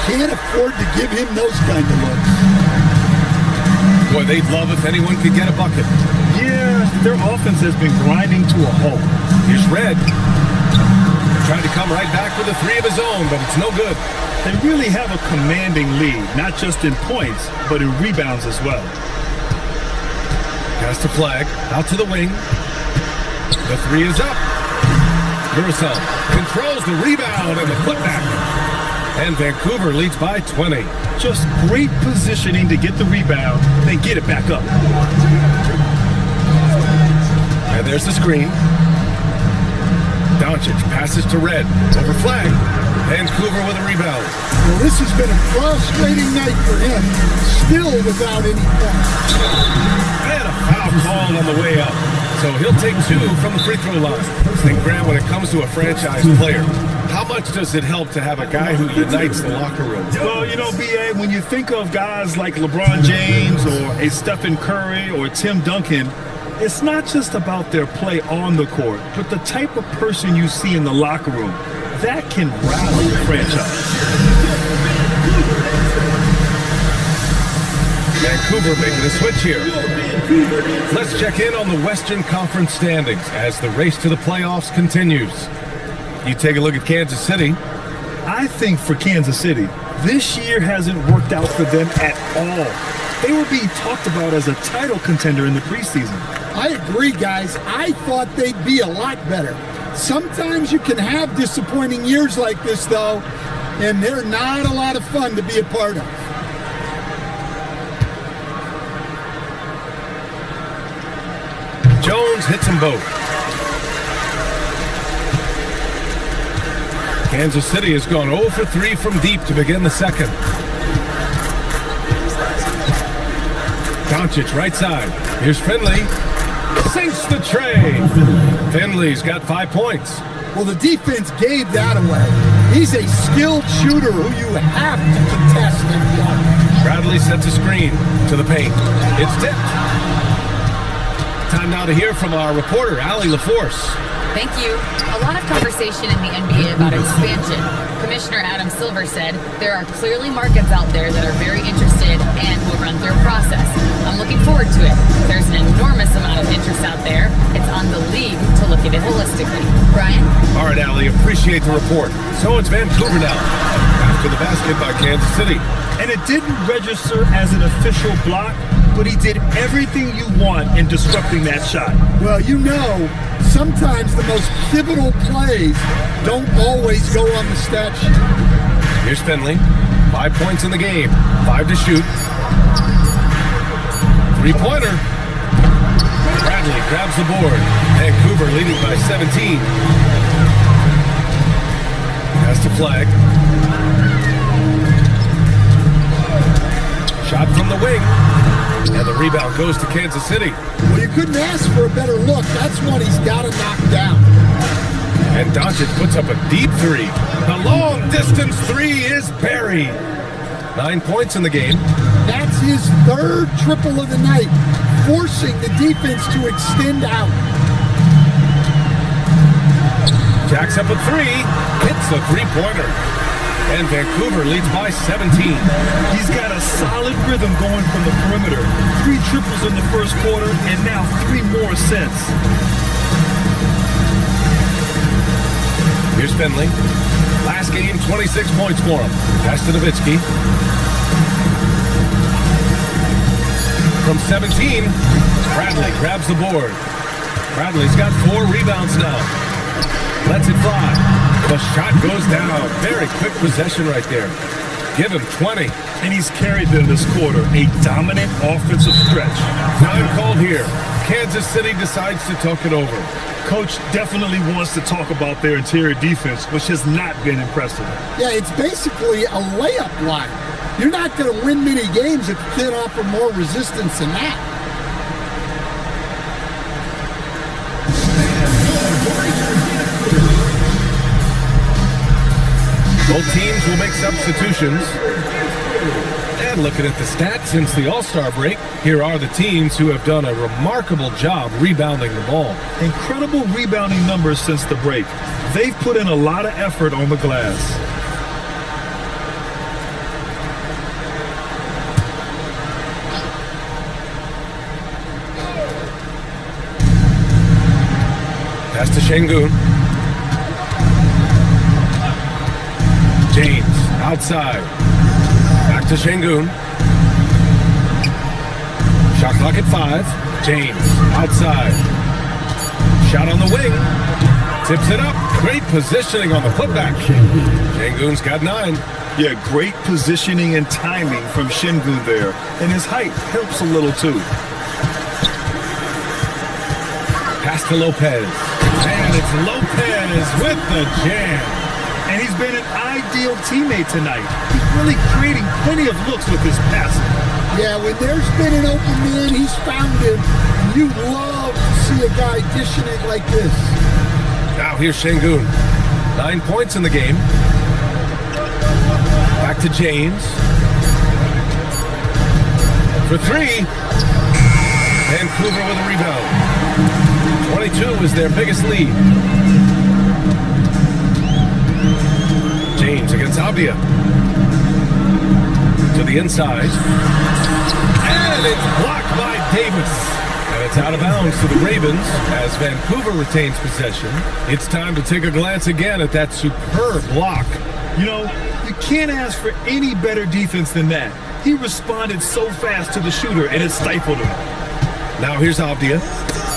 Can't afford to give him those kind of looks. Boy, they'd love if anyone could get a bucket. Yeah, their offense has been grinding to a halt. Here's Red. Trying to come right back with a 3 of his own, but it's no good. They really have a commanding lead, not just in points, but in rebounds as well. Pass to Flag. Out to the wing. The 3 is up. Murasel controls the rebound and the putback. And Vancouver leads by 20. Just great positioning to get the rebound, then get it back up. And there's the screen. Doncic passes to Red. Over Flag. Vancouver with a rebound. Well, this has been a frustrating night for him. Still without any points. And a foul called on the way up. So he'll take 2 from the free throw line. And Grant, when it comes to a franchise player, how much does it help to have a guy who unites the locker room? Well, you know, B.A., when you think of guys like LeBron James or a Stephen Curry or Tim Duncan, it's not just about their play on the court, but the type of person you see in the locker room. That can rally a franchise. Vancouver making a switch here. Let's check in on the Western Conference standings as the race to the playoffs continues. You take a look at Kansas City. I think for Kansas City, this year hasn't worked out for them at all. They were being talked about as a title contender in the preseason. I agree, guys. I thought they'd be a lot better. Sometimes you can have disappointing years like this, though, and they're not a lot of fun to be a part of. Jones hits them both. Kansas City has gone 0 for 3 from deep to begin the second. Doncic right side. Here's Finley. Sinks the tray. Finley's got 5 points. Well, the defense gave that away. He's a skilled shooter who you have to contest and block. Bradley sets a screen to the paint. It's tipped. Time now to hear from our reporter, Allie LaForce. Thank you. A lot of conversation in the NBA about expansion. Commissioner Adam Silver said there are clearly markets out there that are very interested and will run through a process. I'm looking forward to it. There's an enormous amount of interest out there. It's on the league to look at it holistically. Brian? All right, Allie, appreciate the report. So it's Vancouver now, after the basket by Kansas City. And it didn't register as an official block, but he did everything you want in disrupting that shot. Well, you know, sometimes the most pivotal plays don't always go on the stat sheet. Here's Finley. 5 points in the game. 5 to shoot. 3-pointer. Bradley grabs the board. Vancouver leading by 17. Pass to Flag. Shot from the wing. And the rebound goes to Kansas City. Well, you couldn't ask for a better look. That's one he's got to knock down. And Doncic puts up a deep 3. The long-distance 3 is buried. 9 points in the game. That's his 3rd triple of the night. forcing the defense to extend out. Jacks up a three, hits a three-pointer. And Vancouver leads by 17. He's got a solid rhythm going from the perimeter. 3 triples in the first quarter, and now 3 more since. Here's Finley. Last game, 26 points for him. Pass to Nowitzki. From 17, Bradley grabs the board. Bradley's got 4 rebounds now. Lets it fly. The shot goes down. Very quick possession right there. Give him 20. And he's carried them this quarter. A dominant offensive stretch. Time called here. Kansas City decides to talk it over. Coach definitely wants to talk about their interior defense, which has not been impressive. Yeah, it's basically a layup line. You're not going to win many games if you can't offer more resistance than that. Both teams will make substitutions. And looking at the stats since the All-Star break, here are the teams who have done a remarkable job rebounding the ball. Incredible rebounding numbers since the break. They've put in a lot of effort on the glass. Pass to Şengün. James, outside. Back to Şengün. Shot clock at 5. James, outside. Shot on the wing. Tips it up. Great positioning on the putback. Şengün's got 9. Yeah, great positioning and timing from Şengün there. And his height helps a little too. Pass to Lopez. And it's Lopez with the jam. And he's been an ideal teammate tonight. He's really creating plenty of looks with his passing. Yeah, when there's been an open man, he's found him. You love to see a guy dishing it like this. Now here's Şengün. 9 points in the game. Back to James. For 3. Vancouver with a rebound. 22 is their biggest lead. James against Avdia. To the inside. And it's blocked by Davis. And it's out of bounds to the Ravens as Vancouver retains possession. It's time to take a glance again at that superb block. You know, you can't ask for any better defense than that. He responded so fast to the shooter and it stifled him. Now here's Avdia.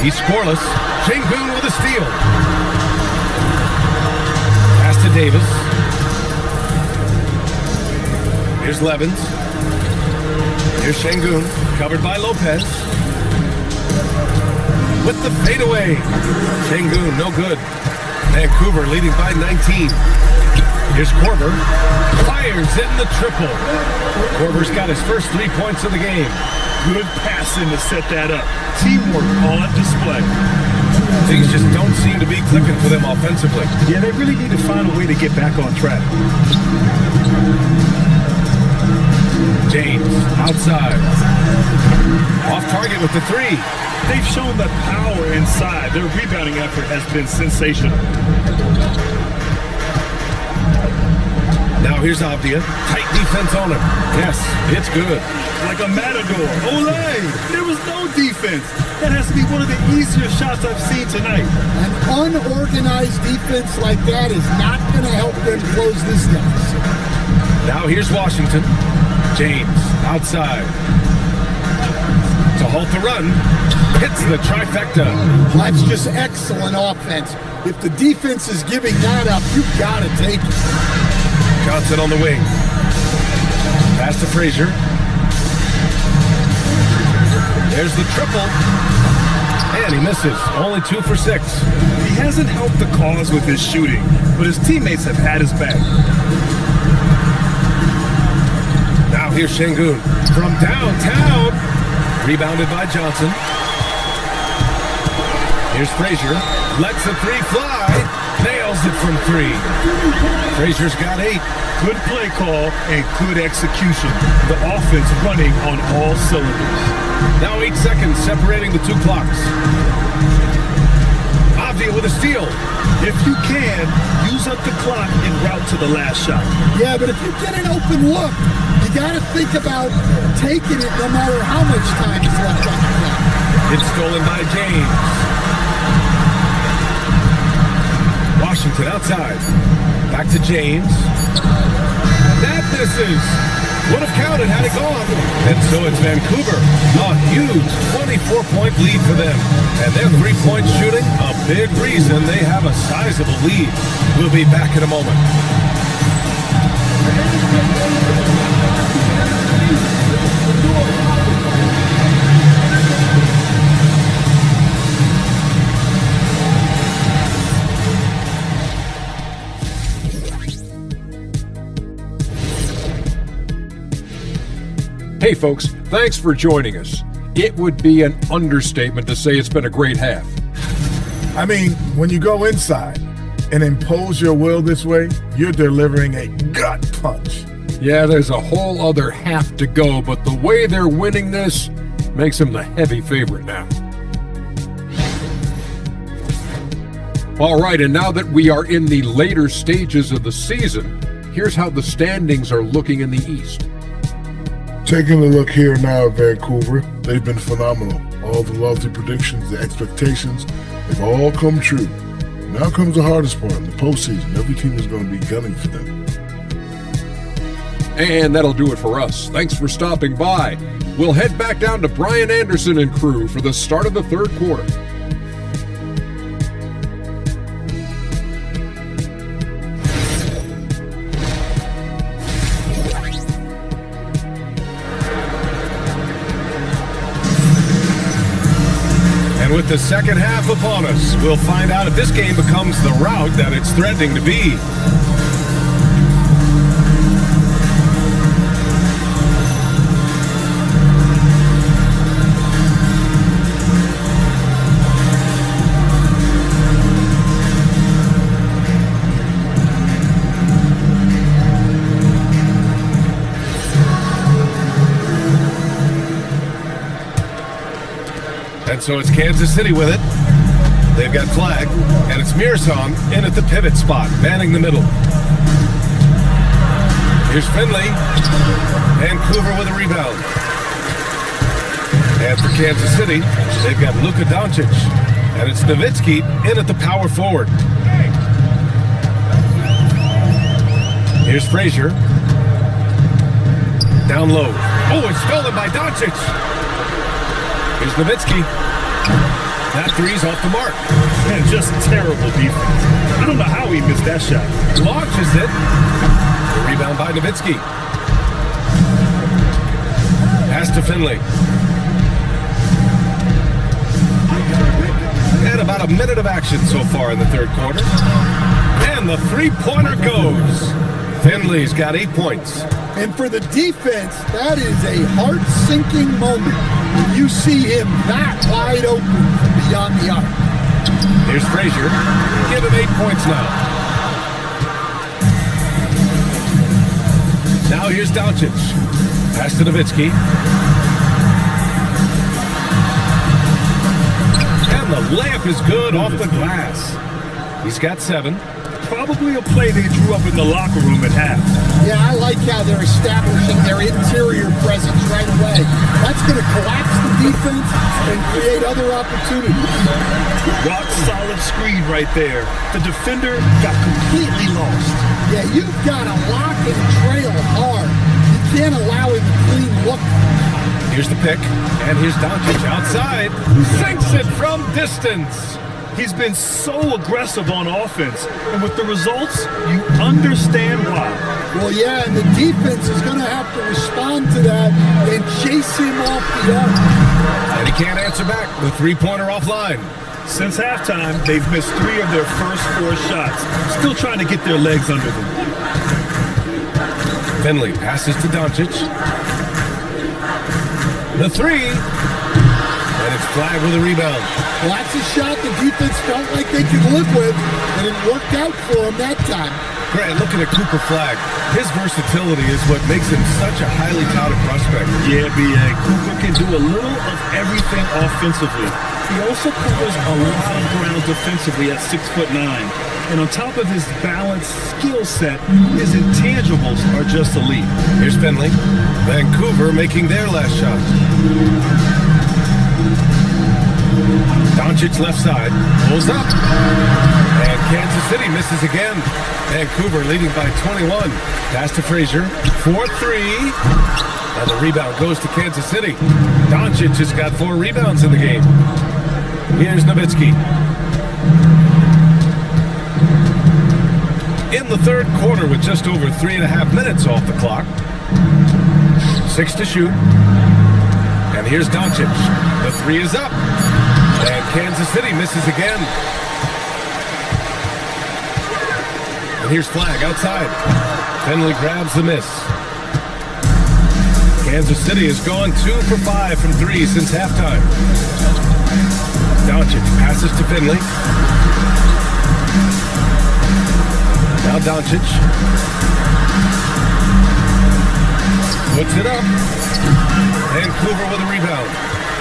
He's scoreless. Şengün with a steal. Pass to Davis. Here's Levens. Here's Şengün, covered by Lopez. With the fadeaway. Şengün, no good. Vancouver leading by 19. Here's Korver. Fires in the triple. Korver's got his first 3 points of the game. Good passing to set that up. Teamwork on display. Things just don't seem to be clicking for them offensively. Yeah, they really need to find a way to get back on track. James, outside. Off target with the 3. They've shown the power inside. Their rebounding effort has been sensational. Now here's Avdia. Tight defense on him. Yes, it's good. Like a matador. Olay! There was no defense. That has to be one of the easier shots I've seen tonight. An unorganized defense like that is not going to help them close this deficit. Now here's Washington. James, outside. To halt the run. Hits the trifecta. That's just excellent offense. If the defense is giving that up, you've got to take it. Johnson on the wing. Pass to Frazier. There's the triple. And he misses. Only 2 for 6. He hasn't helped the cause with his shooting, but his teammates have had his back. Now here's Şengün from downtown. Rebounded by Johnson. Here's Frazier. Lets the 3 fly. Nails it from 3. Frazier's got 8. Good play call and good execution. The offense running on all cylinders. Now 8 seconds separating the two clocks. Avdia with a steal. If you can, use up the clock en route to the last shot. Yeah, but if you get an open look, you got to think about taking it no matter how much time is left on the clock. It's stolen by James. Washington outside. Back to James. That misses. Would have counted had it gone. And so it's Vancouver. A huge 24-point lead for them. And their three-point shooting, a big reason they have a sizable lead. We'll be back in a moment. Hey folks, thanks for joining us. It would be an understatement to say it's been a great half. I mean, when you go inside and impose your will this way, you're delivering a gut punch. Yeah, there's a whole other half to go, but the way they're winning this makes them the heavy favorite now. All right, and now that we are in the later stages of the season, here's how the standings are looking in the East. Taking a look here now at Vancouver, they've been phenomenal. All the lofty predictions, the expectations, they've all come true. Now comes the hardest part, in the postseason. Every team is going to be gunning for them. And that'll do it for us. Thanks for stopping by. We'll head back down to Brian Anderson and crew for the start of the third quarter. With the second half upon us, we'll find out if this game becomes the rout that it's threatening to be. And so it's Kansas City with it. They've got flag, and it's Mearsong in at the pivot spot, manning the middle. Here's Finley. Vancouver with a rebound. And for Kansas City, they've got Luka Doncic, and it's Nowitzki in at the power forward. Here's Frazier. Down low. Oh, it's stolen by Doncic. Here's Nowitzki. That three's off the mark. Man, just terrible defense. I don't know how he missed that shot. Launches it. The rebound by Nowitzki. Pass to Finley. And about a minute of action so far in the third quarter. And the three-pointer goes. Finley's got 8 points. And for the defense, that is a heart-sinking moment when you see him that wide open from beyond the arc. Here's Frazier. Give him 8 points now. Now here's Doncic. Pass to Nowitzki. And the layup is good off the glass. He's got 7. Probably a play they drew up in the locker room at half. Yeah, I like how they're establishing their interior presence right away. That's going to collapse the defense and create other opportunities. Rock solid screen right there. The defender got completely lost. Yeah, you've got to lock and trail hard. You can't allow him to clean look. Here's the pick, and here's Doncic outside. Sinks it from distance. He's been so aggressive on offense, and with the results, you understand why. Well, yeah, and the defense is going to have to respond to that and chase him off the arc. And he can't answer back. The three-pointer offline. Since halftime, they've missed 3 of their first 4 shots. Still trying to get their legs under them. Finley passes to Doncic. The 3. And it's Flag with a rebound. Well, that's a shot the defense felt like they could live with, and it worked out for them that time. Grant, looking at Cooper Flagg, his versatility is what makes him such a highly touted prospect. Yeah, B.A. Cooper can do a little of everything offensively. He also covers a lot of ground defensively at 6'9". And on top of his balanced skill set, his intangibles are just elite. Here's Finley. Vancouver making their last shot. Doncic left side, pulls up, and Kansas City misses again. Vancouver leading by 21. Pass to Frazier, 4-3, and the rebound goes to Kansas City. Doncic has got 4 rebounds in the game. Here's Nowitzki. In the third quarter with just over 3.5 minutes off the clock. 6 to shoot. And here's Doncic. The 3 is up. And Kansas City misses again. And here's Flagg outside. Finley grabs the miss. Kansas City has gone 2 for 5 from 3 since halftime. Doncic passes to Finley. Now Doncic. Puts it up. Vancouver with a rebound.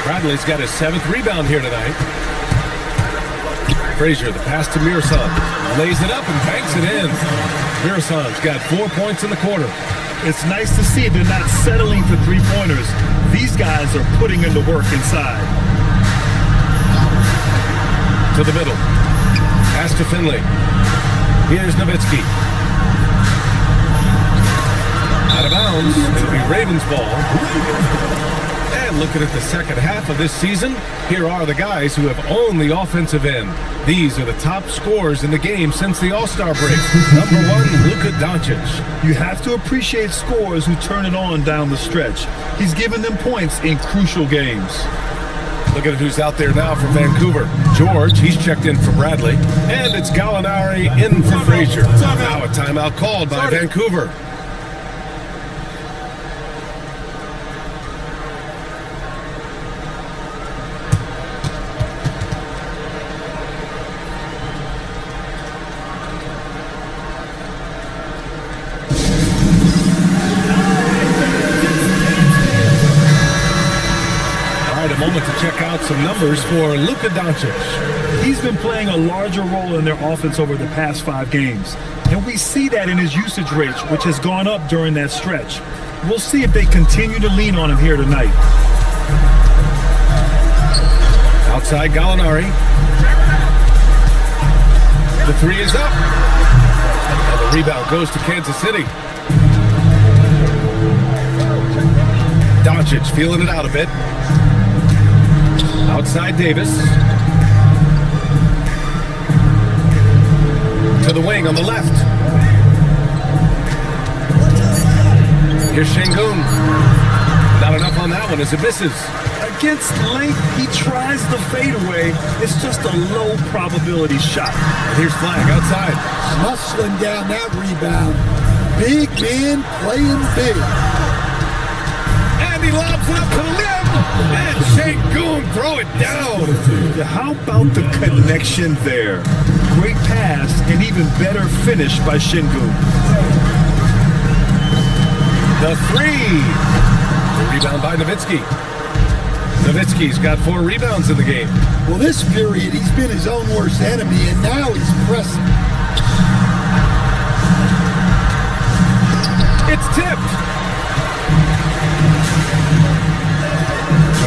Bradley's got his 7th rebound here tonight. Frazier, the pass to Mirasan. Lays it up and banks it in. Mirasan's got 4 points in the quarter. It's nice to see they're not settling for three-pointers. These guys are putting in the work inside. To the middle. Pass to Finley. Here's Nowitzki. Out of bounds. It'll be Ravens ball. And looking at the second half of this season, here are the guys who have owned the offensive end. These are the top scorers in the game since the All-Star break. Number 1, Luka Doncic. You have to appreciate scorers who turn it on down the stretch. He's given them points in crucial games. Look at who's out there now for Vancouver. George, he's checked in for Bradley. And it's Gallinari in for Frazier. Now a timeout called by Vancouver. Moment to check out some numbers for Luka Doncic. He's been playing a larger role in their offense over the past 5 games. And we see that in his usage rate, which has gone up during that stretch. We'll see if they continue to lean on him here tonight. Outside Gallinari. The 3 is up. And the rebound goes to Kansas City. Doncic feeling it out a bit. Outside Davis. To the wing on the left. Here's Şengün. Not enough on that one as it misses. Against length, he tries the fadeaway. It's just a low probability shot. And here's Flagg outside. Muscling down that rebound. Big man playing big. And he lobs it up to the rim. And Şengün throw it down. How about the connection there? Great pass and even better finish by Şengün. The 3. The rebound by Nowitzki. Nowitzki's got 4 rebounds in the game. Well, this period, he's been his own worst enemy, and now he's pressing. It's tipped.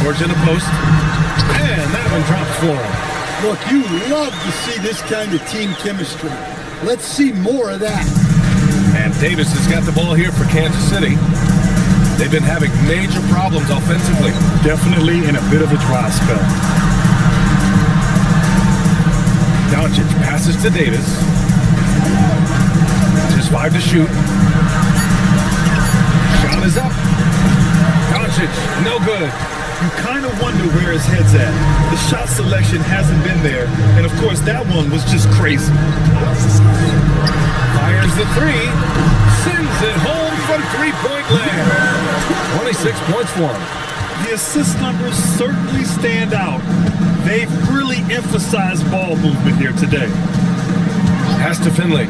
George in the post. And that one drops for him. Look, you love to see this kind of team chemistry. Let's see more of that. And Davis has got the ball here for Kansas City. They've been having major problems offensively. Definitely in a bit of a dry spell. Doncic passes to Davis. Just 5 to shoot. Shot is up. Doncic, no good. You kind of wonder where his head's at. The shot selection hasn't been there. And of course, that one was just crazy. Fires the 3. Sends it home from 3-point land. 26 points for him. The assist numbers certainly stand out. They've really emphasized ball movement here today. Pass to Finley.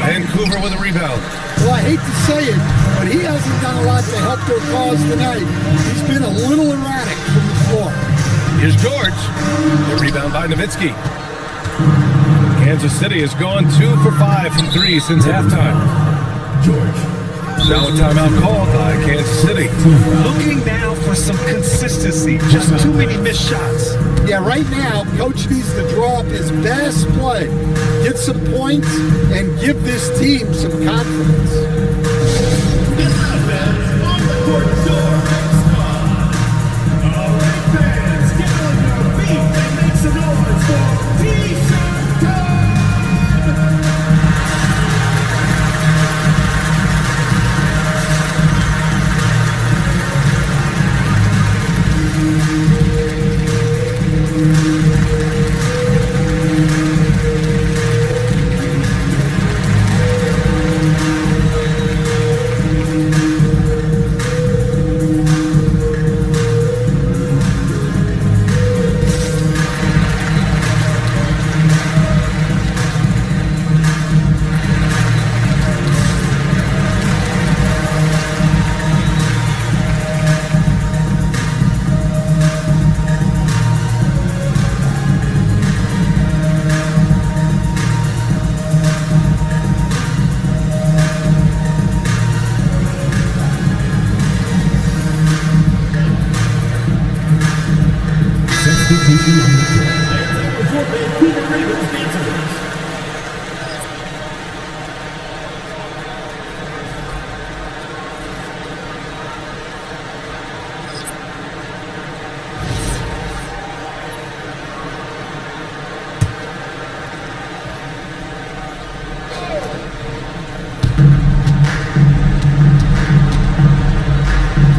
Vancouver with a rebound. Well, I hate to say it, but he hasn't done a lot to help their cause tonight. He's been a little erratic from the floor. Here's George. The rebound by Nowitzki. Kansas City has gone 2 for 5 from 3 since halftime. George. Now a timeout called by Kansas City. Looking now for some consistency. Just too many missed shots. Yeah, right now, Coach needs to draw up his best play, get some points, and give this team some confidence. All right, fans, get on your feet and make some noise for T-shirt time!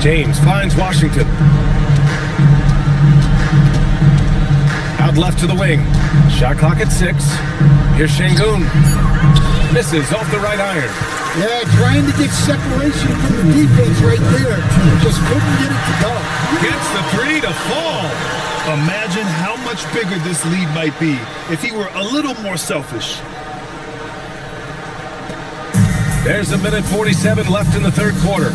James finds Washington. Out left to the wing. Shot clock at 6. Here's Şengün. Misses off the right iron. Yeah, trying to get separation from the defense right there. Just couldn't get it to go. Gets the 3 to fall. Imagine how much bigger this lead might be if he were a little more selfish. There's a minute 47 left in the third quarter.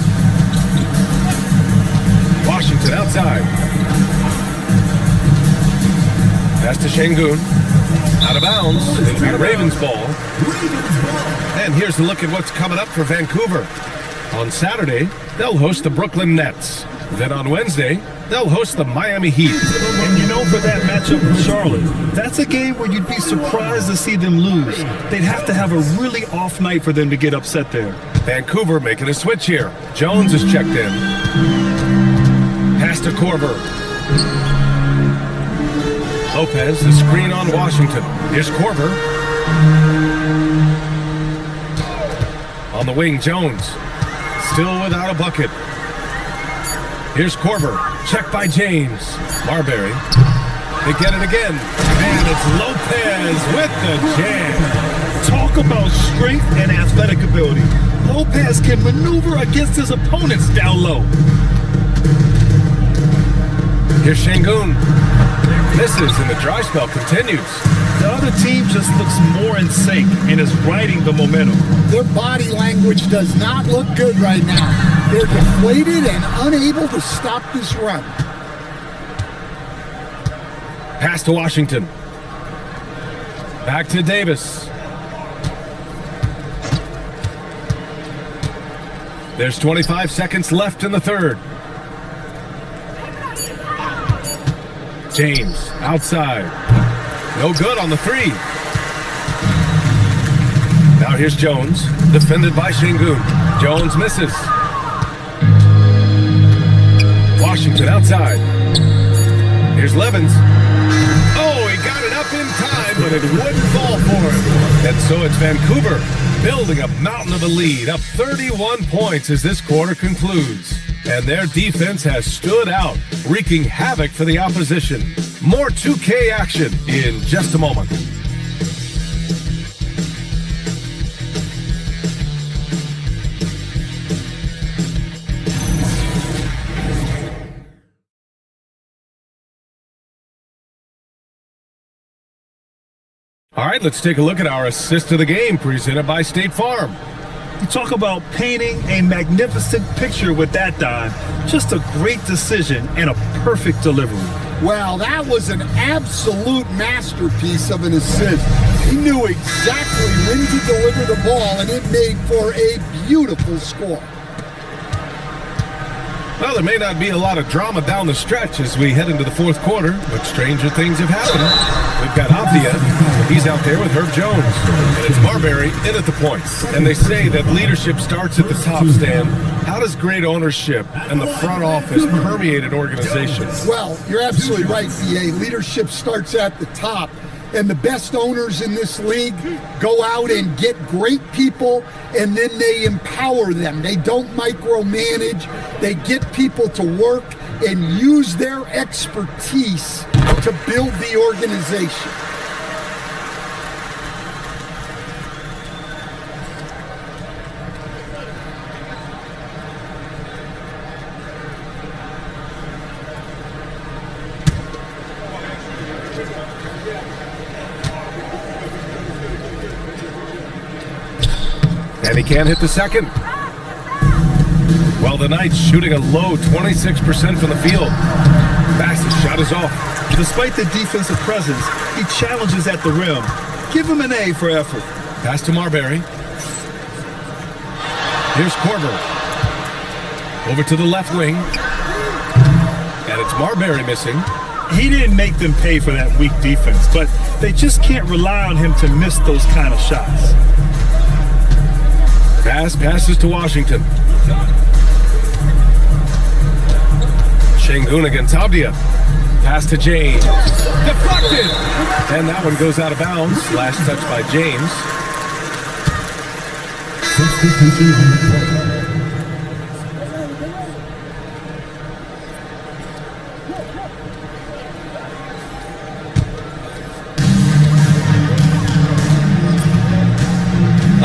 Washington outside. Pass to Şengün. Out of bounds. It'll be Ravens ball. And here's a look at what's coming up for Vancouver. On Saturday, they'll host the Brooklyn Nets. Then on Wednesday, they'll host the Miami Heat. And you know, for that matchup with Charlotte, that's a game where you'd be surprised to see them lose. They'd have to have a really off night for them to get upset there. Vancouver making a switch here. Jones is checked in. Pass to Korver. Lopez, the screen on Washington. Here's Korver. On the wing, Jones. Still without a bucket. Here's Korver. Checked by James. Marbury. They get it again. And it's Lopez with the jam. Talk about strength and athletic ability. Lopez can maneuver against his opponents down low. Here's Şengün. Misses and the dry spell continues. The other team just looks more in sync and is riding the momentum. Their body language does not look good right now. They're deflated and unable to stop this run. Pass to Washington. Back to Davis. There's 25 seconds left in the third. James outside. No good on the 3. Now here's Jones, defended by Şengün. Jones misses. Washington outside. Here's Levens. Oh, he got it up in time, but it wouldn't fall for him. And so it's Vancouver building a mountain of a lead, up 31 points as this quarter concludes. And their defense has stood out, wreaking havoc for the opposition. More 2K action in just a moment. All right, let's take a look at our assist of the game presented by State Farm. You talk about painting a magnificent picture with that dime. Just a great decision and a perfect delivery. Well, that was an absolute masterpiece of an assist. He knew exactly when to deliver the ball, and it made for a beautiful score. Well, there may not be a lot of drama down the stretch as we head into the fourth quarter, but stranger things have happened. We've got Abdia. He's out there with Herb Jones. And it's Marbury in at the point. And they say that leadership starts at the top, Stan. How does great ownership and the front office permeate an organization? Well, you're absolutely right, BA. Leadership starts at the top. And the best owners in this league go out and get great people, and then they empower them. They don't micromanage. They get people to work and use their expertise to build the organization. And he can't hit the second. Well, the Knights shooting a low 26% from the field. Bass's shot is off. Despite the defensive presence, he challenges at the rim. Give him an A for effort. Pass to Marbury. Here's Korver. Over to the left wing. And it's Marbury missing. He didn't make them pay for that weak defense, but they just can't rely on him to miss those kind of shots. Passes to Washington. Şengün against Abdia. Pass to James. Deflected! And that one goes out of bounds. Last touch by James.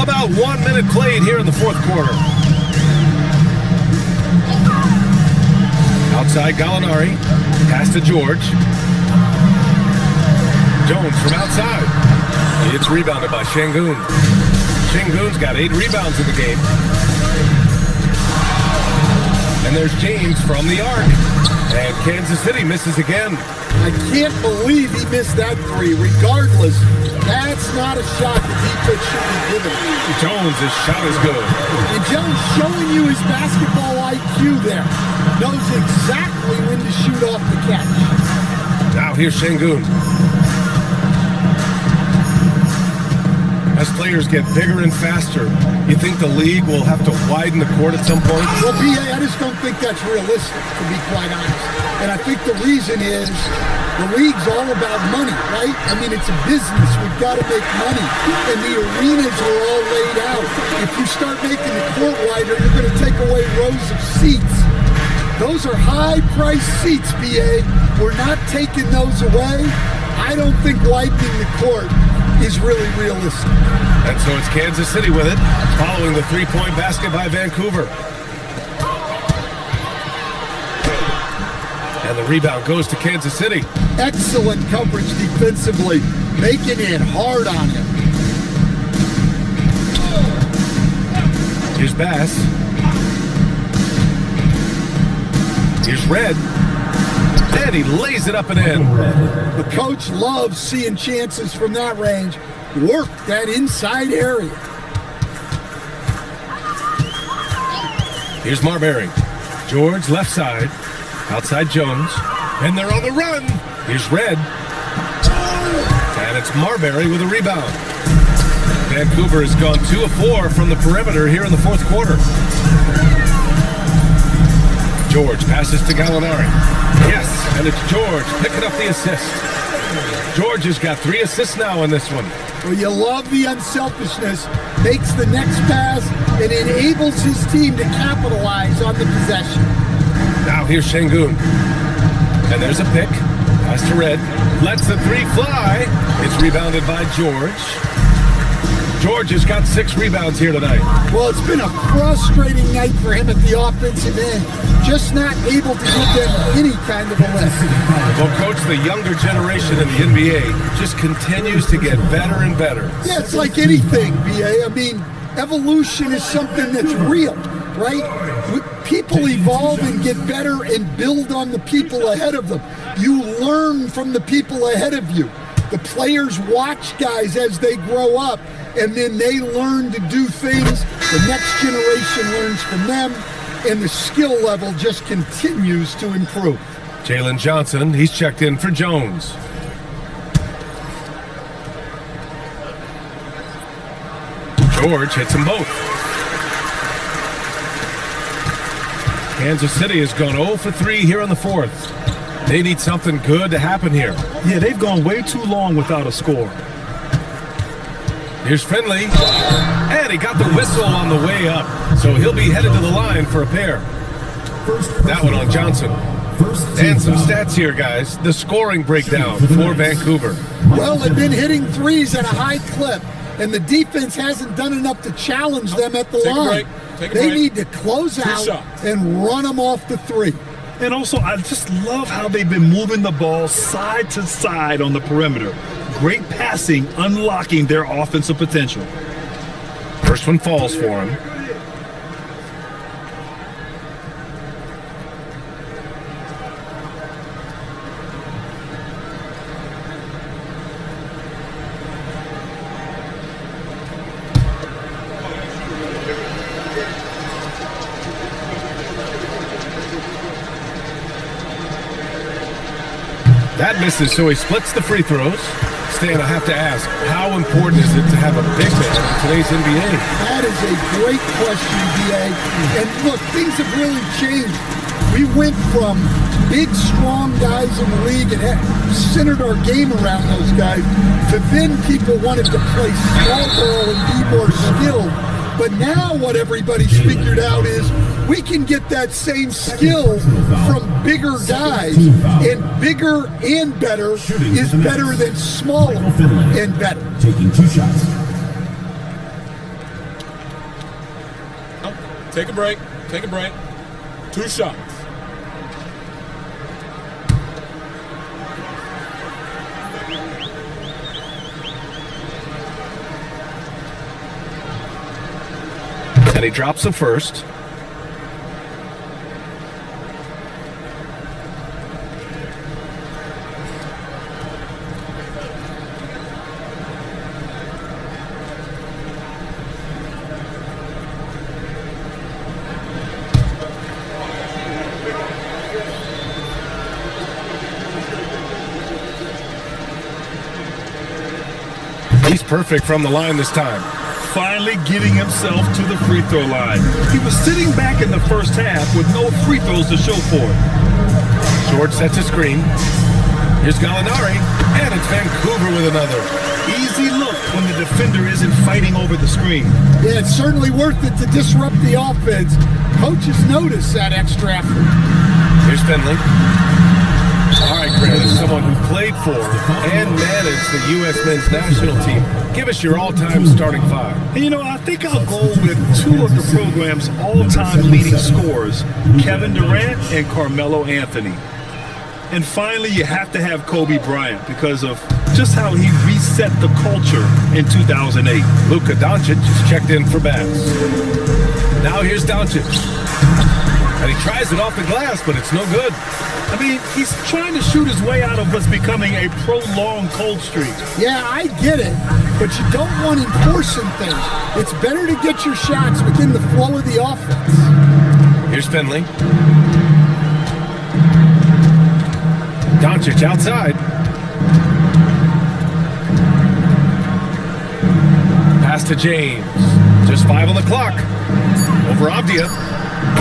About 1 minute played here in the fourth quarter. Outside Gallinari. Pass to George. Jones from outside. It's rebounded by Şengün. Şengün's got 8 rebounds in the game. And there's James from the arc. And Kansas City misses again. I can't believe he missed that three. Regardless, that's not a shot the defense should be given. Jones' shot is good. And Jones showing you his basketball IQ there. Knows exactly when to shoot off the catch. Now here's Şengün. As players get bigger and faster, you think the league will have to widen the court at some point? Well, BA, I just don't think that's realistic, to be quite honest. And I think the reason is the league's all about money, right? I mean, it's a business. We've got to make money. And the arenas are all laid out. If you start making the court wider, you're going to take away rows of seats. Those are high-priced seats, BA. We're not taking those away. I don't think widening the court is really realistic. And so it's Kansas City with it, following the three-point basket by Vancouver. And the rebound goes to Kansas City. Excellent coverage defensively, making it hard on him. Here's Bass. Here's Red. And he lays it up and in. The coach loves seeing chances from that range. Work that inside area. Here's Marbury. George left side. Outside Jones. And they're on the run. Here's Red. And it's Marbury with a rebound. Vancouver has gone 2 of 4 from the perimeter here in the fourth quarter. George passes to Gallinari. Yes, and it's George picking up the assist. George has got 3 assists now in this one. Well, you love the unselfishness. Makes the next pass and enables his team to capitalize on the possession. Now here's Şengün. And there's a pick. Pass to Red. Lets the 3 fly. It's rebounded by George. George has got 6 rebounds here tonight. Well, it's been a frustrating night for him at the offensive end. Just not able to give them any kind of a lift. Well, Coach, the younger generation in the NBA just continues to get better and better. Yeah, it's like anything, BA. I mean, evolution is something that's real, right? People evolve and get better and build on the people ahead of them. You learn from the people ahead of you. The players watch guys as they grow up, and then they learn to do things. The next generation learns from them, and the skill level just continues to improve. Jalen Johnson, he's checked in for Jones. George hits them both. Kansas City has gone 0 for 3 here in the 4th. They need something good to happen here. Yeah, they've gone way too long without a score. Here's Finley, and he got the whistle on the way up, so he'll be headed to the line for a pair. That one on Johnson. And some stats here, guys. The scoring breakdown for Vancouver. Well, they've been hitting threes at a high clip, and the defense hasn't done enough to challenge them at the line. They need to close out and run them off the three. And also, I just love how they've been moving the ball side to side on the perimeter. Great passing, unlocking their offensive potential. First one falls for him. That misses, so he splits the free throws. Stan, I have to ask, how important is it to have a big man in today's NBA? That is a great question, BA. And look, things have really changed. We went from big, strong guys in the league and centered our game around those guys to then people wanted to play small ball and be more skilled. But now what everybody's figured out is we can get that same skill from bigger guys, and bigger and better is better than smaller and better. Taking 2 shots. Take a break. Take a break. 2 shots. And he drops the first. He's perfect from the line this time. Finally getting himself to the free throw line. He was sitting back in the first half with no free throws to show for it. George sets a screen. Here's Gallinari, and it's Vancouver with another. Easy look when the defender isn't fighting over the screen. Yeah, it's certainly worth it to disrupt the offense. Coaches notice that extra effort. Here's Finley. All right, Grant, as someone who played for and managed the U.S. men's national team, give us your all-time starting 5. And I think I'll go with 2 of the program's all-time leading scorers, Kevin Durant and Carmelo Anthony. And finally, you have to have Kobe Bryant because of just how he reset the culture in 2008. Luka Doncic is checked in for Bass. Now here's Doncic. And he tries it off the glass, but it's no good. I mean, he's trying to shoot his way out of what's becoming a prolonged cold streak. Yeah, I get it, but you don't want enforcing things. It's better to get your shots within the flow of the offense. Here's Finley. Doncic outside. Pass to James. Just 5 on the clock. Over Avdia.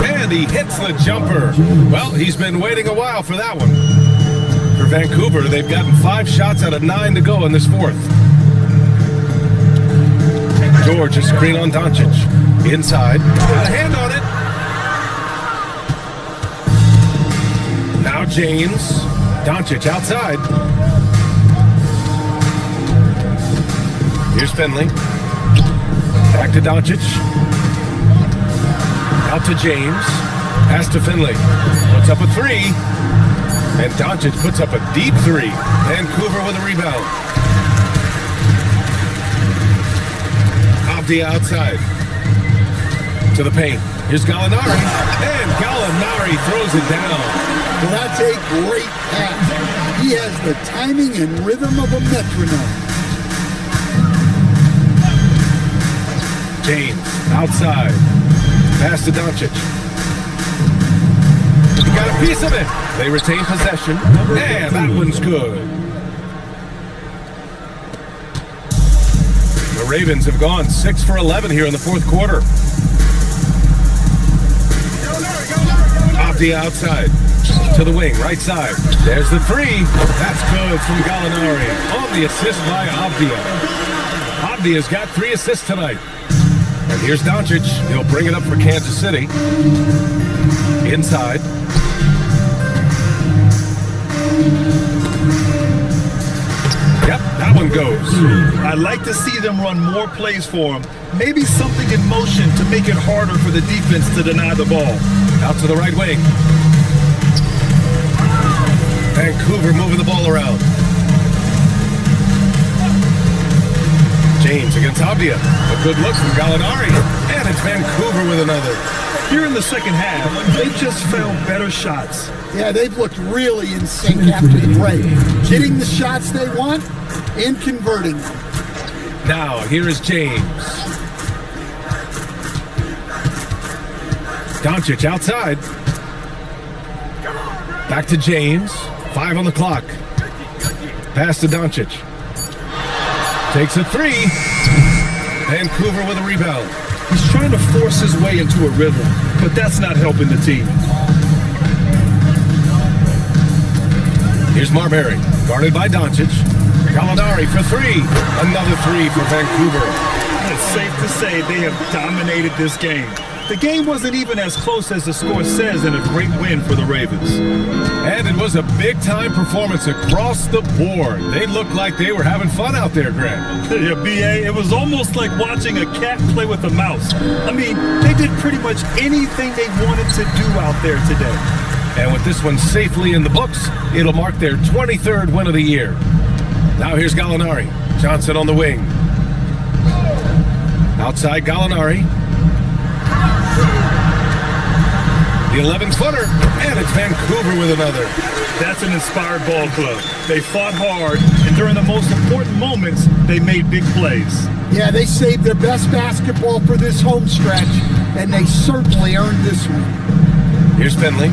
And he hits the jumper. Well, he's been waiting a while for that one. For Vancouver, they've gotten 5 shots out of 9 to go in this 4th. George, a screen on Doncic. Inside. Got a hand on it. Now James. Doncic outside. Here's Finley. Back to Doncic. Out to James. Pass to Finley. Puts up a three. And Doncic puts up a deep three. Vancouver with a rebound. Avdia outside. To the paint. Here's Gallinari. And Gallinari throws it down. Well, that's a great pass. He has the timing and rhythm of a metronome. James outside. Pass to Doncic. He got a piece of it. They retain possession. And that one's good. The Ravens have gone 6 for 11 here in the fourth quarter. Avdia outside. To the wing, right side. There's the three. That's good from Gallinari. On the assist by Avdia. Avdia's got 3 assists tonight. And here's Doncic. He'll bring it up for Kansas City. Inside. Yep, that one goes. I'd like to see them run more plays for him. Maybe something in motion to make it harder for the defense to deny the ball. Out to the right wing. Vancouver moving the ball around. James against Avdia. A good look from Gallinari. And it's Vancouver with another. Here in the second half, they've just found better shots. Yeah, they've looked really in sync after the break. Getting the shots they want and converting them. Now, here is James. Doncic outside. Back to James. 5 on the clock. Pass to Doncic. Takes a three. Vancouver with a rebound. He's trying to force his way into a rhythm, but that's not helping the team. Here's Marbury, guarded by Doncic. Gallinari for three. Another three for Vancouver. It's safe to say they have dominated this game. The game wasn't even as close as the score says, and a great win for the Ravens. And it was a big-time performance across the board. They looked like they were having fun out there, Grant. Yeah, B.A., it was almost like watching a cat play with a mouse. I mean, they did pretty much anything they wanted to do out there today. And with this one safely in the books, it'll mark their 23rd win of the year. Now here's Gallinari. Johnson on the wing. Outside Gallinari. The 11-footer, and it's Vancouver with another. That's an inspired ball club. They fought hard, and during the most important moments, they made big plays. Yeah, they saved their best basketball for this home stretch, and they certainly earned this one. Here's Finley.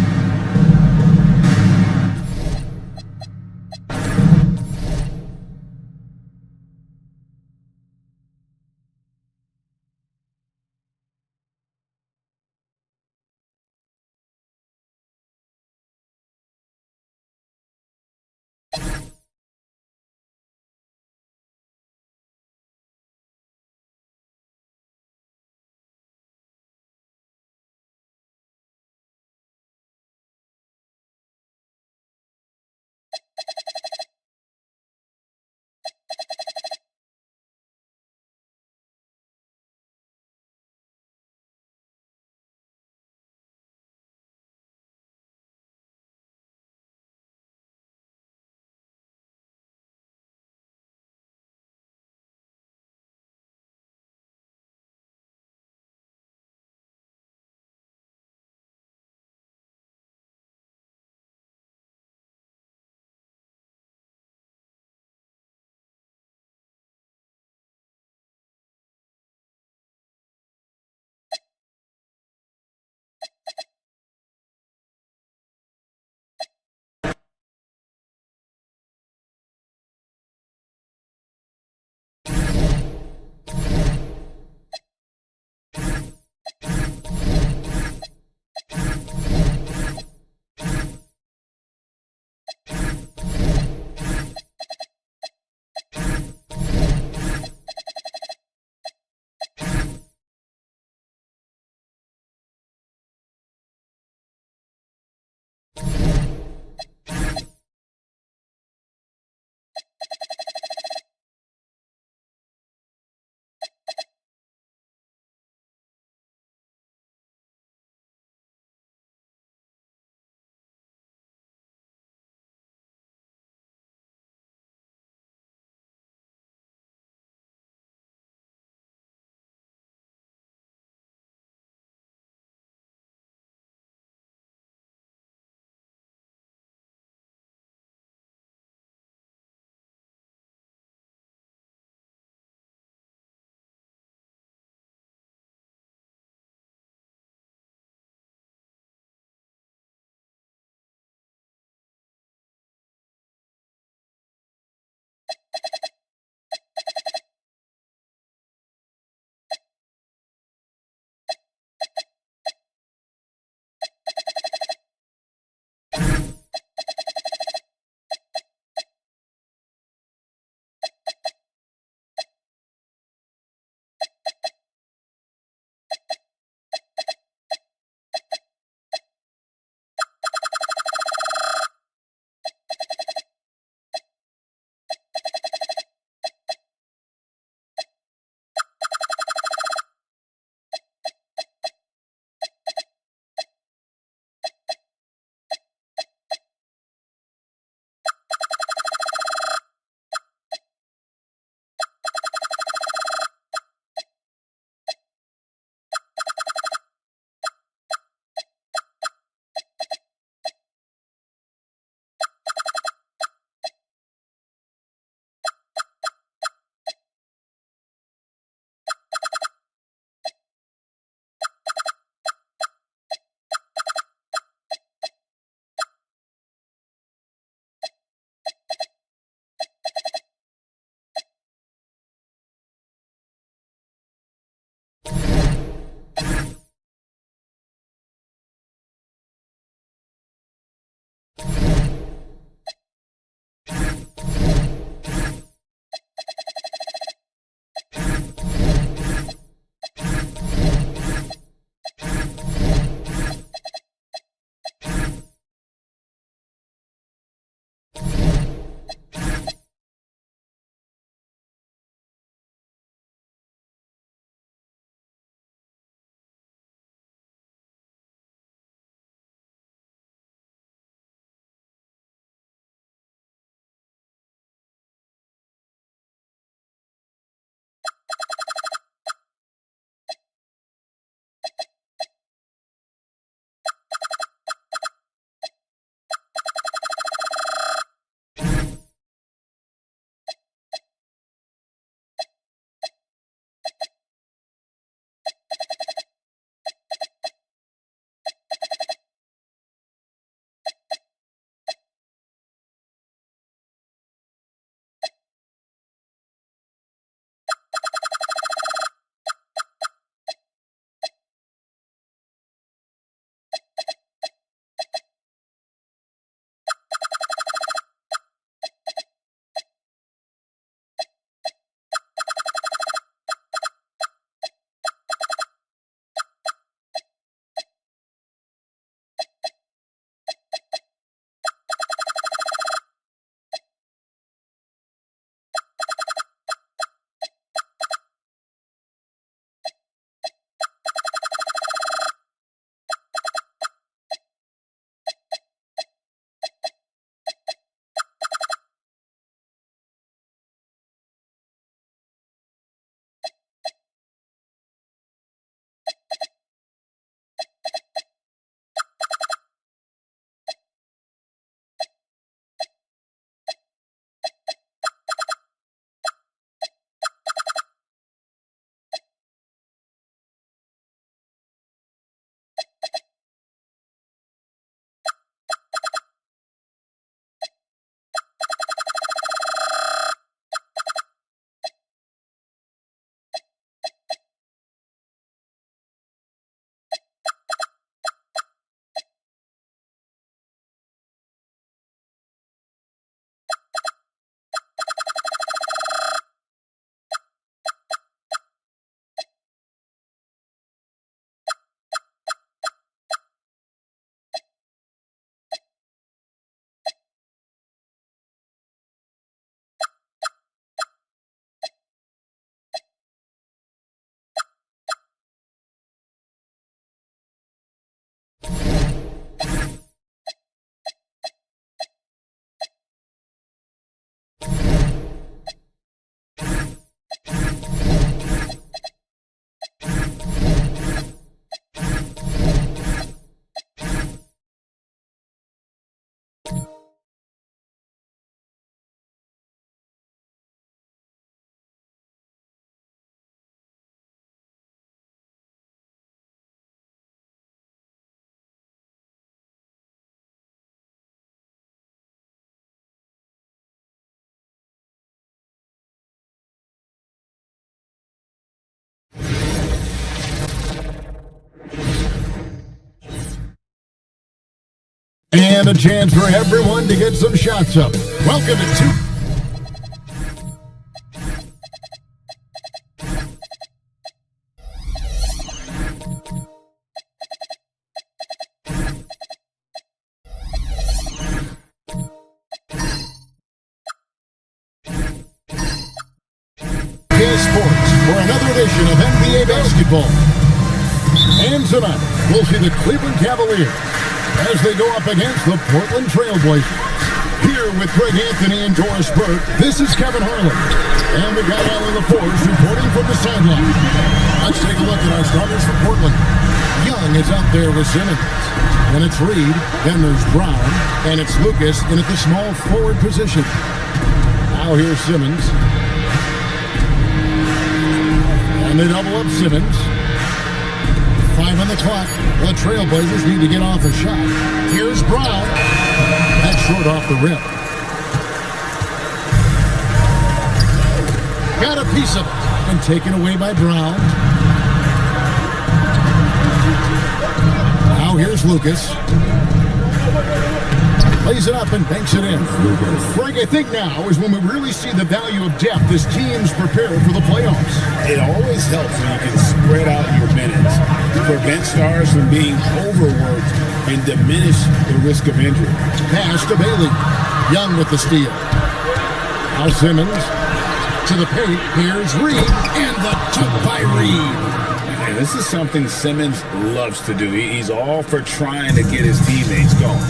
And a chance for everyone to get some shots up. Welcome to Sports for another edition of NBA basketball. And tonight, we'll see the Cleveland Cavaliers as they go up against the Portland Trailblazers. Here with Greg Anthony and Doris Burke, this is Kevin Harlan. And we got Alan LaForce reporting from the sideline. Let's take a look at our starters for Portland. Young is out there with Simmons. Then it's Reed, then there's Brown, and it's Lucas in at the small forward position. Now here's Simmons. And they double up Simmons. 5 on the clock. The Trailblazers need to get off a shot. Here's Brown. That's short off the rim. Got a piece of it. And taken away by Brown. Now here's Lucas. Lays it up and banks it in. Greg, I think now is when we really see the value of depth as teams prepare for the playoffs. It always helps when you can spread out your minutes, prevent stars from being overworked, and diminish the risk of injury. Pass to Bailey. Young with the steal. Now Simmons to the paint. Here's Reed, and the tip by Reed. And this is something Simmons loves to do. He's all for trying to get his teammates going.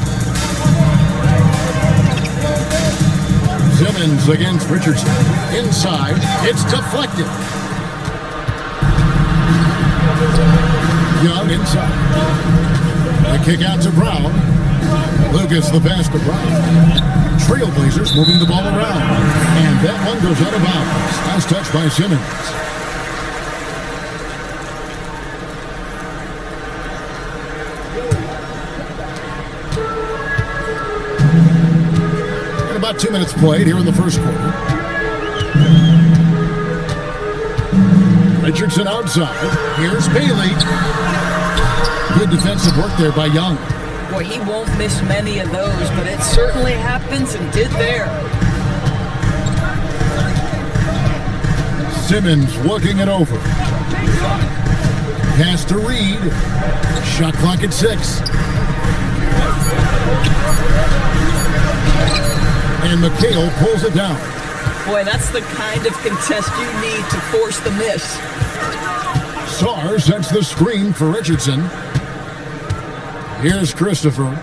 Simmons against Richardson. Inside, it's deflected. Young inside. The kick out to Brown. Lucas the pass to Brown. Trailblazers moving the ball around. And that one goes out of bounds. Nice touch by Simmons. About 2 minutes played here in the first quarter. Richardson outside. Here's Bailey. Good defensive work there by Young. Boy, he won't miss many of those, but it certainly happens and did there. Simmons working it over. Pass to Reed. Shot clock at 6. And McHale pulls it down. Boy, that's the kind of contest you need to force the miss. Sarr sets the screen for Richardson. Here's Christopher.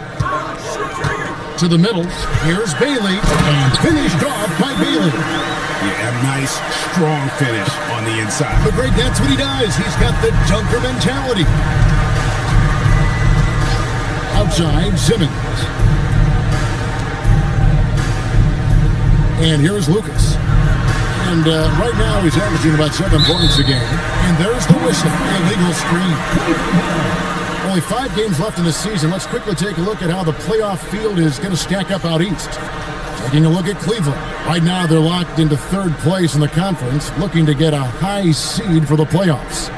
To the middle. Here's Bailey. And finished off by Bailey. Yeah, a nice, strong finish on the inside. But Greg, that's what he does. He's got the dunker mentality. Outside, Simmons. And here's Lucas. And right now he's averaging about 7 points a game. And there's the whistle. Illegal screen. Only 5 games left in the season. Let's quickly take a look at how the playoff field is going to stack up out east. Taking a look at Cleveland. Right now they're locked into 3rd place in the conference, looking to get a high seed for the playoffs.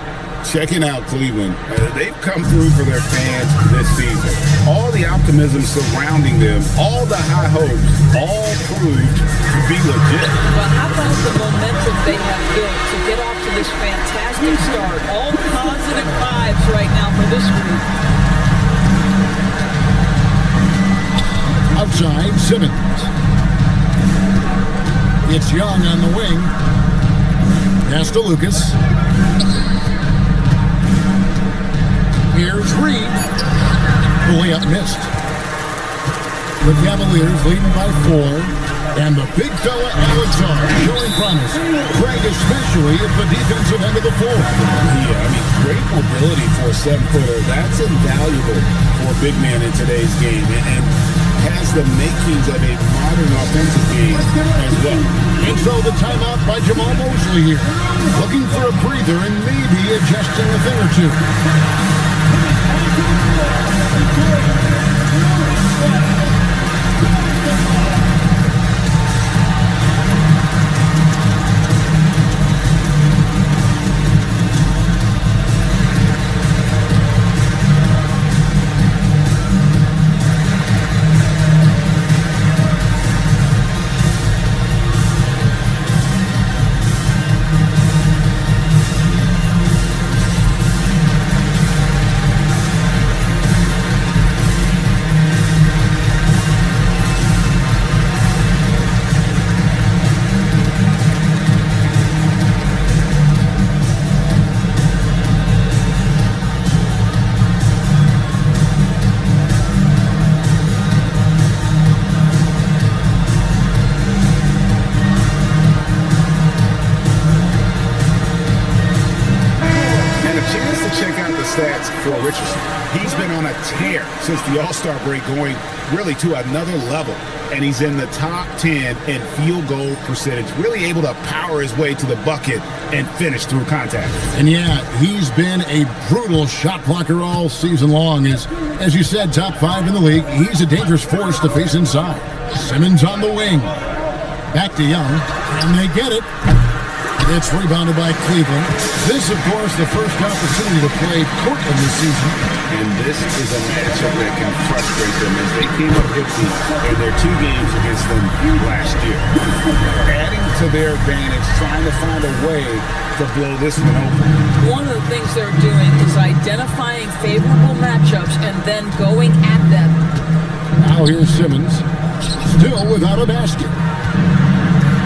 Checking out Cleveland. They've come through for their fans this season. All the optimism surrounding them, all the high hopes, all proved to be legit. Well, how about the momentum they have built to get off to this fantastic start? All positive vibes right now for this group. Outside, Simmons. It's Young on the wing. Pass to Lucas. Here's Reed. The layup missed. The Cavaliers leading by 4. And the big fella Alexander showing promise. Greg, especially at the defensive end of the floor. Yeah, I mean, great mobility for a 7-footer. That's invaluable for a big man in today's game. And has the makings of a modern offensive game as well. And so the timeout by Jamal Mosley here. Looking for a breather and maybe adjusting a thing or two. check out the stats for Richardson. He's been on a tear since the All-Star break, going really to another level. And he's in the top 10 in field goal percentage, really able to power his way to the bucket and finish through contact. And yeah, he's been a brutal shot blocker all season long. As you said, top 5 in the league. He's a dangerous force to face inside. Simmons on the wing. Back to Young. And they get it. It's rebounded by Cleveland. This, of course, the first opportunity to play Portland this season. And this is a matchup that can frustrate them as they came up empty in their 2 games against them last year. Adding to their advantage, trying to find a way to blow this one open. One of the things they're doing is identifying favorable matchups and then going at them. Now here's Simmons, still without a basket.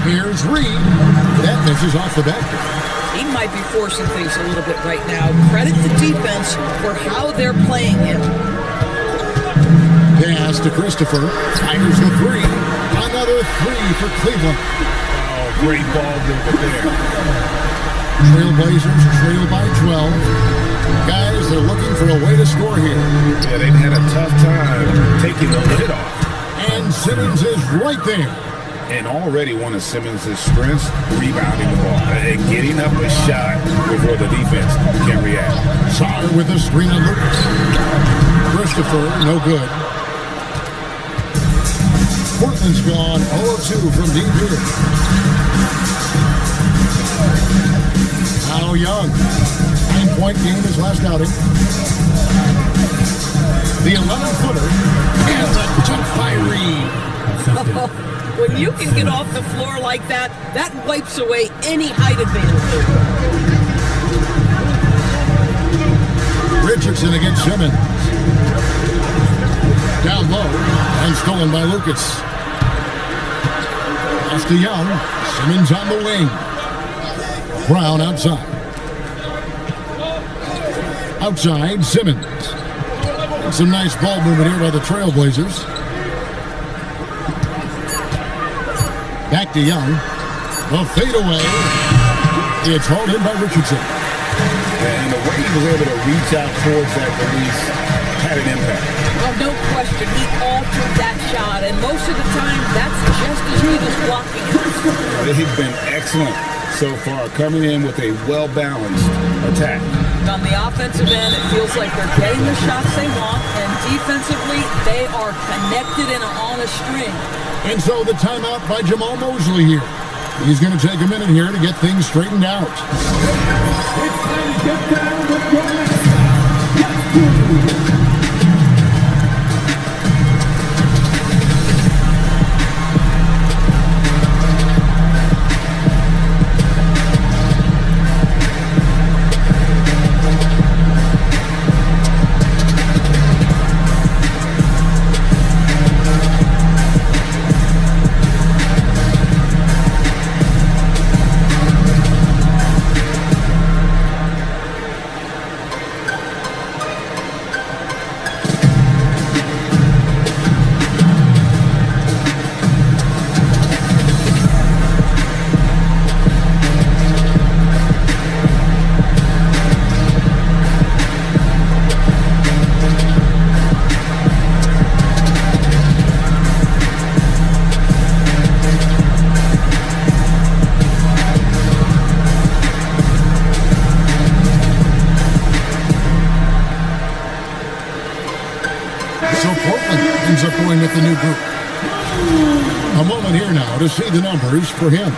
Here's Reed. That misses off the back. He might be forcing things a little bit right now. Credit the defense for how they're playing him. Pass to Christopher. Fires the 3. Another 3 for Cleveland. Oh, great ball movement there. Trailblazers trail by 12. Guys, they're looking for a way to score here. Yeah, they've had a tough time taking the lid off. And Simmons is right there. And already one of Simmons' strengths, rebounding the ball and getting up a shot before the defense can react. Sar with the screen on Lucas. Christopher, no good. Portland's gone 0-2 from deep here. Now Young. 9-point game his last outing. The 11-footer. And the jump by Reed. When you can get off the floor like that, that wipes away any height advantage. Richardson against Simmons. Down low and stolen by Lucas. Pass to Young. Simmons on the wing. Brown outside. Outside, Simmons. Some nice ball movement here by the Trailblazers. Back to Young. The fadeaway. It's hauled in by Richardson. And the way he was able to reach out towards that release had an impact. Well, no question. He altered that shot, and most of the time, that's just as good as blocking it. He's been excellent so far, coming in with a well-balanced attack. On the offensive end, it feels like they're getting the shots they want, and defensively, they are connected and on a string. And so the timeout by Jamal Mosley here. He's going to take a minute here to get things straightened out. It's time to get down with your with the new group. A moment here now to see the numbers for him.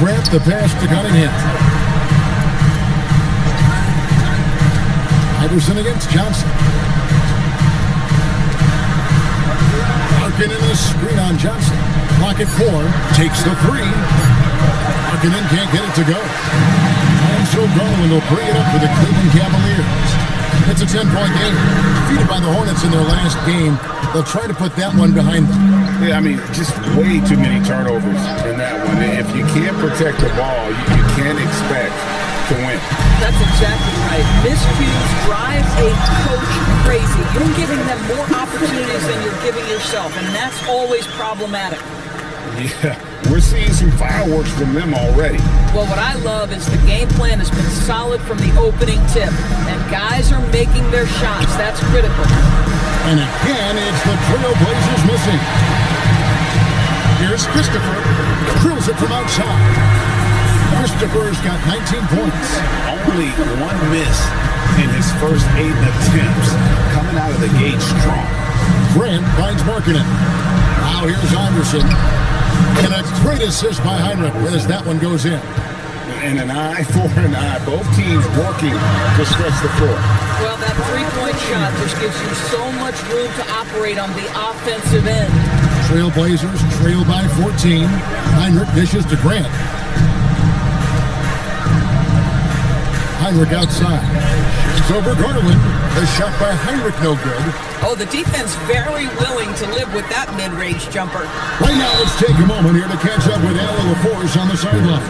Grant the pass to Cunningham. Iverson against Johnson. Harkinen a screen on Johnson. Clock at 4. Takes the 3. Harkinen can't get it to go. And so Garland will bring it up for the Cleveland Cavaliers. It's a 10-point game. Defeated by the Hornets in their last game. They'll try to put that one behind them. Yeah, I mean, just way too many turnovers in that one. If you can't protect the ball, you can't expect to win. That's exactly right. Miscues drive a coach crazy. You're giving them more opportunities than you're giving yourself, and that's always problematic. Yeah, we're seeing some fireworks from them already. Well, what I love is the game plan has been solid from the opening tip, and guys are making their shots. That's critical. And again, it's the Trailblazers missing. Here's Christopher. Drills it from outside. Christopher's got 19 points. Only one miss in his first 8 attempts. Coming out of the gate strong. Grant finds Markkinen. Now here's Anderson. And a great assist by Heinrich as that one goes in. And an eye for an eye. Both teams working to stretch the floor. Well, that three-point shot just gives you so much room to operate on the offensive end. Trailblazers trail by 14. Heinrich dishes to Grant. Heinrich outside. It's over Garland. The shot by Heinrich no good. Oh, the defense very willing to live with that mid-range jumper. Right now, let's take a moment here to catch up with Alan LaForce on the sideline.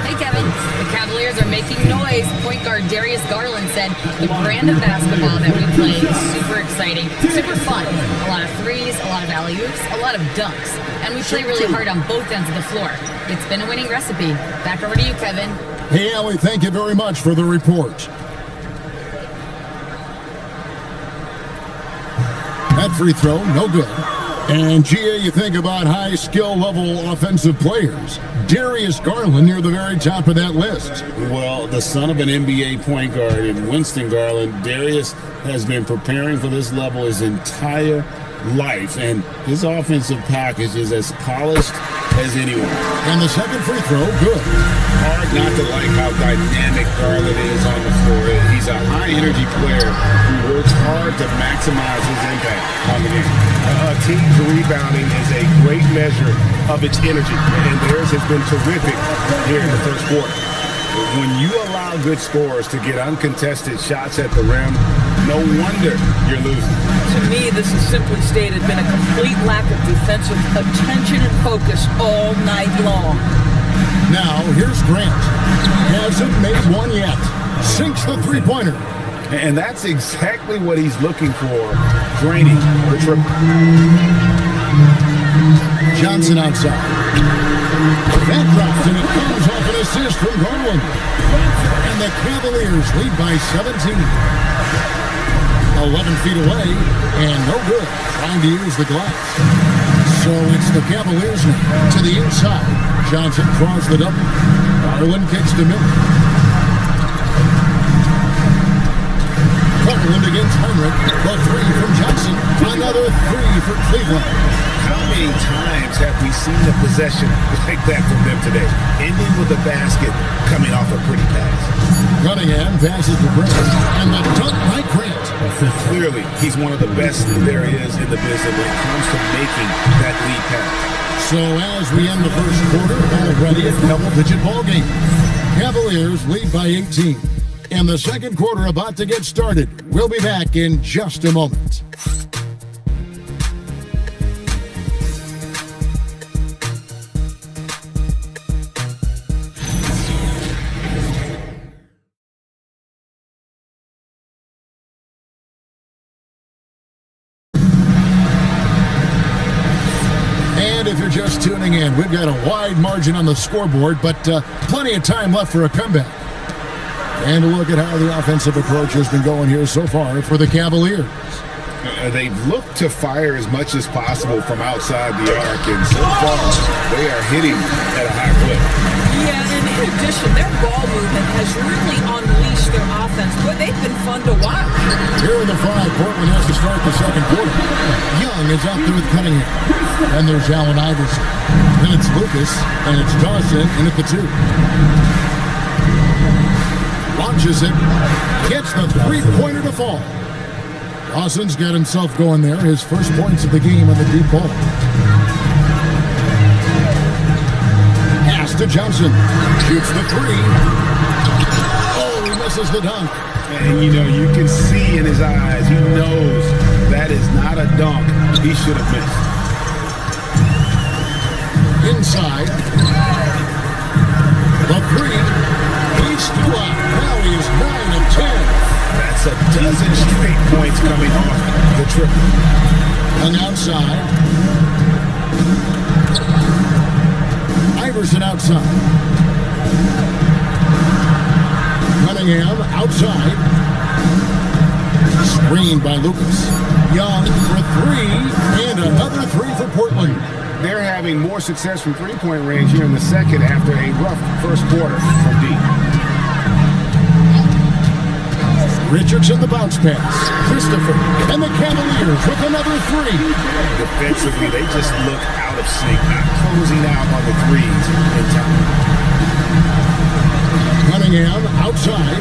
Hey, Kevin. The Cavaliers are making noise. Point guard Darius Garland said the brand of basketball that we play is super exciting, super fun. A lot of threes, a lot of alley-oops, a lot of dunks. And we play really hard on both ends of the floor. It's been a winning recipe. Back over to you, Kevin. Hey, Allie, thank you very much for the report. That free throw, no good. And, GA, you think about high skill level offensive players. Darius Garland near the very top of that list. Well, the son of an NBA point guard in Winston Garland, Darius has been preparing for this level his entire life, and his offensive package is as polished as anyone. And the second free throw, good. Hard not to like how dynamic Garland is on the floor. He's a high-energy player who works hard to maximize his impact on the game. Team's rebounding is a great measure of its energy, and theirs has been terrific here in the first quarter. When you allow good scorers to get uncontested shots at the rim, no wonder you're losing. To me, this is simply stated been a complete lack of defensive attention and focus all night long. Now, here's Grant. Hasn't made one yet. Sinks the three-pointer. And that's exactly what he's looking for, draining the triple. Johnson outside. That drops, and it comes off an assist from Garland. And the Cavaliers lead by 17. 11 feet away, and no good. Trying to use the glass. So it's the Cavaliers now to the inside. Johnson draws the double. Garland kicks to Miller. Garland against Heinrich. The three from Johnson. Another three for Cleveland. How many times have we seen a possession like that from them today? Ending with a basket, coming off a pretty pass. Cunningham passes to Grant, and the dunk by Grant. Clearly, he's one of the best there is in the business when it comes to making that lead pass. So as we end the first quarter, already a double-digit ball game. Cavaliers lead by 18. And the second quarter about to get started. We'll be back in just a moment. If you're just tuning in, we've got a wide margin on the scoreboard, but plenty of time left for a comeback. And a look at how the offensive approach has been going here so far for the Cavaliers. They've looked to fire as much as possible from outside the arc, and so far they are hitting at a high clip. Yeah, and in addition, their ball movement has really unleashed their offense, but they've been fun to watch. Here are the five. Portland has to start the second quarter. Young is out there with Cunningham. And there's Allen Iverson. Then it's Lucas, and it's Dawson in at the two. Launches it. Gets the three-pointer to fall. Dawson's got himself going there. His first points of the game on the deep ball. Pass to Johnson. Shoots the three. Oh, he misses the dunk. And, you can see in his eyes, he knows that is not a dunk he should have missed. inside. The three. He's still up. Now he is 9 of 10. That's a dozen straight points coming off the triple. Hung outside. Iverson outside. Cunningham outside. Screened by Lucas. Young for three, and another three for Portland. They're having more success from three-point range here in the second after a rough first quarter from deep. Richardson the bounce pass. Christopher and the Cavaliers with another three. Defensively, they just look out of sync, not closing out on the threes in time. Cunningham outside.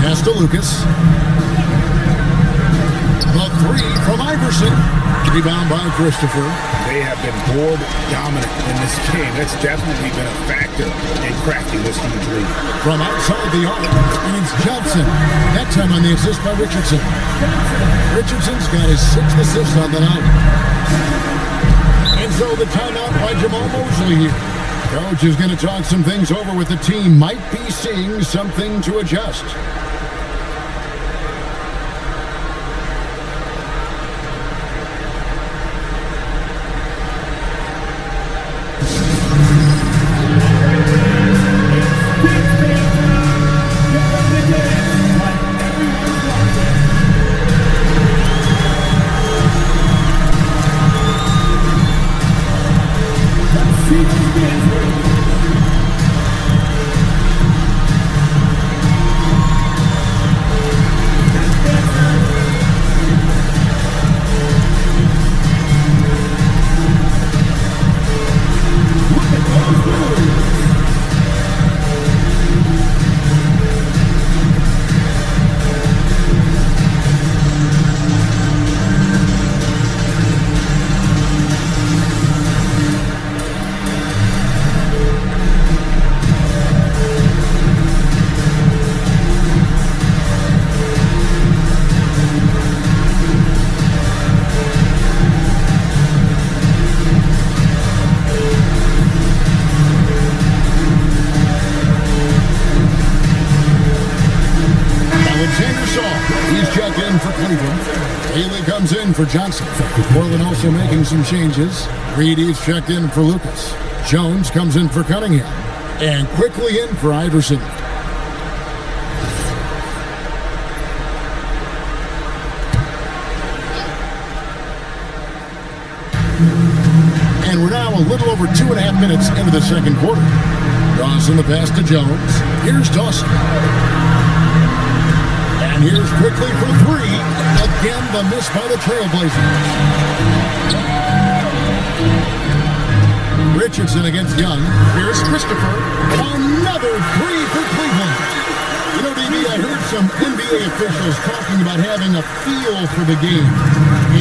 Pass to Lucas. The three from Iverson. Rebound by Christopher. They have been board dominant in this game. That's definitely been a factor in crafting this huge lead. From outside the arc, and it's Johnson. That time on the assist by Richardson. Richardson's got his 6th assist on the night. And so the timeout by Jamal Mosley here. Coach is going to talk some things over with the team. Might be seeing something to adjust. For Johnson. Portland also making some changes. Reedy's checked in for Lucas. Jones comes in for Cunningham. And quickly in for Iverson. And we're now a little over 2.5 minutes into the second quarter. Dawson the pass to Jones. Here's Dawson. And here's quickly for three. Again, the miss by the Trailblazers. Richardson against Young. Here's Christopher. Another three for Cleveland. You know, DB, I heard some NBA officials talking about having a feel for the game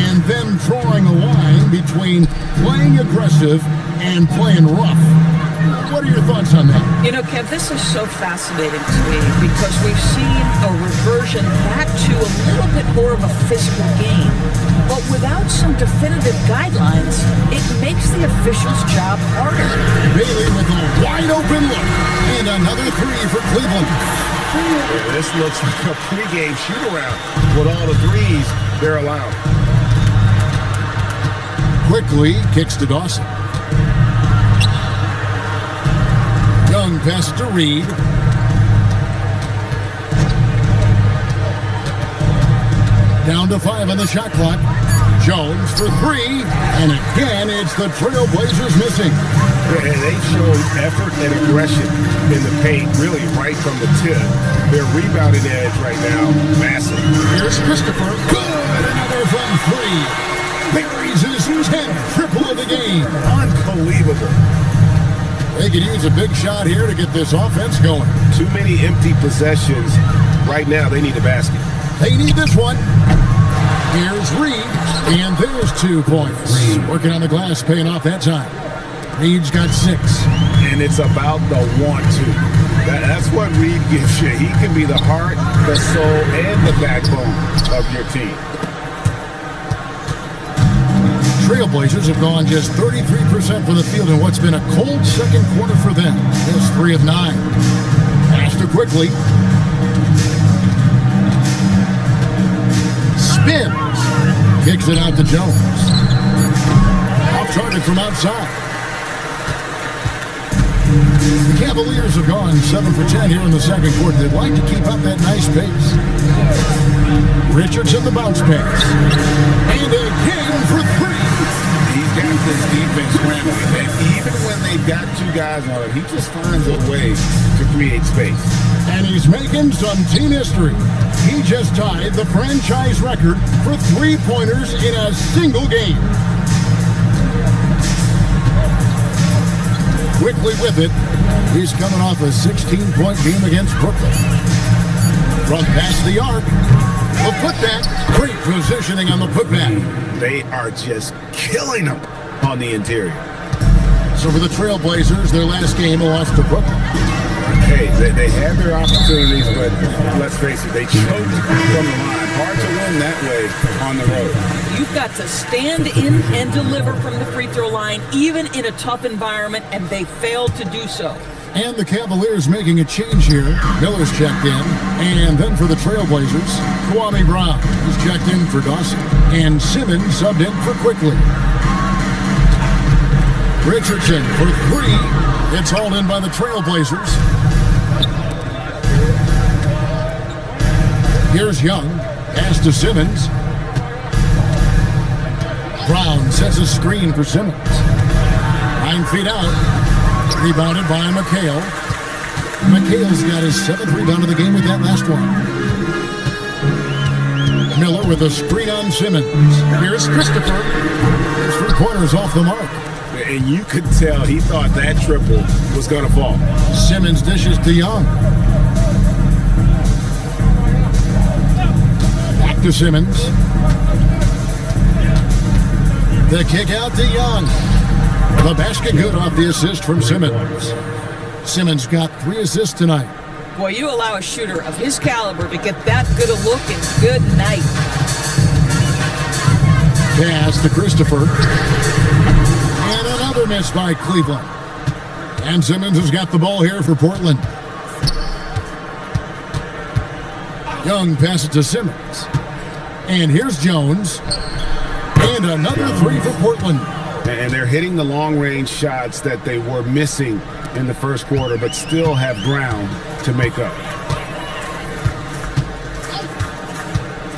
and them drawing a line between playing aggressive and playing rough. What are your thoughts on that? You know, Kev, this is so fascinating to me because we've seen a reversion back to a little bit more of a physical game. But without some definitive guidelines, it makes the officials' job harder. Bailey with a wide open look. And another three for Cleveland. Yeah, this looks like a pregame shoot-around with all the threes they're allowed. Quickly kicks to Dawson. Young pass to Reed. Down to 5 on the shot clock. Jones for three. And again, it's the Trailblazers missing. And they've shown effort and aggression in the paint, really right from the tip. Their rebounding edge right now, massive. Here's Christopher. Good. Another from three. Buries his 10th triple of the game. Unbelievable. They could use a big shot here to get this offense going. Too many empty possessions. Right now, they need a basket. They need this one. Here's Reed, and there's 2 points. Reed working on the glass, paying off that time. Reed's got 6. And it's about the want-to. That's what Reed gives you. He can be the heart, the soul, and the backbone of your team. Trailblazers have gone just 33% from the field in what's been a cold second quarter for them. It's 3 of 9. Pass to quickly. Spins. Kicks it out to Jones. Off target from outside. The Cavaliers have gone 7 for 10 here in the second quarter. They'd like to keep up that nice pace. Richardson the bounce pass. And again for 3. He's got this defense scrambling. And even when they've got 2 guys on him, he just finds a way to create space. And he's making some team history. He just tied the franchise record for 3-pointers in a single game. Quickly with it, he's coming off a 16-point game against Brooklyn. From past the arc, the putback, great positioning on the putback. They are just killing them on the interior. So for the Trailblazers, their last game, a loss to Brooklyn. Hey, they had their opportunities, but let's face it, they choked from the line. Hard to win that way on the road. You've got to stand in and deliver from the free throw line, even in a tough environment, and they failed to do so. And the Cavaliers making a change here. Miller's checked in. And then for the Trailblazers, Kwame Brown is checked in for Dawson. And Simmons subbed in for Quickly. Richardson for 3. It's hauled in by the Trailblazers. Here's Young. Pass to Simmons. Brown sets a screen for Simmons. 9 feet out. Rebounded by McHale. McHale's got his 7th rebound of the game with that last one. Miller with a screen on Simmons. Here's Christopher. His 3-pointers off the mark. And you could tell he thought that triple was going to fall. Simmons dishes to Young. Back to Simmons. The kick out to Young. The basket good off the assist from Simmons. Simmons got 3 assists tonight. Boy, you allow a shooter of his caliber to get that good a look, and good night. Pass to Christopher. And another miss by Cleveland. And Simmons has got the ball here for Portland. Young passes to Simmons. And here's Jones. And another 3 for Portland. And they're hitting the long-range shots that they were missing in the first quarter, but still have ground to make up.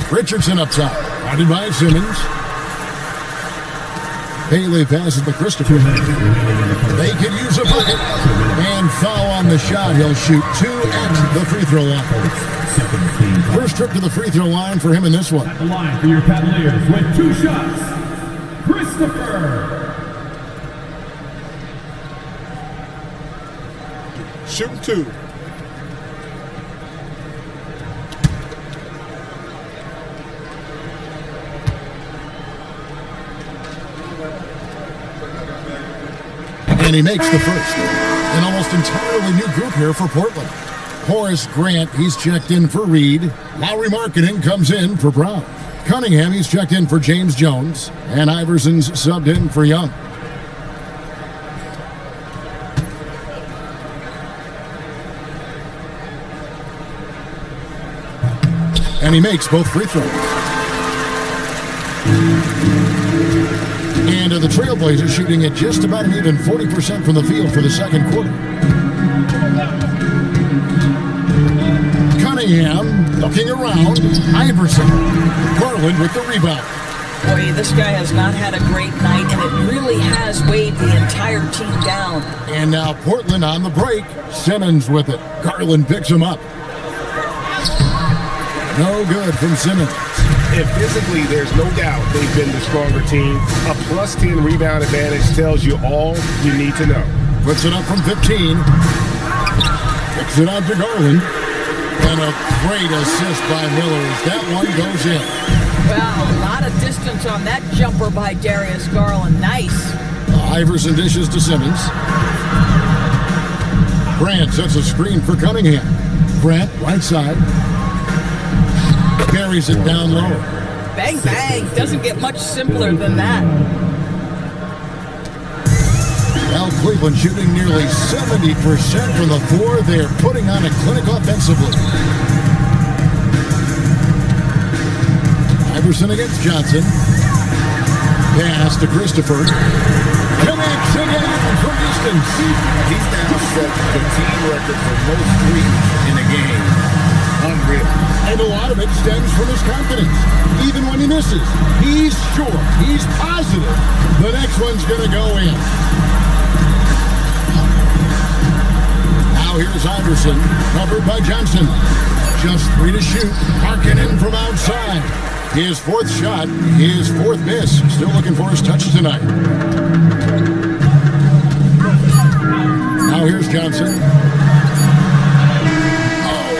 Richardson up top. Guarded by Simmons. Bailey passes to Christopher. They could use a bucket. And foul on the shot. He'll shoot 2 at the free throw line. First trip to the free throw line for him in this one. At the line for your Cavaliers with 2 shots, Christopher. Shooting 2. And he makes the first. An almost entirely new group here for Portland. Horace Grant, he's checked in for Reed. Lowry Marketing comes in for Brown. Cunningham, he's checked in for James Jones. And Iverson's subbed in for Young. And he makes both free throws. And the Trailblazers shooting at just about an even 40% from the field for the second quarter. Cunningham looking around. Iverson. Garland with the rebound. Boy, this guy has not had a great night, and it really has weighed the entire team down. And now Portland on the break. Simmons with it. Garland picks him up. No good from Simmons. And physically, there's no doubt they've been the stronger team. A plus 10 rebound advantage tells you all you need to know. Puts it up from 15. Kicks it out to Garland. And a great assist by Miller as that one goes in. Wow, a lot of distance on that jumper by Darius Garland. Nice. Iverson dishes to Simmons. Grant sets a screen for Cunningham. Grant, right side. Carries it down low. Bang, bang. Doesn't get much simpler than that. Well, Cleveland shooting nearly 70% from the floor. They're putting on a clinic offensively. Iverson against Johnson. Pass to Christopher. Connects again from distance. He's now set the team record for most threes in a game. Unreal. And a lot of it stems from his confidence. Even when he misses, he's sure, he's positive the next one's going to go in. Now here's Iverson, covered by Johnson. Just 3 to shoot. Markkanen from outside. His fourth shot, his fourth miss. Still looking for his touch tonight. Now here's Johnson. Oh,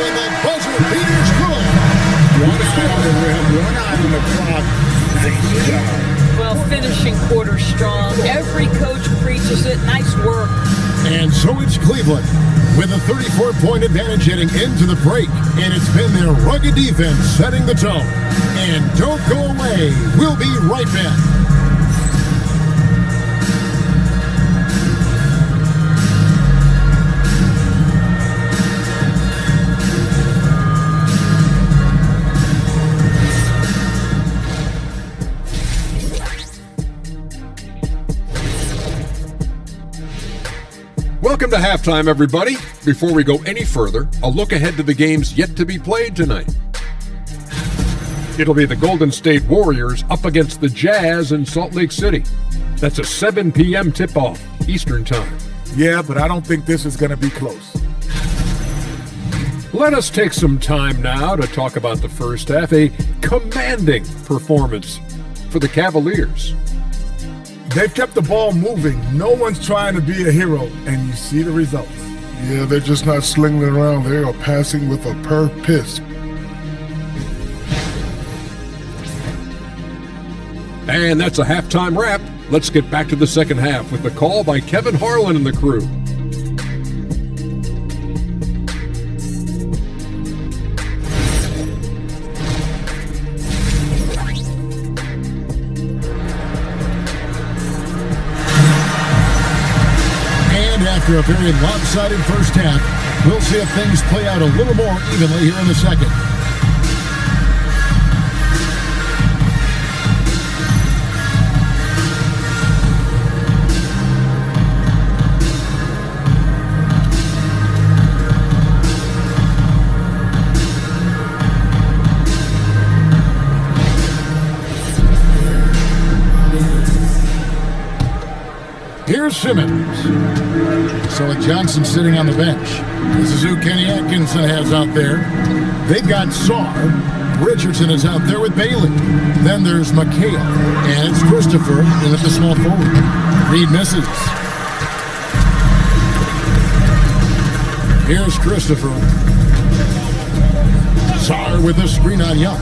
and the buzzer beater's good. One eye on the rim, one eye on the clock. Nice job. Well, finishing quarter strong. Every coach preaches it. Nice work. And so it's Cleveland with a 34-point advantage heading into the break. And it's been their rugged defense setting the tone. And don't go away. We'll be right back. Welcome to halftime, everybody. Before we go any further, a look ahead to the games yet to be played tonight. It'll be the Golden State Warriors up against the Jazz in Salt Lake City. That's a 7 p.m. tip-off Eastern Time. Yeah, but I don't think this is going to be close. Let us take some time now to talk about the first half, a commanding performance for the Cavaliers. They've kept the ball moving. No one's trying to be a hero, and you see the results. Yeah, they're just not slinging it around. They are passing with a purpose. And that's a halftime wrap. Let's get back to the second half with the call by Kevin Harlan and the crew. After a very lopsided first half, we'll see if things play out a little more evenly here in the second. Here's Simmons. So with Johnson sitting on the bench, this is who Kenny Atkinson has out there. They've got Saar. Richardson is out there with Bailey. Then there's McHale. And it's Christopher in at the small forward. Reed misses. Here's Christopher. Saar with the screen on Young.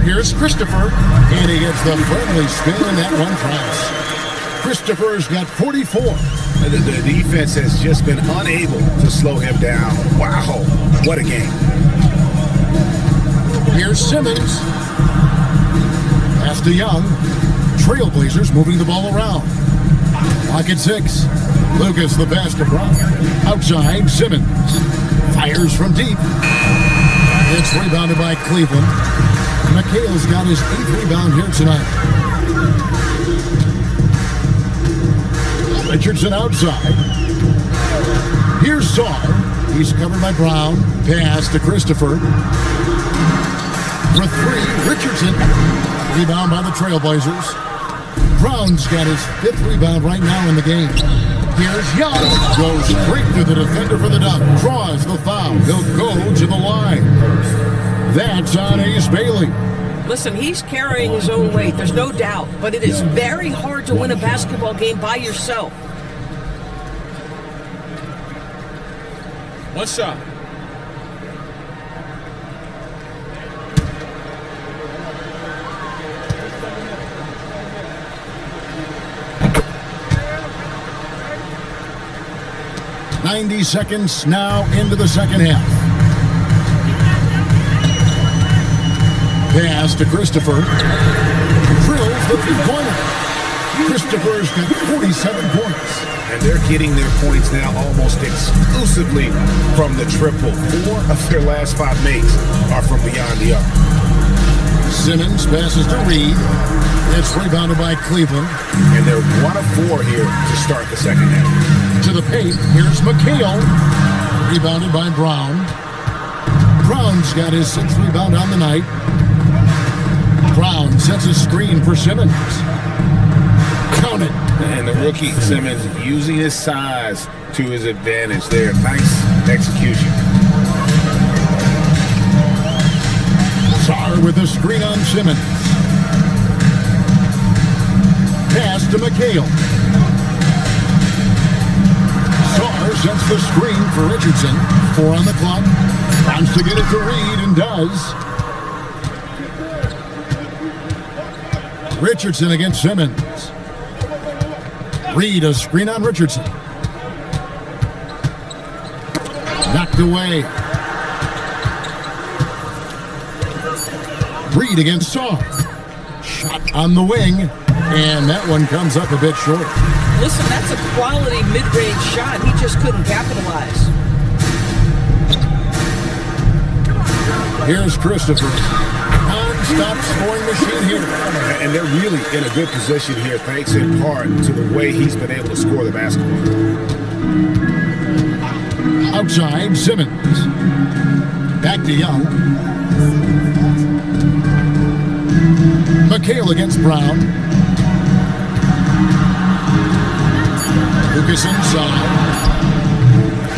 Here's Christopher. And he gets the friendly spin in that one pass. Christopher's got 44. The defense has just been unable to slow him down. Wow, what a game. Here's Simmons. Pass to Young. Trailblazers moving the ball around. Clock at 6. Lucas the pass to Brown. Outside, Simmons. Fires from deep. It's rebounded by Cleveland. McHale's got his 8th rebound here tonight. Richardson outside. Here's Saar. He's covered by Brown. Pass to Christopher. For 3, Richardson. Rebound by the Trailblazers. Brown's got his 5th rebound right now in the game. Here's Young. Goes straight to the defender for the dunk. Draws the foul. He'll go to the line. That's on Ace Bailey. Listen, he's carrying his own weight, there's no doubt, but it is very hard to win a basketball game by yourself. One shot. "90 seconds now into the second half. Pass to Christopher. Drills the three-pointer. Christopher's got 47 points. And they're getting their points now almost exclusively from the triple. 4 of their last 5 makes are from beyond the arc. Simmons passes to Reed. It's rebounded by Cleveland. And they're 1 of 4 here to start the second half. To the paint, here's McHale. Rebounded by Brown. Brown's got his 6th rebound on the night. Brown sets a screen for Simmons. Count it. And the rookie Simmons using his size to his advantage there. Nice execution. Sarr with a screen on Simmons. Pass to McHale. Sarr sets the screen for Richardson. 4 on the clock. Wants to get it to Reed and does. Richardson against Simmons. Reed a screen on Richardson. Knocked away. Reed against Sarr. Shot on the wing. And that one comes up a bit short. Listen, that's a quality mid-range shot. He just couldn't capitalize. Here's Christopher. Non-stop scoring machine here. And they're really in a good position here, thanks in part to the way he's been able to score the basketball. Outside, Simmons. Back to Young. McHale against Brown. Lucas inside.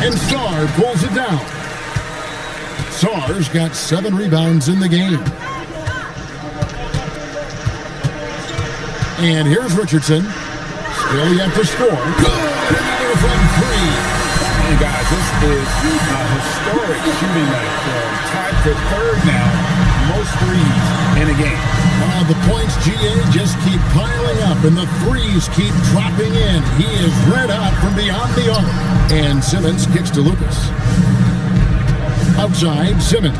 And Sarr pulls it down. Sarr's got 7 rebounds in the game. And here's Richardson. Still yet to score. Good! Another from 3. And guys, this is a historic shooting night for him. Tied for 3rd now. Most threes in a game. The points, GA, just keep piling up, and the threes keep dropping in. He is red hot from beyond the arc. And Simmons kicks to Lucas. Outside, Simmons.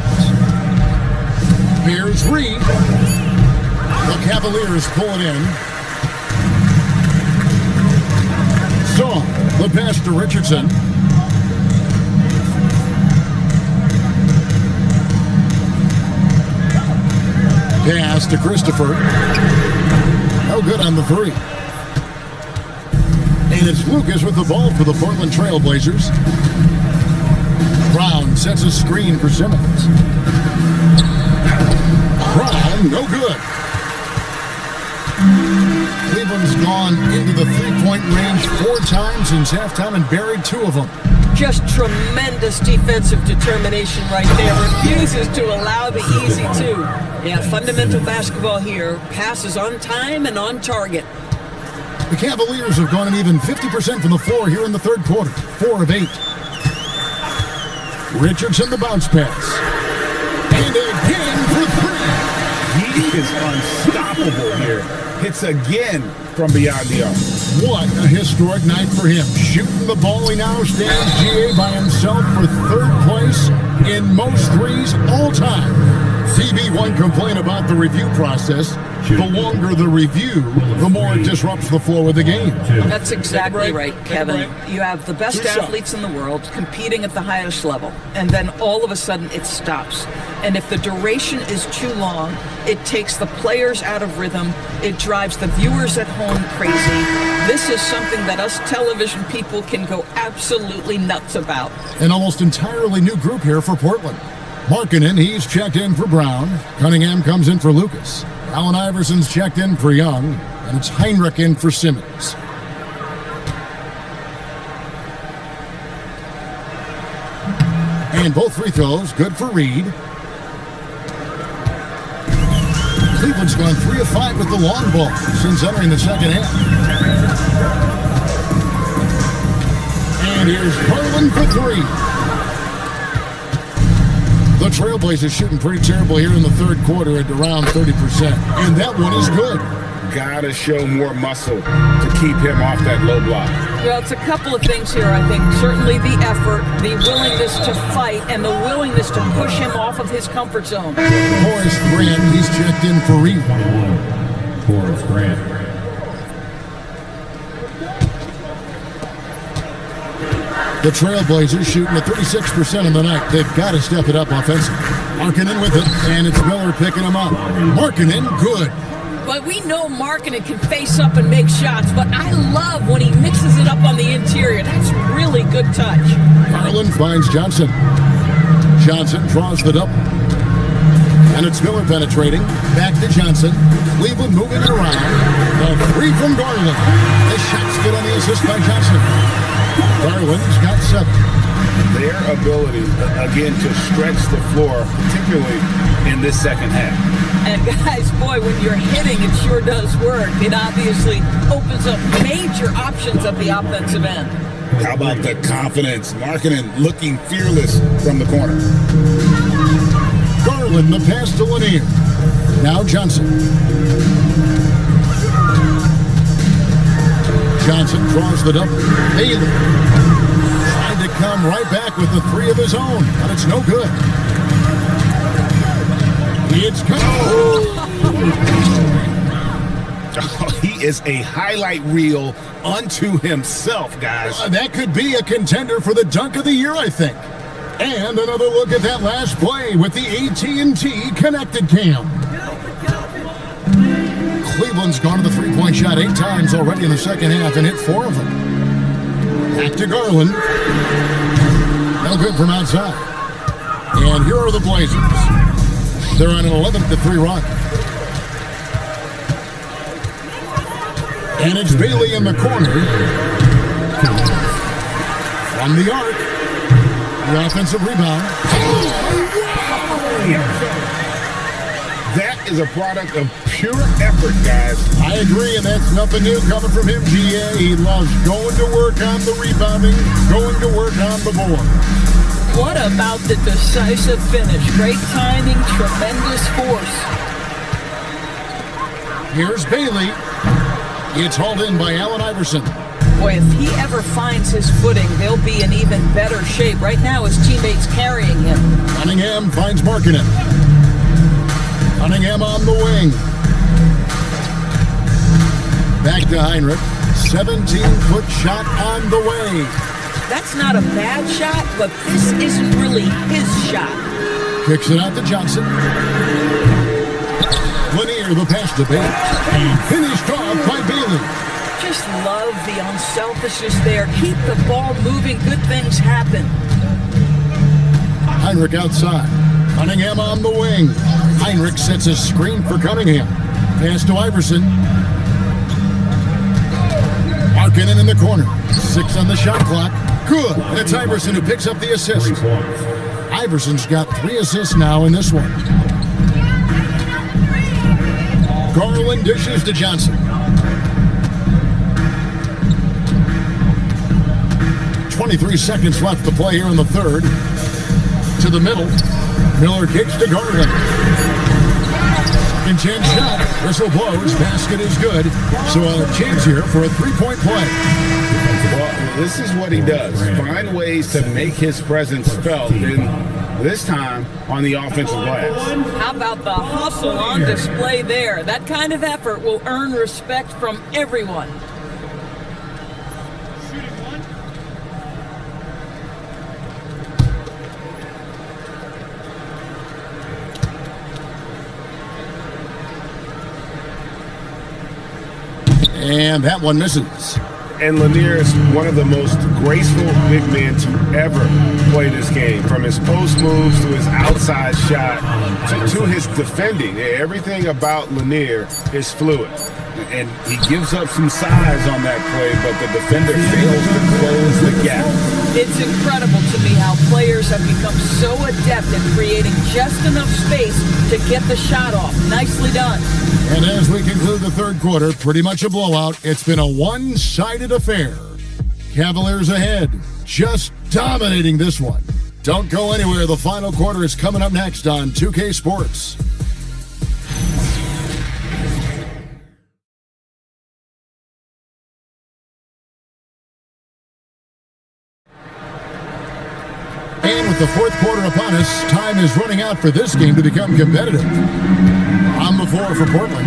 Here's Reed. The Cavaliers pull it in. Saw the pass to Richardson. Pass to Christopher. No good on the 3. And it's Lucas with the ball for the Portland Trail Blazers. Brown sets a screen for Simmons. Brown, no good. Cleveland's gone into the 3-point range 4 times since halftime and buried 2 of them. Just tremendous defensive determination right there. Refuses to allow the easy 2. Yeah, fundamental basketball here. Passes on time and on target. The Cavaliers have gone an even 50% from the floor here in the 3rd quarter. 4 of 8. Richardson the bounce pass. And again for 3. He is unstoppable here. Hits again from beyond the arc. What a historic night for him. Shooting the ball, he now stands GA by himself for 3rd place in most threes all time. CB, one complaint about the review process. The longer the review, the more it disrupts the flow of the game. That's exactly right, Kevin. You have the best athletes in the world competing at the highest level, and then all of a sudden it stops. And if the duration is too long, it takes the players out of rhythm. It drives the viewers at home crazy. This is something that us television people can go absolutely nuts about. An almost entirely new group here for Portland. Markkanen, he's checked in for Brown. Cunningham comes in for Lucas. Allen Iverson's checked in for Young. And it's Heinrich in for Simmons. And both free throws, good for Reed. Cleveland's gone 3 of 5 with the long ball since entering the second half. And here's Garland for 3. The Trailblazers shooting pretty terrible here in the 3rd quarter at around 30%. And that one is good. Gotta show more muscle to keep him off that low block. Well, it's a couple of things here, I think. Certainly the effort, the willingness to fight, and the willingness to push him off of his comfort zone. Horace Grant, he's checked in for Reed. Horace Grant. The Trailblazers shooting at 36% in the night. They've got to step it up offensively. Markkanen with it, and it's Miller picking him up. Markkanen, good. But we know Markkanen can face up and make shots, but I love when he mixes it up on the interior. That's really good touch. Garland finds Johnson. Johnson draws the double. And it's Miller penetrating. Back to Johnson. Cleveland moving it around. A three from Garland. The shot's good on the assist by Johnson. Garland's got 7. Their ability, again, to stretch the floor, particularly in this second half. And guys, boy, when you're hitting, it sure does work. It obviously opens up major options at the offensive end. How about the confidence? Markkanen looking fearless from the corner. Garland, the pass to Lanier. Now Johnson. Johnson draws the double. Bailey trying to come right back with the 3 of his own, but it's no good. It's Oh, he is a highlight reel unto himself, guys. That could be a contender for the dunk of the year, I think. And another look at that last play with the AT&T connected cam. Cleveland's gone to the three-point shot 8 times already in the second half and hit 4 of them. Back to Garland. No good from outside. And here are the Blazers. They're on an 11-3 run. And it's Bailey in the corner. From the arc. The offensive rebound. That is a product of pure effort, guys. I agree, and that's nothing new coming from him, GA. He loves going to work on the rebounding, going to work on the board. What about the decisive finish? Great timing, tremendous force. Here's Bailey. It's hauled in by Allen Iverson. Boy, if he ever finds his footing, they'll be in even better shape. Right now, his teammates carrying him. Cunningham finds Markkanen. Cunningham on the wing. Back to Heinrich. 17-foot shot on the way. That's not a bad shot, but this isn't really his shot. Kicks it out to Johnson. Lanier, the pass to Bailey. And finished off by Bailey. Just love the unselfishness there. Keep the ball moving. Good things happen. Heinrich outside. Cunningham on the wing. Heinrich sets a screen for Cunningham. Pass to Iverson. Markkanen in the corner. 6 on the shot clock. Good. And it's Iverson who picks up the assist. Iverson's got 3 assists now in this one. Garland dishes to Johnson. 23 seconds left to play here in the third. To the middle. Miller kicks to Garland. Second chance shot. Whistle blows. Basket is good. So a chance here for a 3-point play. Well, this is what he does. Find ways to make his presence felt. And this time on the offensive glass. How about the hustle on display there? That kind of effort will earn respect from everyone. And that one misses. And Lanier is one of the most graceful big men to ever play this game. From his post moves to his outside shot to his defending. Everything about Lanier is fluid. And he gives up some size on that play, but the defender fails to close the gap. It's incredible to me how players have become so adept at creating just enough space to get the shot off. Nicely done. And as we conclude the third quarter, pretty much a blowout. It's been a one-sided affair. Cavaliers ahead, just dominating this one. Don't go anywhere. The final quarter is coming up next on 2K Sports. And with the fourth quarter upon us, time is running out for this game to become competitive. On the floor for Portland,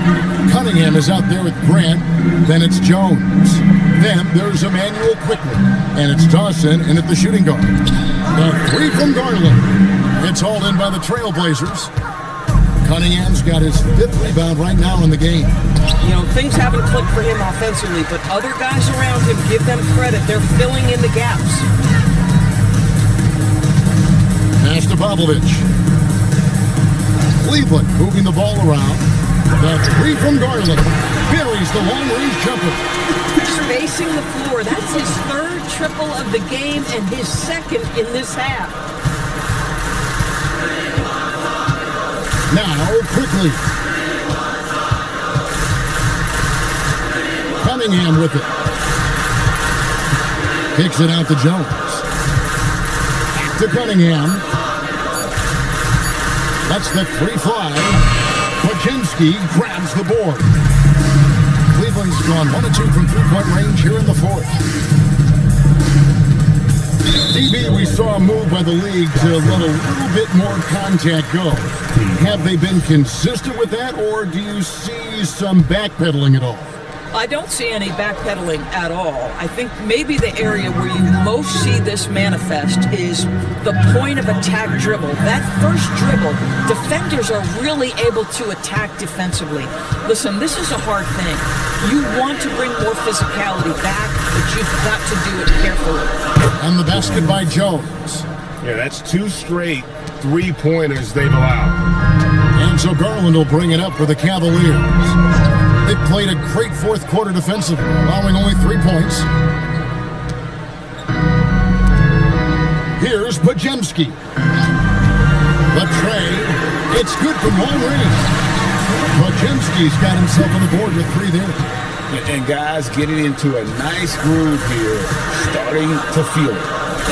Cunningham is out there with Grant. Then it's Jones. Then there's Emmanuel quickly. And it's Dawson in at the shooting guard. The three from Garland. It's hauled in by the Trailblazers. Cunningham's got his 5th rebound right now in the game. You know, things haven't clicked for him offensively, but other guys around him, give them credit. They're filling in the gaps. Pass to Popovich. Cleveland moving the ball around. The three from Garland. Buries the long-range jumper. Spacing the floor. That's his 3rd triple of the game and his 2nd in this half. Now, quickly. Cunningham with it. Kicks it out to Jones. Back to Cunningham. That's the free fly. Podziemski grabs the board. Cleveland's gone 1 of 2 from three-point range here in the 4th. DB, we saw a move by the league to let a little bit more contact go. Have they been consistent with that, or do you see some backpedaling at all? I don't see any backpedaling at all. I think maybe the area where you most see this manifest is the point of attack dribble. That first dribble, defenders are really able to attack defensively. Listen, this is a hard thing. You want to bring more physicality back, but you've got to do it carefully. And the basket by Jones. Yeah, that's 2 straight 3-pointers they've allowed. And so Garland will bring it up for the Cavaliers. They played a great 4th quarter defensively, allowing only 3 points. Here's Podziemski. The tray. It's good from long range. Podziemski's got himself on the board with 3 there. And guys getting into a nice groove here, starting to feel it.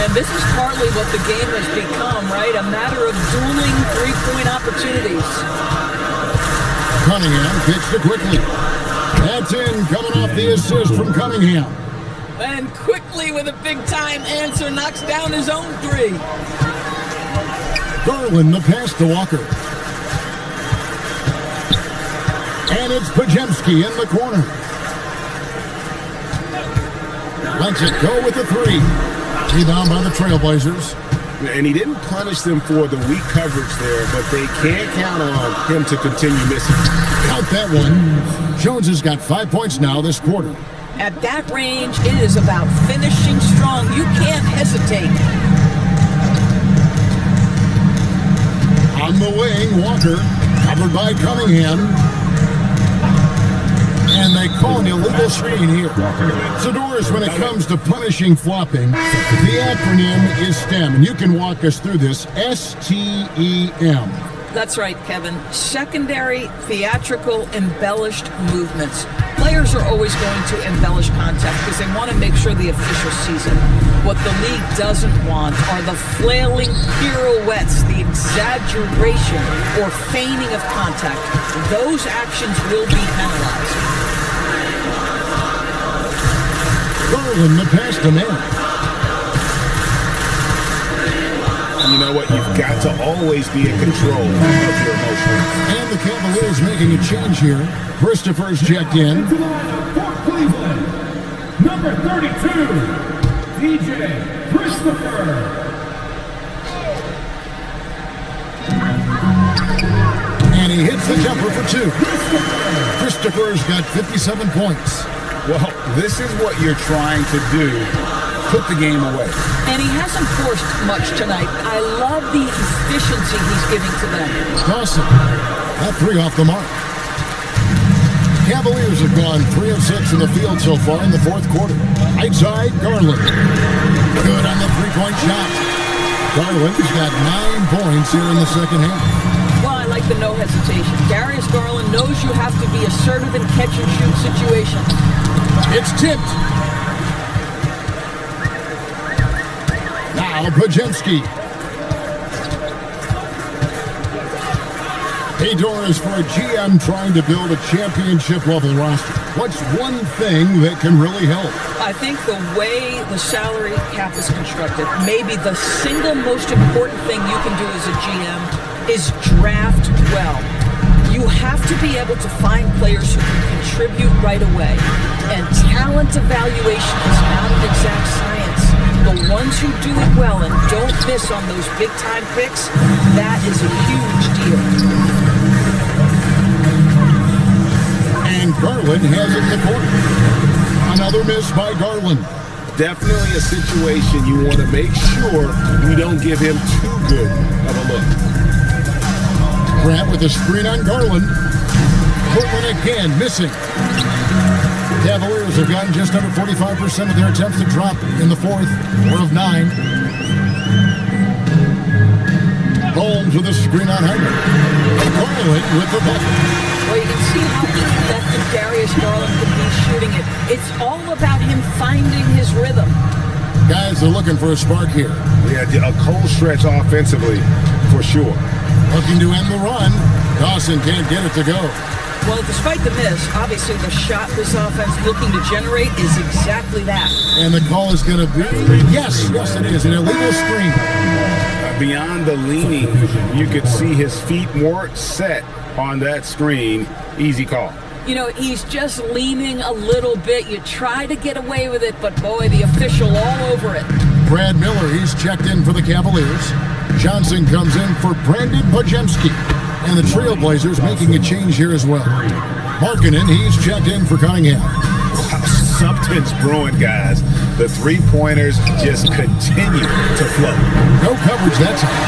And this is partly what the game has become, right? A matter of dueling 3-point opportunities. Cunningham kicks it quickly. That's in, coming off the assist from Cunningham. And quickly with a big-time answer, knocks down his own 3. Garland, the pass to Walker. And it's Podziemski in the corner. Lets it go with the 3. Rebound by the Trailblazers. And he didn't punish them for the weak coverage there, but they can't count on him to continue missing. Count that one. Jones has got 5 points now this quarter. At that range, it is about finishing strong. You can't hesitate. On the wing, Walker, covered by Cunningham. And they call an illegal screen here. So, Doris, when it comes to punishing flopping, the acronym is STEM. And you can walk us through this. STEM. That's right, Kevin. Secondary, theatrical, embellished movements. Players are always going to embellish contact because they want to make sure the official sees it. What the league doesn't want are the flailing pirouettes, the exaggeration or feigning of contact. Those actions will be penalized. Garland, the pass to man. You know what? You've got to always be in control of your emotions. And the Cavaliers making a change here. Christopher's checked in. For Cleveland, number 32, DJ Christopher. And he hits the jumper for 2. Christopher's got 57 points. Well, this is what you're trying to do. Put the game away. And he hasn't forced much tonight. I love the efficiency he's giving to them. Dawson, that 3 off the mark. Cavaliers have gone 3 of 6 in the field so far in the 4th quarter. Right side, Garland. Good on the 3-point shot. Garland's got 9 points here in the second half. Well, I like the no hesitation. Darius Garland knows you have to be assertive in catch-and-shoot situations. It's tipped. Now Podziemski. Hey, Doris, for a GM trying to build a championship-level roster, what's one thing that can really help? I think the way the salary cap is constructed, maybe the single most important thing you can do as a GM is draft well. You have to be able to find players who can contribute right away. And talent evaluation is not an exact science. The ones who do it well and don't miss on those big-time picks, that is a huge deal. And Garland has it in the corner. Another miss by Garland. Definitely a situation you want to make sure you don't give him too good of a look. Grant with a screen on Garland. Portland again missing. Cavaliers have gotten just under 45% of their attempts to drop in the fourth, 4 of 9. Holmes with a screen on Heinrich. Garland with the bucket. Well, you can see how effective Darius Garland can be shooting it. It's all about him finding his rhythm. Guys are looking for a spark here. Yeah, a cold stretch offensively, for sure. Looking to end the run. Dawson can't get it to go. Well, despite the miss, obviously the shot this offense looking to generate is exactly that. And the call is going to be, yes, it is, an illegal screen. Beyond the leaning, you could see his feet more set on that screen. Easy call. You know, he's just leaning a little bit. You try to get away with it, but boy, the official all over it. Brad Miller, he's checked in for the Cavaliers. Johnson comes in for Brandon Bojemski. And the Trailblazers making a change here as well. Markkanen, he's checked in for Cunningham. Something's brewing, guys. The three-pointers just continue to flow. No coverage that time.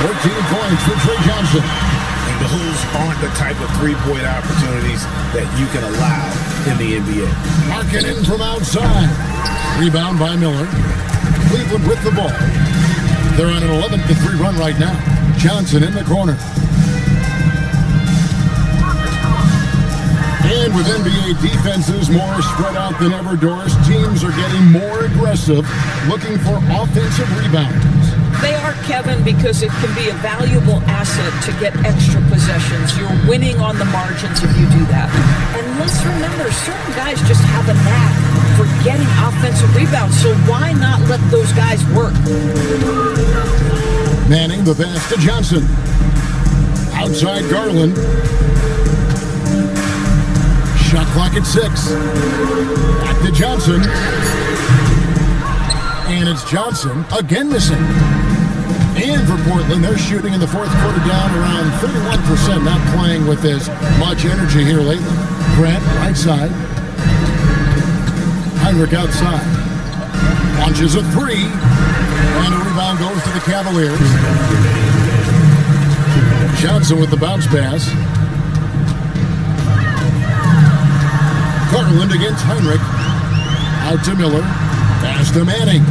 14 points for Trey Johnson. And those aren't the type of three-point opportunities that you can allow in the NBA. Markkanen from outside. Rebound by Miller. Cleveland with the ball. They're on an 11-3 run right now. Johnson in the corner. And with NBA defenses more spread out than ever, Doris, teams are getting more aggressive, looking for offensive rebounds. They are, Kevin, because it can be a valuable asset to get extra possessions. You're winning on the margins if you do that. And let's remember, certain guys just have a knack for getting offensive rebounds, so why not let those guys work? Manning the pass to Johnson. Outside Garland. Shot clock at 6. Back to Johnson. And it's Johnson again missing. And for Portland, they're shooting in the fourth quarter down around 31%, not playing with as much energy here lately. Grant, right side. Heinrich outside. Launches a 3. And a rebound goes to the Cavaliers. Johnson with the bounce pass. Garland against Heinrich. Out to Miller. Pass to Manning.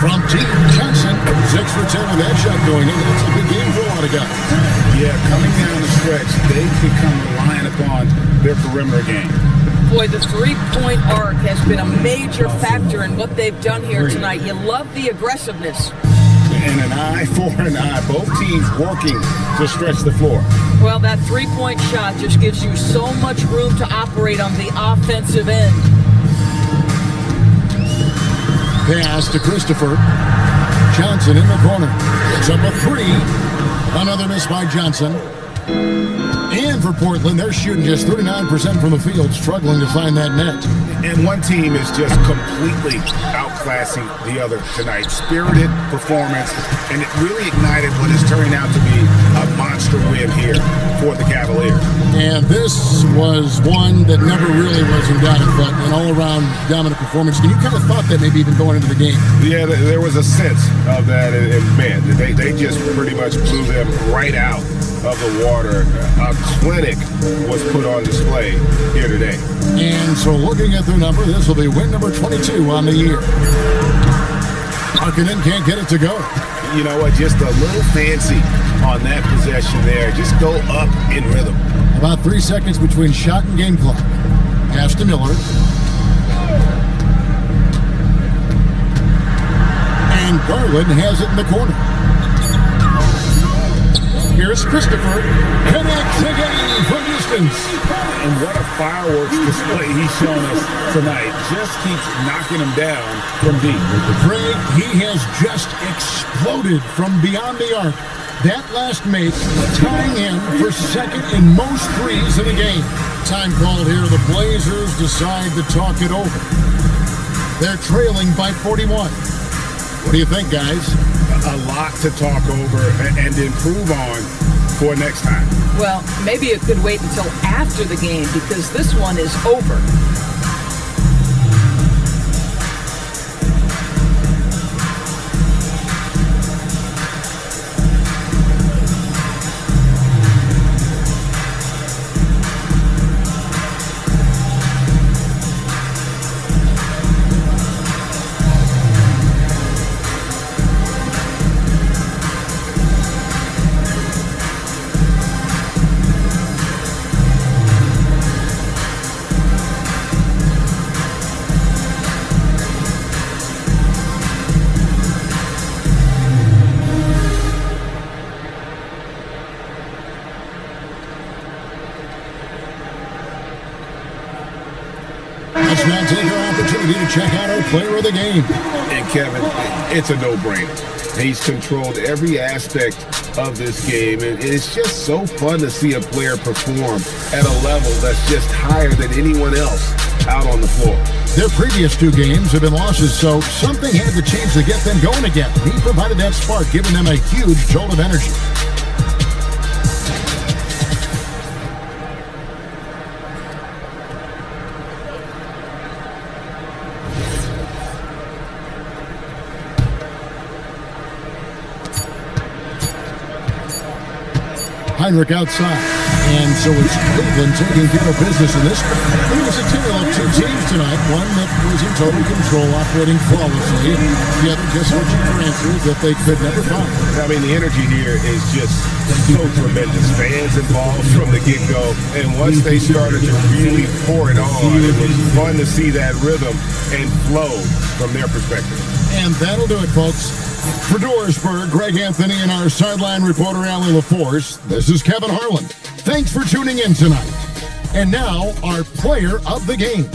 From deep, Johnson. 6 for 10 with that shot going in. It's a big game for a lot of guys. Yeah, coming down the stretch, they've become reliant upon their perimeter game. Boy, the three-point arc has been a major factor in what they've done here tonight. You love the aggressiveness. And an eye for an eye. Both teams working to stretch the floor. Well, that three-point shot just gives you so much room to operate on the offensive end. Pass to Christopher. Johnson in the corner. It's up a 3. Another miss by Johnson. And for Portland, they're shooting just 39% from the field, struggling to find that net. And one team is just completely outclassing the other tonight. Spirited performance, and it really ignited what is turning out to be a monster win here for the Cavaliers. And this was one that never really was in doubt, but an all-around dominant performance. And you kind of thought that maybe even going into the game. Yeah, there was a sense of that, and man, they just pretty much blew them right out of the water. A clinic was put on display here today. And so looking at their number, this will be win number 22 on the year. Markkanen can't get it to go. You know what, just a little fancy on that possession there. Just go up in rhythm. About 3 seconds between shot and game clock. Pass to Miller. And Garland has it in the corner. Here's Christopher. Connects again from distance. And what a fireworks display he's shown us tonight. Just keeps knocking him down from deep. Craig, he has just exploded from beyond the arc. That last make tying in for second in most threes in the game. Time called here. The Blazers decide to talk it over. They're trailing by 41. What do you think, guys? A lot to talk over and improve on for next time. Well, maybe it could wait until after the game because this one is over. Let's now take our opportunity to check out our player of the game. And Kevin, it's a no-brainer. He's controlled every aspect of this game, and it's just so fun to see a player perform at a level that's just higher than anyone else out on the floor. Their previous 2 games have been losses, so something had to change to get them going again. He provided that spark, giving them a huge jolt of energy. Heinrich outside. And so it's Cleveland taking care of business in this one. It was a tale of 2 teams tonight. One that was in total control, operating flawlessly. The other just searching for answers that they could never find. I mean, the energy here is just so tremendous. Fans involved from the get-go. And once they started to really pour it on, it was fun to see that rhythm and flow from their perspective. And that'll do it, folks. For Doorsburg, Greg Anthony, and our sideline reporter, Allie LaForce, this is Kevin Harlan. Thanks for tuning in tonight. And now, our player of the game.